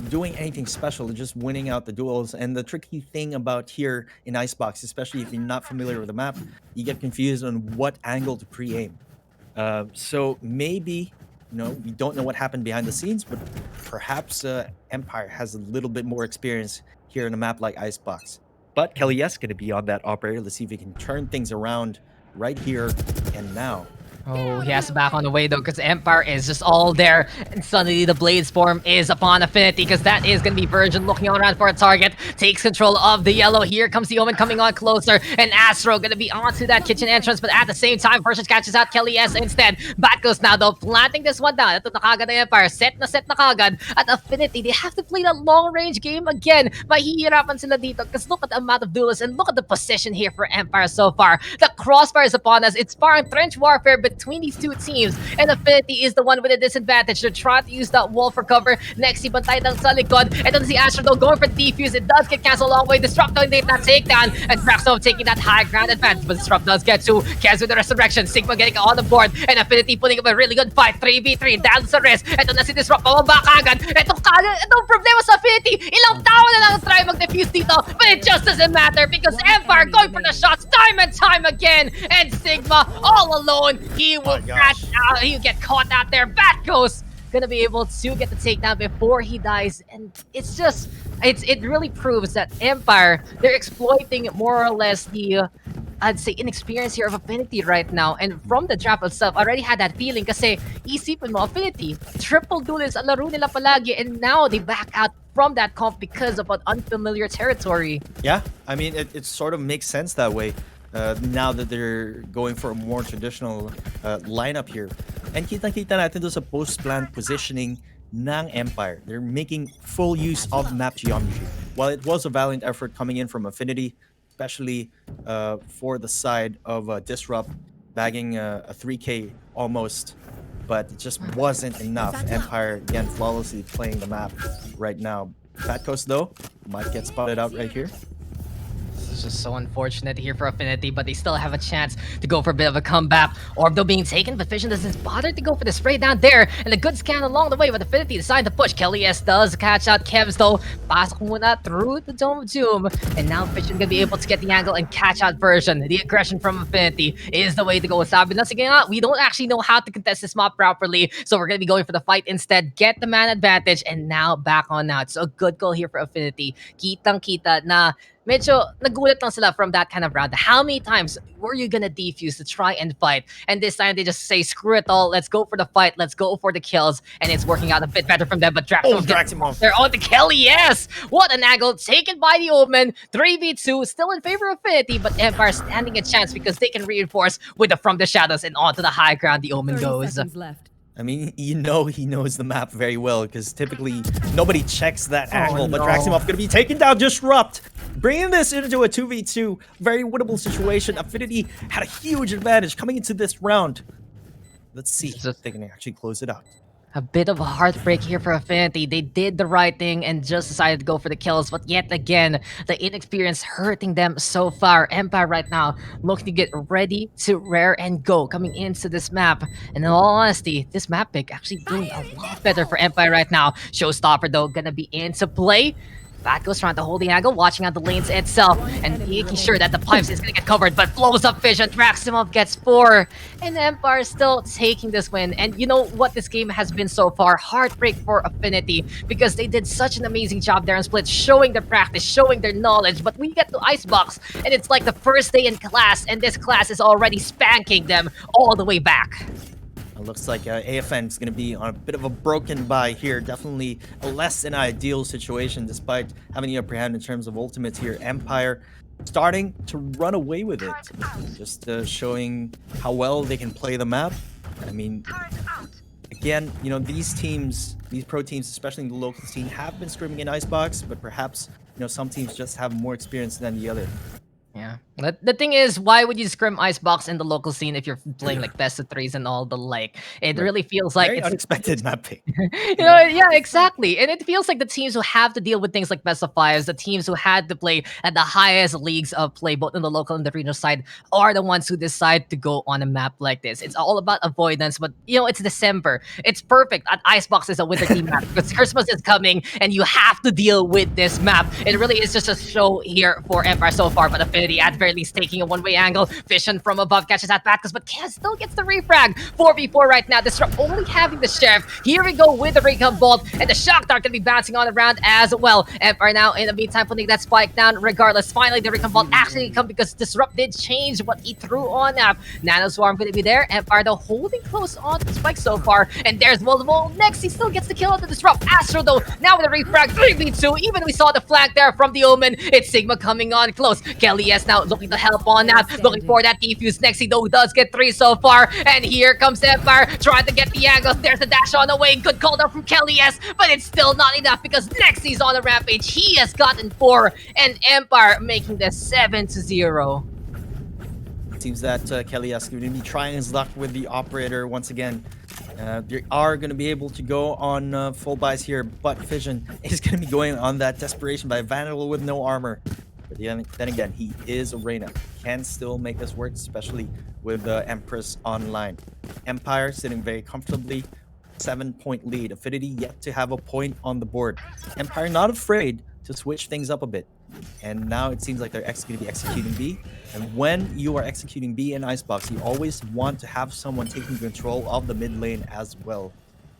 doing anything special. They're just winning out the duels. And the tricky thing about here in Icebox, especially if you're not familiar with the map, you get confused on what angle to pre-aim. So maybe, you know, we don't know what happened behind the scenes, but perhaps Empire has a little bit more experience here in a map like Icebox. But Kelly is going to be on that operator. Let's see if he can turn things around right here and now. Oh, he has to back on the way though, because Empire is just all there. And suddenly the Blade Swarm is upon Affinity, because that is going to be Virgin looking around for a target. Takes control of the yellow. Here comes the Omen coming on closer. And Astro going to be onto that kitchen entrance, but at the same time, Virgin catches out Kelly S instead. Batgos now though, planting this one down. Ito na kagad ng Empire. Set na kagad. At Affinity, they have to play that long-range game again. Mahihirapan sila dito, because look at the amount of duelists and look at the position here for Empire so far. The crossfire is upon us. It's sparring trench warfare between these two teams, and Affinity is the one with a disadvantage. They're trying to use that wall for cover. Next, si Bantay lang sa likod. Ito na si Astro though, going for the defuse. It does get canceled a long way. Disrupt doing that takedown, and Draxo taking that high ground advantage, but Disrupt does get to Kez with the resurrection. Sigma getting on the board, and Affinity putting up a really good fight. 3v3 down sa rest. Ito na si Disrupt, pababa kagad. Itong problema sa Affinity. Ilang tao na lang try mag-defuse dito, but it just doesn't matter because Empire going for the shots time and time again, and Sigma all alone. He will he'll get caught out there. Batghost gonna be able to get the takedown before he dies, and it's just it really proves that Empire, they're exploiting more or less the I'd say inexperience here of Affinity right now. And from the draft itself, I already had that feeling kasi isipin mo, Affinity, triple duelist ang laro nila palagi, and now they back out from that comp because of an unfamiliar territory. Yeah, I mean, it sort of makes sense that way. Now that they're going for a more traditional lineup here. And kita-kita natin doon sa post-plant positioning ng Empire. They're making full use of map geometry. While it was a valiant effort coming in from Affinity, especially for the side of Disrupt, bagging a 3K almost, but it just wasn't enough. Empire, again, flawlessly playing the map right now. Fat Coast, though, might get spotted out right here. It's just so unfortunate here for Affinity, but they still have a chance to go for a bit of a comeback. Orb though being taken, but Vision doesn't bother to go for the spray down there. And a good scan along the way, but Affinity decided to push. Kelly S does catch out Kevs though. Pasok muna through the Dome of Doom. And now Vision gonna be able to get the angle and catch out Version. The aggression from Affinity is the way to go. Sabi na sige nga, we don't actually know how to contest this map properly, so we're gonna be going for the fight instead. Get the man advantage, and now back on out. So a good goal here for Affinity. Kitang-kita na medyo nagulat lang sila from that kind of round. How many times were you gonna defuse to try and fight? And this time they just say, screw it all, let's go for the fight, let's go for the kills. And it's working out a bit better from them, but Draximov, they're on the Kelly, yes! What an angle taken by the Omen. 3v2, still in favor of Affinity, but Empire standing a chance because they can reinforce with the From the Shadows, and onto the high ground the Omen goes. Left. I mean, you know he knows the map very well because typically nobody checks that angle. But no. Draximov gonna be taken down. Disrupt bringing this into a 2v2, very winnable situation. Affinity had a huge advantage coming into this round. Let's see if they can actually close it out. A bit of a heartbreak here for Affinity. They did the right thing and just decided to go for the kills, but yet again, the inexperience hurting them so far. Empire right now looking to get ready to rare and go coming into this map. And in all honesty, this map pick actually doing a lot better for Empire right now. Showstopper though gonna be into play. Batgo's trying to hold the angle, watching out the lanes itself, and making sure that the pipes is gonna get covered, but blows up Vision, Draximov gets 4, and Empire is still taking this win. And you know what this game has been so far? Heartbreak for Affinity, because they did such an amazing job there on Split, showing their practice, showing their knowledge, but we get to Icebox, and it's like the first day in class, and this class is already spanking them all the way back. It looks like AFN is going to be on a bit of a broken bye here. Definitely a less than ideal situation, despite having the upper hand in terms of ultimates here. Empire starting to run away with it. Just showing how well they can play the map. I mean, again, you know, these teams, these pro teams, especially in the local scene, have been scrimming in Icebox, but perhaps, you know, some teams just have more experience than the other. Yeah. The thing is, why would you scrim Icebox in the local scene if you're playing like best of threes and all the like? It really feels like Very unexpected map pick. You know, yeah, exactly. And it feels like the teams who have to deal with things like best of fives, the teams who had to play at the highest leagues of play, both in the local and the regional side, are the ones who decide to go on a map like this. It's all about avoidance, but you know, it's December. It's perfect. Icebox is a winter team map because Christmas is coming and you have to deal with this map. It really is just a show here for Empire so far, but Affinity at very least taking a one-way angle. Vision from above catches that Batkus, but Kaz still gets the refrag. 4v4 right now. Disrupt only having the Sheriff. Here we go with the Recon Bolt, and the Shock Dart gonna be bouncing on around as well. Empire now in the meantime putting that spike down regardless. Finally, the Recon Bolt actually come because Disrupt did change what he threw on up. Nano Swarm gonna be there. Empire though holding close on to the spike so far, and there's multiple. Next, he still gets the kill on the Disrupt. Astro though, now with the refrag, 3v2. Even we saw the flank there from the Omen. It's Sigma coming on close. Kelly S now looking to help on that, looking for that defuse. Nexi though does get 3 so far, and here comes Empire trying to get the angles. There's the dash on the way. Good call down from Kelly S, but it's still not enough because Nexi's on the rampage. He has gotten 4, and Empire making this 7-0. Seems that Kelly S going to be trying his luck with the operator once again. They are going to be able to go on full buys here, but Vision is going to be going on that desperation by Vyminal with no armor. But then again, he is a Reyna. Can still make this work, especially with Empress online. Empire sitting very comfortably, 7-point lead. Affinity yet to have a point on the board. Empire not afraid to switch things up a bit. And now it seems like they're going to be executing B. And when you are executing B in Icebox, you always want to have someone taking control of the mid lane as well.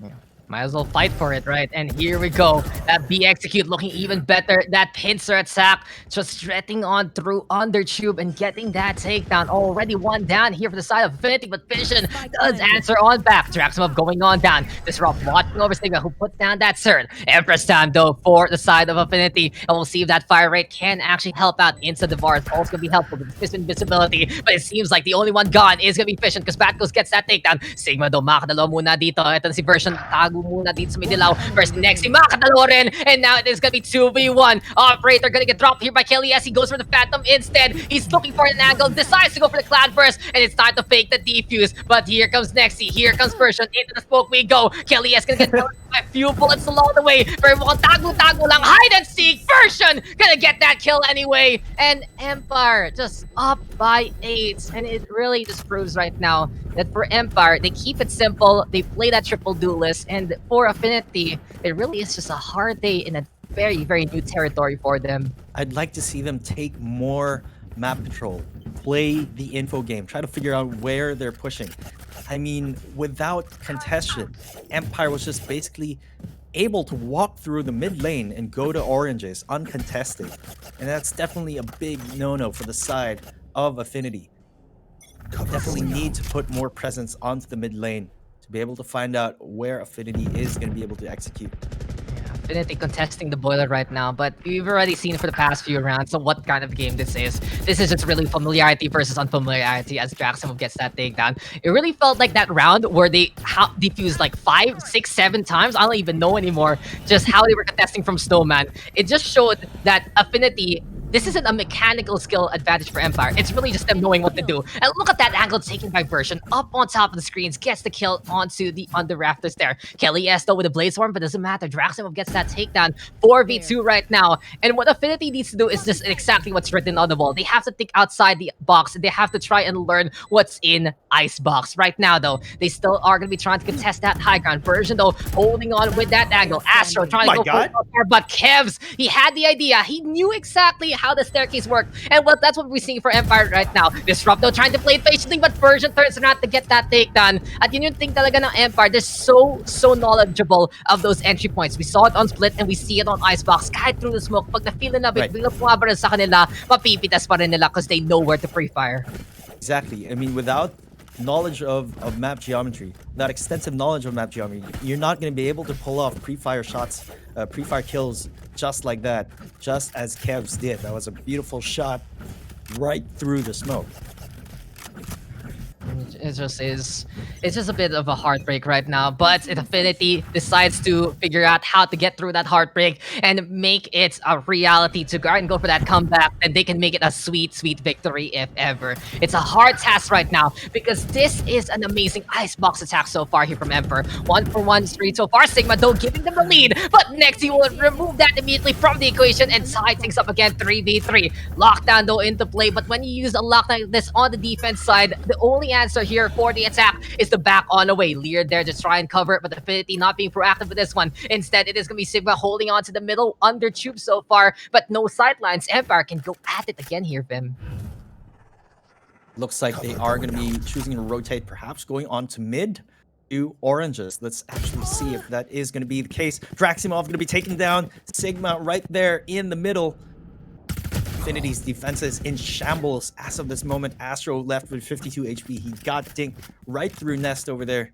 Yeah. Might as well fight for it, right? And here we go. That B execute looking even better. That pincer attack just stretching on through Undertube and getting that takedown. Already one down here for the side of Affinity, but Vision does answer on back. Draximov going on down. Disrupt watching over Sigma, who puts down that Cern. Empress time though for the side of Affinity. And we'll see if that fire rate can actually help out into the bars. Also gonna be helpful with this invisibility. But it seems like the only one gone is gonna be Vision because Batgos gets that takedown. Sigma though makadalo muna dito. Ito na si Version. Tago muna dito sa Midilaw versus Nexi. Makadalo rin. And now it is gonna be 2v1. Operator gonna get dropped here by Kelly as he goes for the Phantom instead. He's looking for an angle, decides to go for the Cloud Burst, and it's time to fake the defuse. But here comes Nexi, here comes Version. Into the smoke we go. Kelly S gonna get a few bullets along the way. Very mukhang tago-tago lang. Hide and seek. Version gonna get that kill anyway. And Empire just up by 8. And it really just proves right now that for Empire, they keep it simple. They play that triple duelist. And for Affinity, it really is just a hard day in a very, very new territory for them. I'd like to see them take more map control, play the info game, try to figure out where they're pushing. I mean, without contestation, Empire was just basically able to walk through the mid lane and go to oranges uncontested. And that's definitely a big no-no for the side of Affinity. Definitely need to put more presence onto the mid lane to be able to find out where Affinity is going to be able to execute. Affinity contesting the boiler right now, but we've already seen for the past few rounds so what kind of game this is. This is just really familiarity versus unfamiliarity as Draximov gets that takedown. It really felt like that round where they defused like 5, 6, 7 times. I don't even know anymore just how they were contesting from Snowman. It just showed that Affinity this isn't a mechanical skill advantage for Empire. It's really just them knowing what to do. And look at that angle taken by Version up on top of the screens, gets the kill onto the under rafters there. Kelly S though with a Blaze Storm, but doesn't matter. Draximov gets that takedown 4v2 right now. And what Affinity needs to do is just exactly what's written on the wall. They have to think outside the box. They have to try and learn what's in Icebox. Right now though, they still are going to be trying to contest that high ground. Version though holding on with that angle. Astro trying to go for it, but Kevs, he had the idea. He knew exactly how the staircase worked. And well, that's what we're seeing for Empire right now. Disrupt though trying to play it patiently, but Version turns around to get that takedown. At yun yung thing talaga ng Empire. They're so knowledgeable of those entry points. We saw it on Split and we see it on Icebox. Kahit through the smoke, pag na-feel na bit, biglang pumabaran sa kanila, mapipitas pa rin nila because they know where to pre-fire. Exactly. I mean, without knowledge of map geometry, that extensive knowledge of map geometry, you're not going to be able to pull off pre-fire shots, pre-fire kills just like that, just as Kevs did. That was a beautiful shot right through the smoke. It's just a bit of a heartbreak right now, but Affinity decides to figure out how to get through that heartbreak and make it a reality to go and go for that comeback, and they can make it a sweet victory if ever. It's a hard task right now because this is an amazing Icebox attack so far here from Emperor. 1-for-1 street so far. Sigma though giving them the lead, but next he will remove that immediately from the equation and tie things up again 3v3. Lockdown though into play, but when you use a lockdown like this on the defense side, the only answer here for the attack is to back on away. Lear there to try and cover it, but Affinity not being proactive with this one. Instead, it is going to be Sigma holding on to the middle under tube so far, but no sidelines. Empire can go at it again here, Vim. Looks like they are going to be choosing to rotate, perhaps going on to mid to oranges. Let's actually see if that is going to be the case. Draximov going to be taken down. Sigma right there in the middle. Affinity's defense is in shambles as of this moment. Astro left with 52 HP. He got dinked right through Nest over there.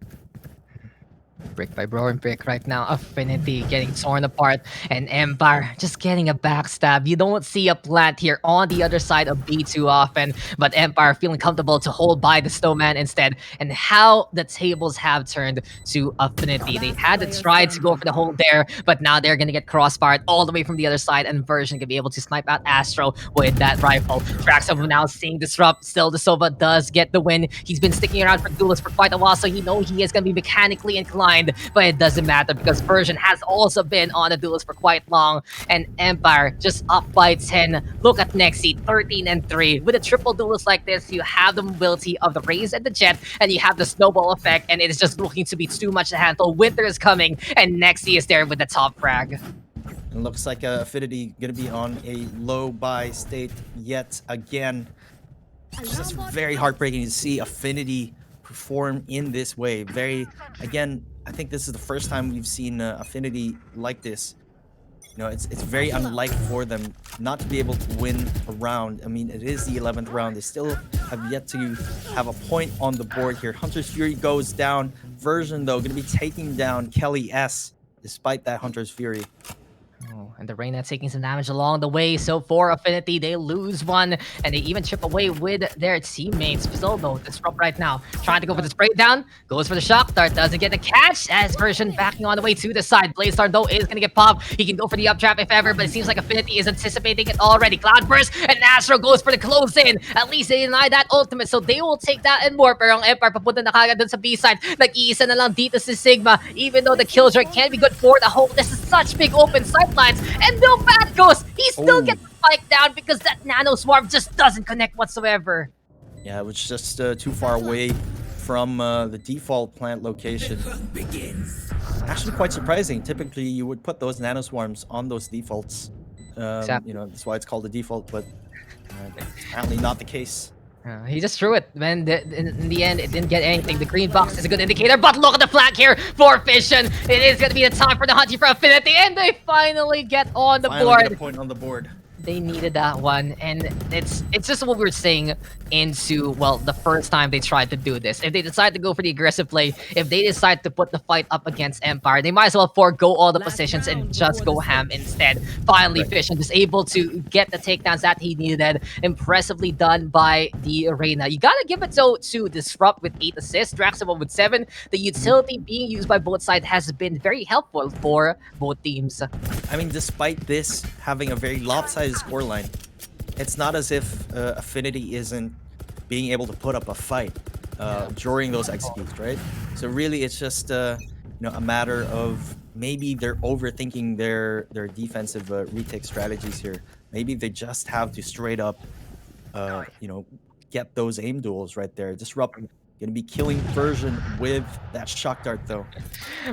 Brick by brick right now. Affinity getting torn apart, and Empire just getting a backstab. You don't see a plant here on the other side of B too often, but Empire feeling comfortable to hold by the snowman instead. And how the tables have turned to Affinity. They had to try to go for the hold there, but now they're gonna get crossfired all the way from the other side, and Version can be able to snipe out Astro with that rifle. Draxov now seeing Disrupt. Still, the Sova does get the win. He's been sticking around for Duelist for quite a while, so you know he is gonna be mechanically inclined. But it doesn't matter because Version has also been on the Duelist for quite long, and Empire just up by 10. Look at Nexi, 13-3. With a triple Duelist like this, you have the mobility of the Raze and the Jet, and you have the snowball effect, and it is just looking to be too much to handle. Winter is coming, and Nexi is there with the top frag. It looks like Affinity going to be on a low buy state yet again. It's just very heartbreaking to see Affinity perform in this way. Again, I think this is the first time we've seen Affinity like this. You know, it's very unlike for them not to be able to win a round. I mean, it is the 11th round. They still have yet to have a point on the board here. Hunter's Fury goes down. Version, though, going to be taking down Kelly S. despite that Hunter's Fury. Oh, and the Reyna taking some damage along the way. So for Affinity, they lose one, and they even chip away with their teammates. Still though, Disrupt right now, trying to go for the spray down, goes for the shock dart, doesn't get the catch, as Version backing on the way to the side. Blaze Star though is gonna get popped. He can go for the up trap if ever, but it seems like Affinity is anticipating it already. Cloud Burst, and Astro goes for the close in. At least they deny that ultimate, so they will take that and more. Pero ang Empire papunta na kagad dun sa B-side. Nag-iisa na lang dito si Sigma, even though the killjoy can be good for the whole. This is such big open sidelines, and no bad goes. He still gets the spike down because that nano swarm just doesn't connect whatsoever. Yeah, it was just too far away from the default plant location. Actually quite surprising. Typically you would put those nano swarms on those defaults. You know, that's why it's called the default, but apparently not the case. He just threw it, man. In the end, it didn't get anything. The green box is a good indicator, but look at the flag here for Fission. It is going to be the time for the hunting for Affinity, and they finally get on the board. Get a point on the board. They needed that one, and it's just what we were saying into, well, the first time they tried to do this. If they decide to go for the aggressive play, if they decide to put the fight up against Empire, they might as well forego all the positions and just go ham instead. Finally, Fission was able to get the takedowns that he needed. Impressively done by the Arena. You gotta give it to Disrupt with 8 assists, Draximov with 7. The utility being used by both sides has been very helpful for both teams. I mean, despite this having a very lopsided scoreline, it's not as if Affinity isn't being able to put up a fight during those executes, right? So really, it's just a matter of maybe they're overthinking their defensive retake strategies here. Maybe they just have to straight up, get those aim duels right there. Disrupt. Gonna be killing Version with that shock dart though.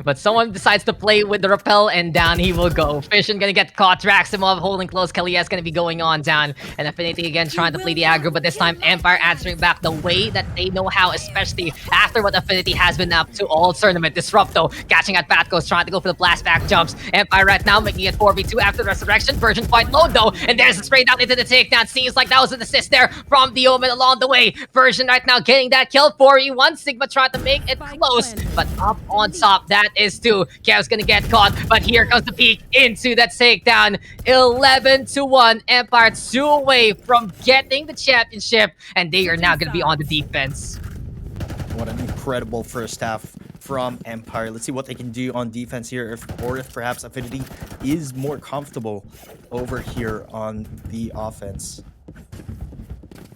But someone decides to play with the rappel, and down he will go. Fission gonna get caught. Draximov holding close. Kelly's gonna be going on down. And Affinity again trying to play the aggro, but this time Empire answering back the way that they know how, especially after what Affinity has been up to all tournament. Disrupto catching at Batghost, trying to go for the blast back jumps. Empire right now making it 4v2 after the Resurrection. Version quite low though, and there's a straight down into the takedown. Seems like that was an assist there from the Omen along the way. Version right now getting that kill. 4v1. Sigma trying to make it close, but up on top, that is 2. Kev's gonna get caught, but here comes the peek into that takedown. 11-1. Empire 2 away from getting the championship, and they are now gonna be on the defense. What an incredible first half from Empire. Let's see what they can do on defense here, if perhaps Affinity is more comfortable over here on the offense.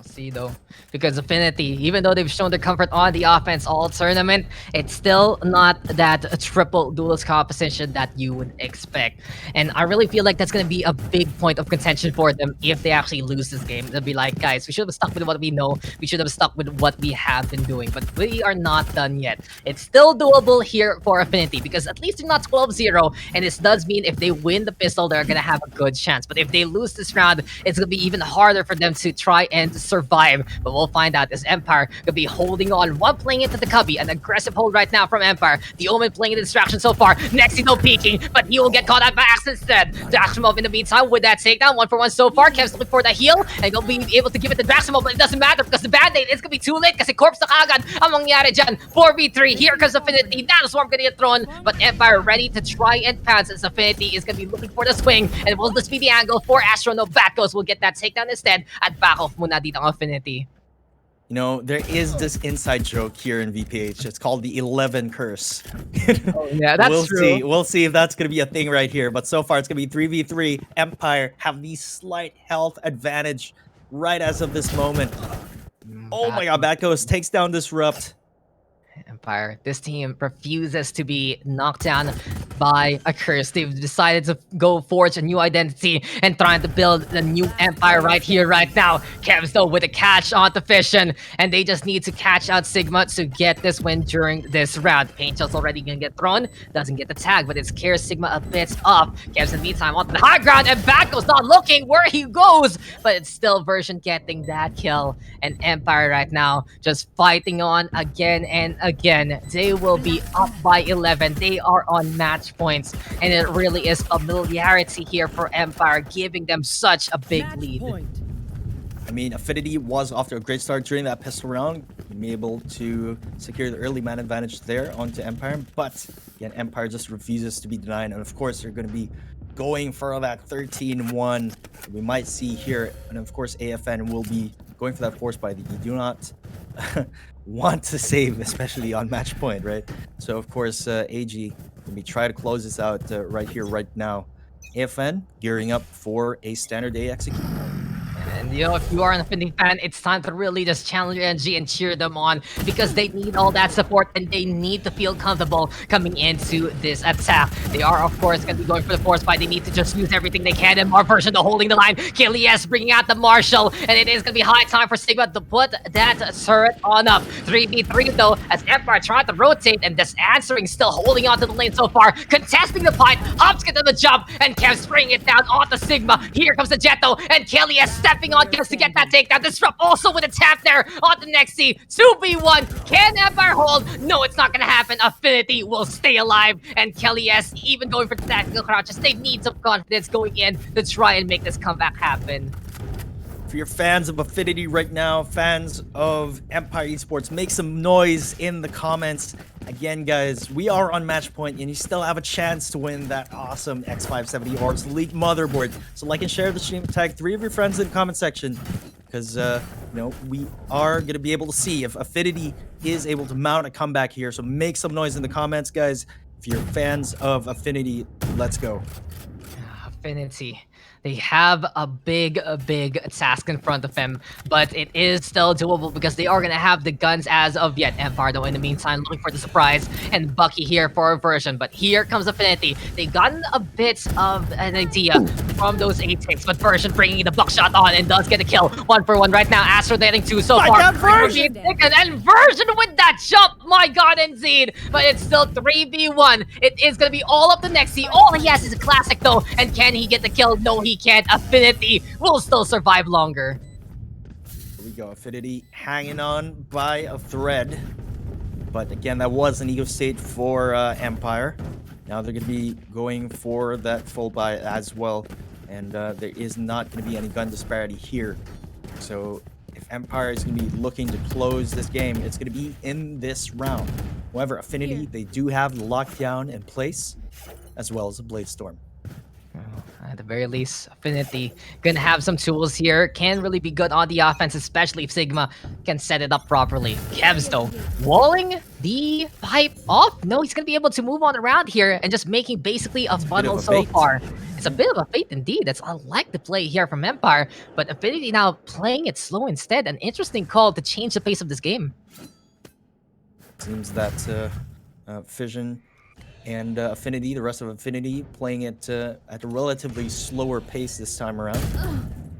See though, because Affinity, even though they've shown their comfort on the offense all tournament, it's still not that triple duelist composition that you would expect. And I really feel like that's going to be a big point of contention for them if they actually lose this game. They'll be like, guys, we should have stuck with what we know. We should have stuck with what we have been doing, but we are not done yet. It's still doable here for Affinity because at least they're not 12-0, and this does mean if they win the pistol, they're going to have a good chance. But if they lose this round, it's going to be even harder for them to try and survive. But we'll find out as Empire could be holding on. One playing into the cubby, an aggressive hold right now from Empire. The Omen playing the distraction so far. Nexi no peeking, but he will get caught out by Axe instead. Draximov in the meantime with that takedown. 1-for-1 so far. Kev's looking for the heal, and he'll be able to give it to Draximov, but it doesn't matter because the band-aid is gonna be too late kasi corpse na kagad ang mangyari dyan. 4v3. Here comes Affinity. Nanoswarm gonna get thrown, but Empire ready to try and pounce as Affinity is gonna be looking for the swing, and will this be the angle for Astro? No, Batghost will get that takedown instead at back off muna dito ang Affinity. There is this inside joke here in VPH. It's called the 11 curse. Oh, yeah, that's true. We'll see if that's going to be a thing right here. But so far, it's going to be 3v3. Empire have the slight health advantage right as of this moment. Oh my god, Batghost takes down Disrupt. Empire. This team refuses to be knocked down by a curse. They've decided to go forge a new identity and trying to build the new empire right here, right now. Kevs though with a catch onto Fission, and they just need to catch out Sigma to get this win during this round. Paint Shell's already gonna get thrown, doesn't get the tag, but it scares Sigma a bit off. Kevs in the meantime onto the high ground, and Batghost not looking where he goes, but it's still Version getting that kill. And Empire right now just fighting on again and again. They will be up by 11. They are on match points, and it really is familiarity here for Empire, giving them such a big lead. I mean, Affinity was off to a great start during that pistol round, being able to secure the early man advantage there onto Empire, but again, Empire just refuses to be denied, and of course, they're going to be going for that 13-1 we might see here, and of course, AFN will be going for that force buy that you do not want to save, especially on match point, right? So, of course, AG, let me try to close this out right here, right now. AFN gearing up for a standard A execute. And if you are an Affinity fan, it's time to really just challenge NG and cheer them on, because they need all that support and they need to feel comfortable coming into this attack. They are, of course, going to be going for the force fight. They need to just use everything they can, and more Version holding the line. Kilias bringing out the Marshall, and it is going to be high time for Sigma to put that turret on up. 3v3 though, as Empire trying to rotate, and this answering still holding on to the lane so far, contesting the fight. Hops get to the jump, and Kev spraying it down onto Sigma. Here comes the Jetto, and Kilias stepping on Kevs to get that takedown. Disrupt also with a tap there on the next C. 2v1. Can Empire hold? No, it's not going to happen. Affinity will stay alive. And Kelly S even going for the tactical crouches. They need some confidence going in to try and make this comeback happen. For your fans of Affinity right now, fans of Empire Esports, make some noise in the comments. Again, guys, we are on match point, and you still have a chance to win that awesome X570 Aorus Elite motherboard. So like and share the stream, tag 3 of your friends in the comment section, because we are going to be able to see if Affinity is able to mount a comeback here. So make some noise in the comments, guys. If you're fans of Affinity, let's go. Affinity. They have a big task in front of them, but it is still doable because they are gonna have the guns as of yet. Empire, though, in the meantime, looking for the surprise, and Bucky here for a version. But here comes Affinity. They've gotten a bit of an idea from those 8 ticks, but version bringing the buckshot on and does get a kill. 1-for-1 right now. Astro getting 2 so far. God, version! And version with that jump. My God, indeed. But it's still 3v1. It is gonna be all up to Nexi. All he has is a classic though, and can he get the kill? No, he can't. Affinity will still survive longer. Here we go. Affinity hanging on by a thread. But again, that was an ego state for Empire. Now they're going to be going for that full buy as well. And there is not going to be any gun disparity here. So if Empire is going to be looking to close this game, it's going to be in this round. However, Affinity, they do have the lockdown in place, as well as a Blade Storm. At the very least, Affinity gonna have some tools here. Can really be good on the offense, especially if Sigma can set it up properly. Kevs, though, walling the pipe off. No, he's gonna be able to move on around here and just making basically a funnel so far. It's a bit of a fate indeed. That's I like the play here from Empire, but Affinity now playing it slow instead. An interesting call to change the pace of this game. Seems that Fission and Affinity, the rest of Affinity, playing it at a relatively slower pace this time around.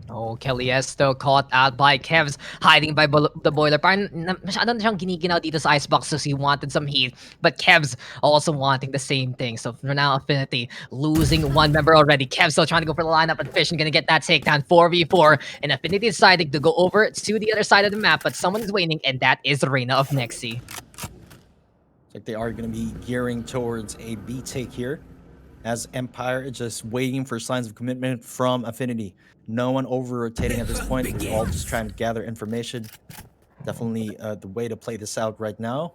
Oh, Kelly Esto caught out by Kevs, hiding by the boiler. Parang masyado na siyang giniginaw dito sa Icebox so he wanted some heat. But Kevs also wanting the same thing. So for now, Affinity losing one member already. Kevs still trying to go for the lineup, but Fission gonna get that takedown 4v4. And Affinity deciding to go over to the other side of the map, but someone is waiting, and that is the Reina of Nexi. Like they are going to be gearing towards a B take here, as Empire is just waiting for signs of commitment from Affinity. No one over rotating at this point. We're all just trying to gather information. Definitely the way to play this out right now.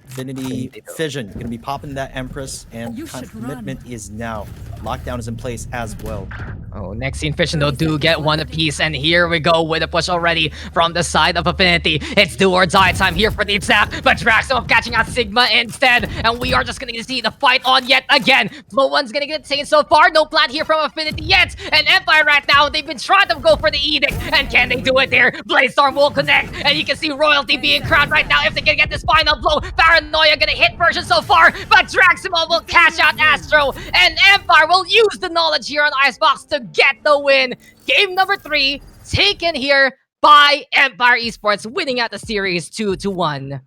Affinity Fission going to be popping that Empress, and time of commitment is now. Lockdown is in place as well. Oh, Nexi and Fission though do get one apiece, and here we go with a push already from the side of Affinity. It's do or die time here for the attack, but Draxum catching out Sigma instead, and we are just gonna see the fight on yet again. No one's gonna get taken so far. No plan here from Affinity yet, and Empire right now, they've been trying to go for the Edict, and can they do it there? Bladestorm will connect, and you can see Royalty being crowned right now if they can get this final blow. Paranoia gonna hit version so far, but Draximo will cash out Astro, and Empire will use the knowledge here on Icebox to get the win. Game number 3 taken here by Empire Esports, winning out the series 2-1.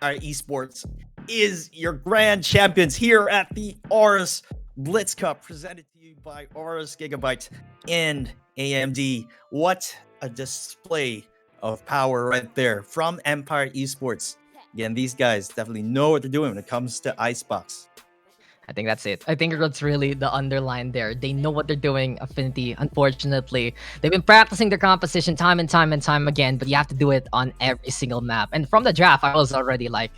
Our Esports is your grand champions here at the Aorus Blitz Cup, presented to you by Aorus Gigabyte and AMD. What a display of power right there from Empire Esports. Again, these guys definitely know what they're doing when it comes to Icebox. I think that's it. I think that's really the underline there. They know what they're doing, Affinity. Unfortunately, they've been practicing their composition time and time again, but you have to do it on every single map. And from the draft, I was already like,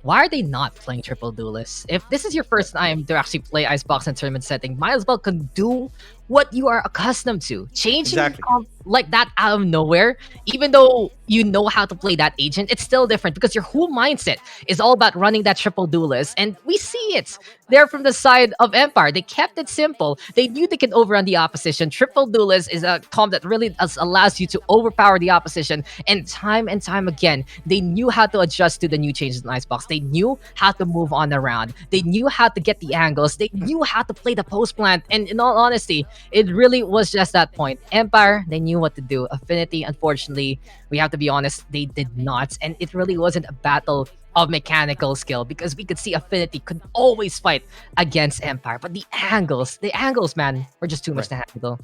why are they not playing triple duelists? If this is your first time to actually play Icebox in tournament setting, might as well can do what you are accustomed to. Changing like that out of nowhere, even though you know how to play that agent, it's still different because your whole mindset is all about running that triple duelist. And we see it there from the side of Empire. They kept it simple. They knew they could overrun the opposition. Triple duelist is a comp that really allows you to overpower the opposition. And time again, they knew how to adjust to the new changes in Icebox. They knew how to move on around. They knew how to get the angles. They knew how to play the post plant. And in all honesty, it really was just that point. Empire, they knew what to do. Affinity, unfortunately, we have to be honest, they did not. And it really wasn't a battle of mechanical skill, because we could see Affinity could always fight against Empire. But the angles, man, were just too much to handle.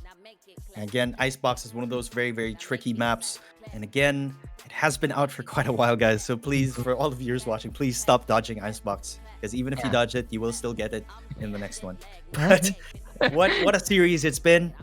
Again, Icebox is one of those very, very tricky maps. And again, it has been out for quite a while, guys. So please, for all the viewers watching, please stop dodging Icebox. Because even if you dodge it, you will still get it in the next one. But what a series it's been.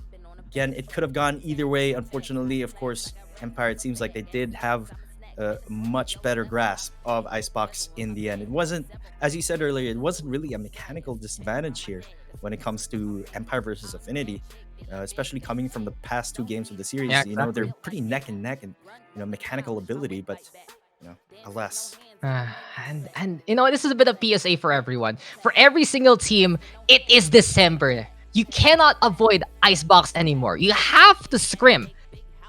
Again, it could have gone either way. Unfortunately, of course, Empire, it seems like they did have a much better grasp of Icebox in the end. It wasn't, as you said earlier, it wasn't really a mechanical disadvantage here when it comes to Empire versus Affinity, especially coming from the past 2 games of the series. Yeah, you know, they're pretty neck and neck in, you know, mechanical ability, but you know, alas. And you know, this is a bit of PSA for everyone. For every single team, it is December. you cannot avoid Icebox anymore. You have to scrim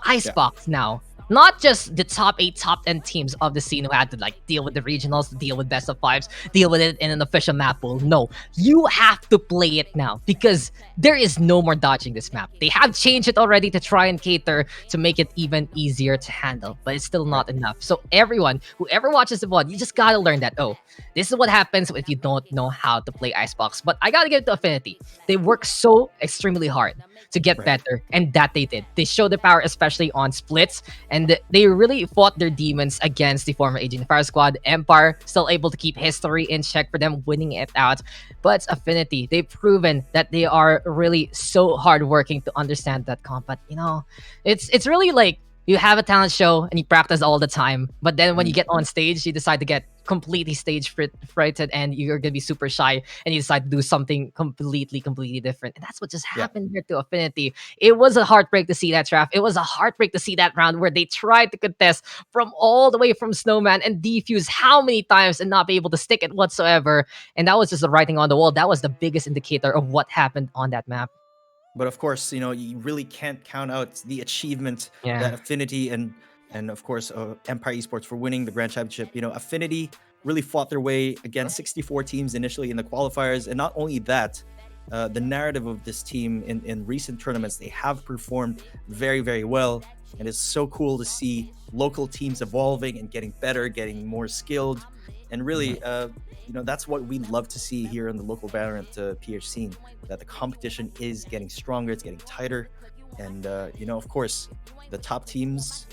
Icebox now. Not just the top 8, top 10 teams of the scene who had to like deal with the regionals, deal with best of fives, deal with it in an official map pool. No, you have to play it now because there is no more dodging this map. They have changed it already to try and cater to make it even easier to handle, but it's still not enough. So everyone, whoever watches the VOD, you just gotta learn that, oh, this is what happens if you don't know how to play Icebox. But I gotta give it to Affinity. They work so extremely hard to get better, and that they did. They showed the power, especially on splits, and they really fought their demons against the former Agent Fire Squad. Empire still able to keep history in check for them, winning it out. But Affinity, they've proven that they are really so hardworking to understand that combat. You know, it's really like you have a talent show and you practice all the time, but then when you get on stage, you decide to get completely frightened and you're gonna be super shy and you decide to do something completely different. And that's what just happened here to Affinity. It was a heartbreak to see that draft. It was a heartbreak to see that round where they tried to contest from all the way from Snowman and defuse how many times and not be able to stick it whatsoever. And that was just the writing on the wall. That was the biggest indicator of what happened on that map. But of course, you know, you really can't count out the achievement that Affinity and of course Empire Esports for winning the Grand Championship. You know, Affinity really fought their way against 64 teams initially in the qualifiers, and not only that, the narrative of this team in recent tournaments, they have performed very well, and it's so cool to see local teams evolving and getting better, getting more skilled, and really you know, that's what we love to see here in the local Valorant PH scene, that the competition is getting stronger, it's getting tighter, and you know, of course, the top teams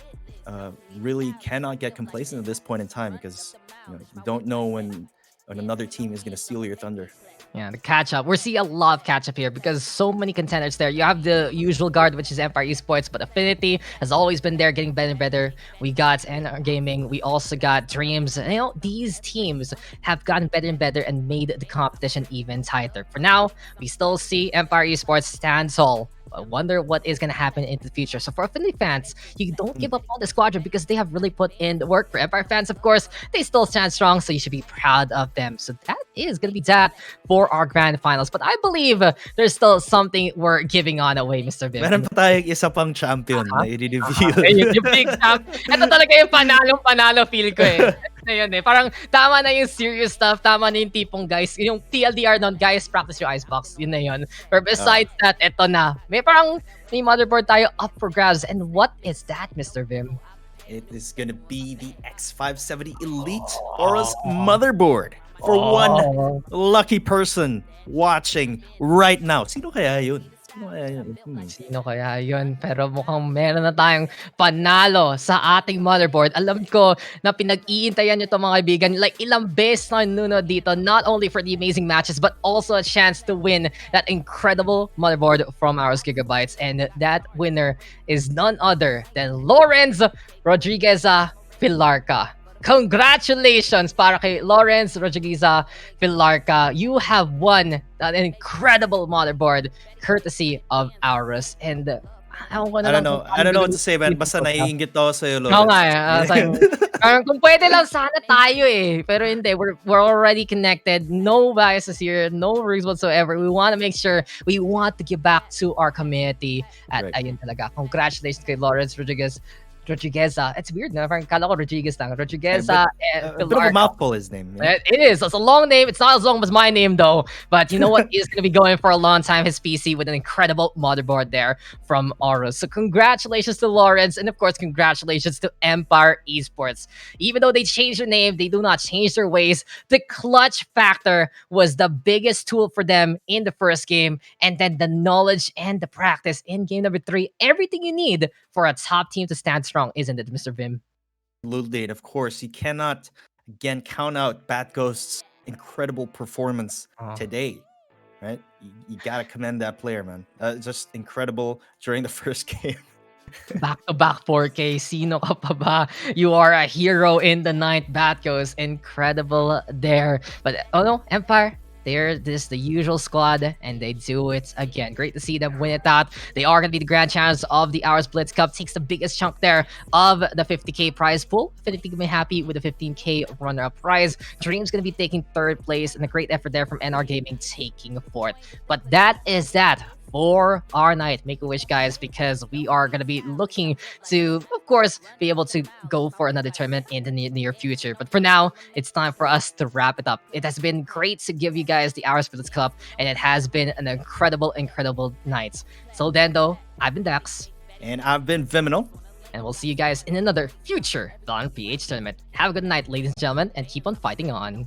really cannot get complacent at this point in time, because you know, you don't know when another team is going to steal your thunder. Yeah, the catch up. We're seeing a lot of catch up here because so many contenders there. You have the usual guard, which is Empire Esports, but Affinity has always been there, getting better and better. We got NR Gaming. We also got Dreams. And, you know, these teams have gotten better and better and made the competition even tighter. For now, we still see Empire Esports stand tall. I wonder what is going to happen in the future. So for Affinity fans, you don't give up on the squadron because they have really put in the work. For Empire fans, of course, they still stand strong, so you should be proud of them. So that is going to be that for our grand finals. But I believe there's still something we're giving on away, Mr. Vim. Meron pa tayong isa pang champion na i-reveal. Yung big champ. Ito talaga yung panalo feel ko eh. Na yun eh. Parang tama na yung serious stuff. Tama na yung tipong guys. Yung TLDR nun, guys, practice your Icebox. Yun na yun. But besides that, eto na. May motherboard tayo up for grabs. And what is that, Mr. Vim? It is going to be the X570 Elite Aorus motherboard for one lucky person watching right now. Sino kaya yun? Sino kaya yun? Pero mukhang meron na tayong panalo sa ating motherboard. Alam ko na pinag-iintayan nyo ito, mga kaibigan. Like ilang beses na nunod dito, not only for the amazing matches, but also a chance to win that incredible motherboard from Aorus Gigabytes. And that winner is none other than Lawrence Rodriguez Pilarca. Congratulations para kay Lawrence Rodriguez Pilarca. You have won an incredible motherboard courtesy of Aorus. And I don't know what to say, man. Basta naiingit ako sa'yo, Lawrence. Oo nga, kung pwede lang sana tayo eh. Pero hindi, we're already connected. No biases here, no rules whatsoever. We want to make sure, we want to give back to our community. At ayun talaga. Congratulations kay Lawrence Rodriguez. It's weird, no? Parang kala ko Rodriguez lang. Rodriguez. A bit of a mouthful, his name. Yeah. It is. It's a long name. It's not as long as my name, though. But you know what? He's going to be going for a long time. His PC with an incredible motherboard there from Aorus. So congratulations to Lawrence. And of course, congratulations to Empire Esports. Even though they changed their name, they do not change their ways. The clutch factor was the biggest tool for them in the first game. And then the knowledge and the practice in game number 3. Everything you need for a top team to stand strong, isn't it, Mr. Vim? Absolutely, and of course, you cannot again count out Bat Ghost's incredible performance today, right? You gotta commend that player, man. Just incredible during the first game. Back-to-back 4K. Sino ka pa ba? You are a hero in the ninth, Bat Ghost. Incredible there. But oh no, Empire. They're this the usual squad, and they do it again. Great to see them win it out. They are going to be the grand champions of the Aorus Blitz Cup. Takes the biggest chunk there of the 50k prize pool. Affinity can be happy with the 15k runner-up prize. Dream's going to be taking third place, and a great effort there from NR Gaming taking fourth. But that is that for our night. Make a wish, guys, because we are going to be looking to, of course, be able to go for another tournament in the near future. But for now, it's time for us to wrap it up. It has been great to give you guys the Aorus Blitz Cup, and it has been an incredible night. Till then, though, I've been Daks. And I've been Vyminal. And we'll see you guys in another future VPH tournament. Have a good night, ladies and gentlemen, and keep on fighting on.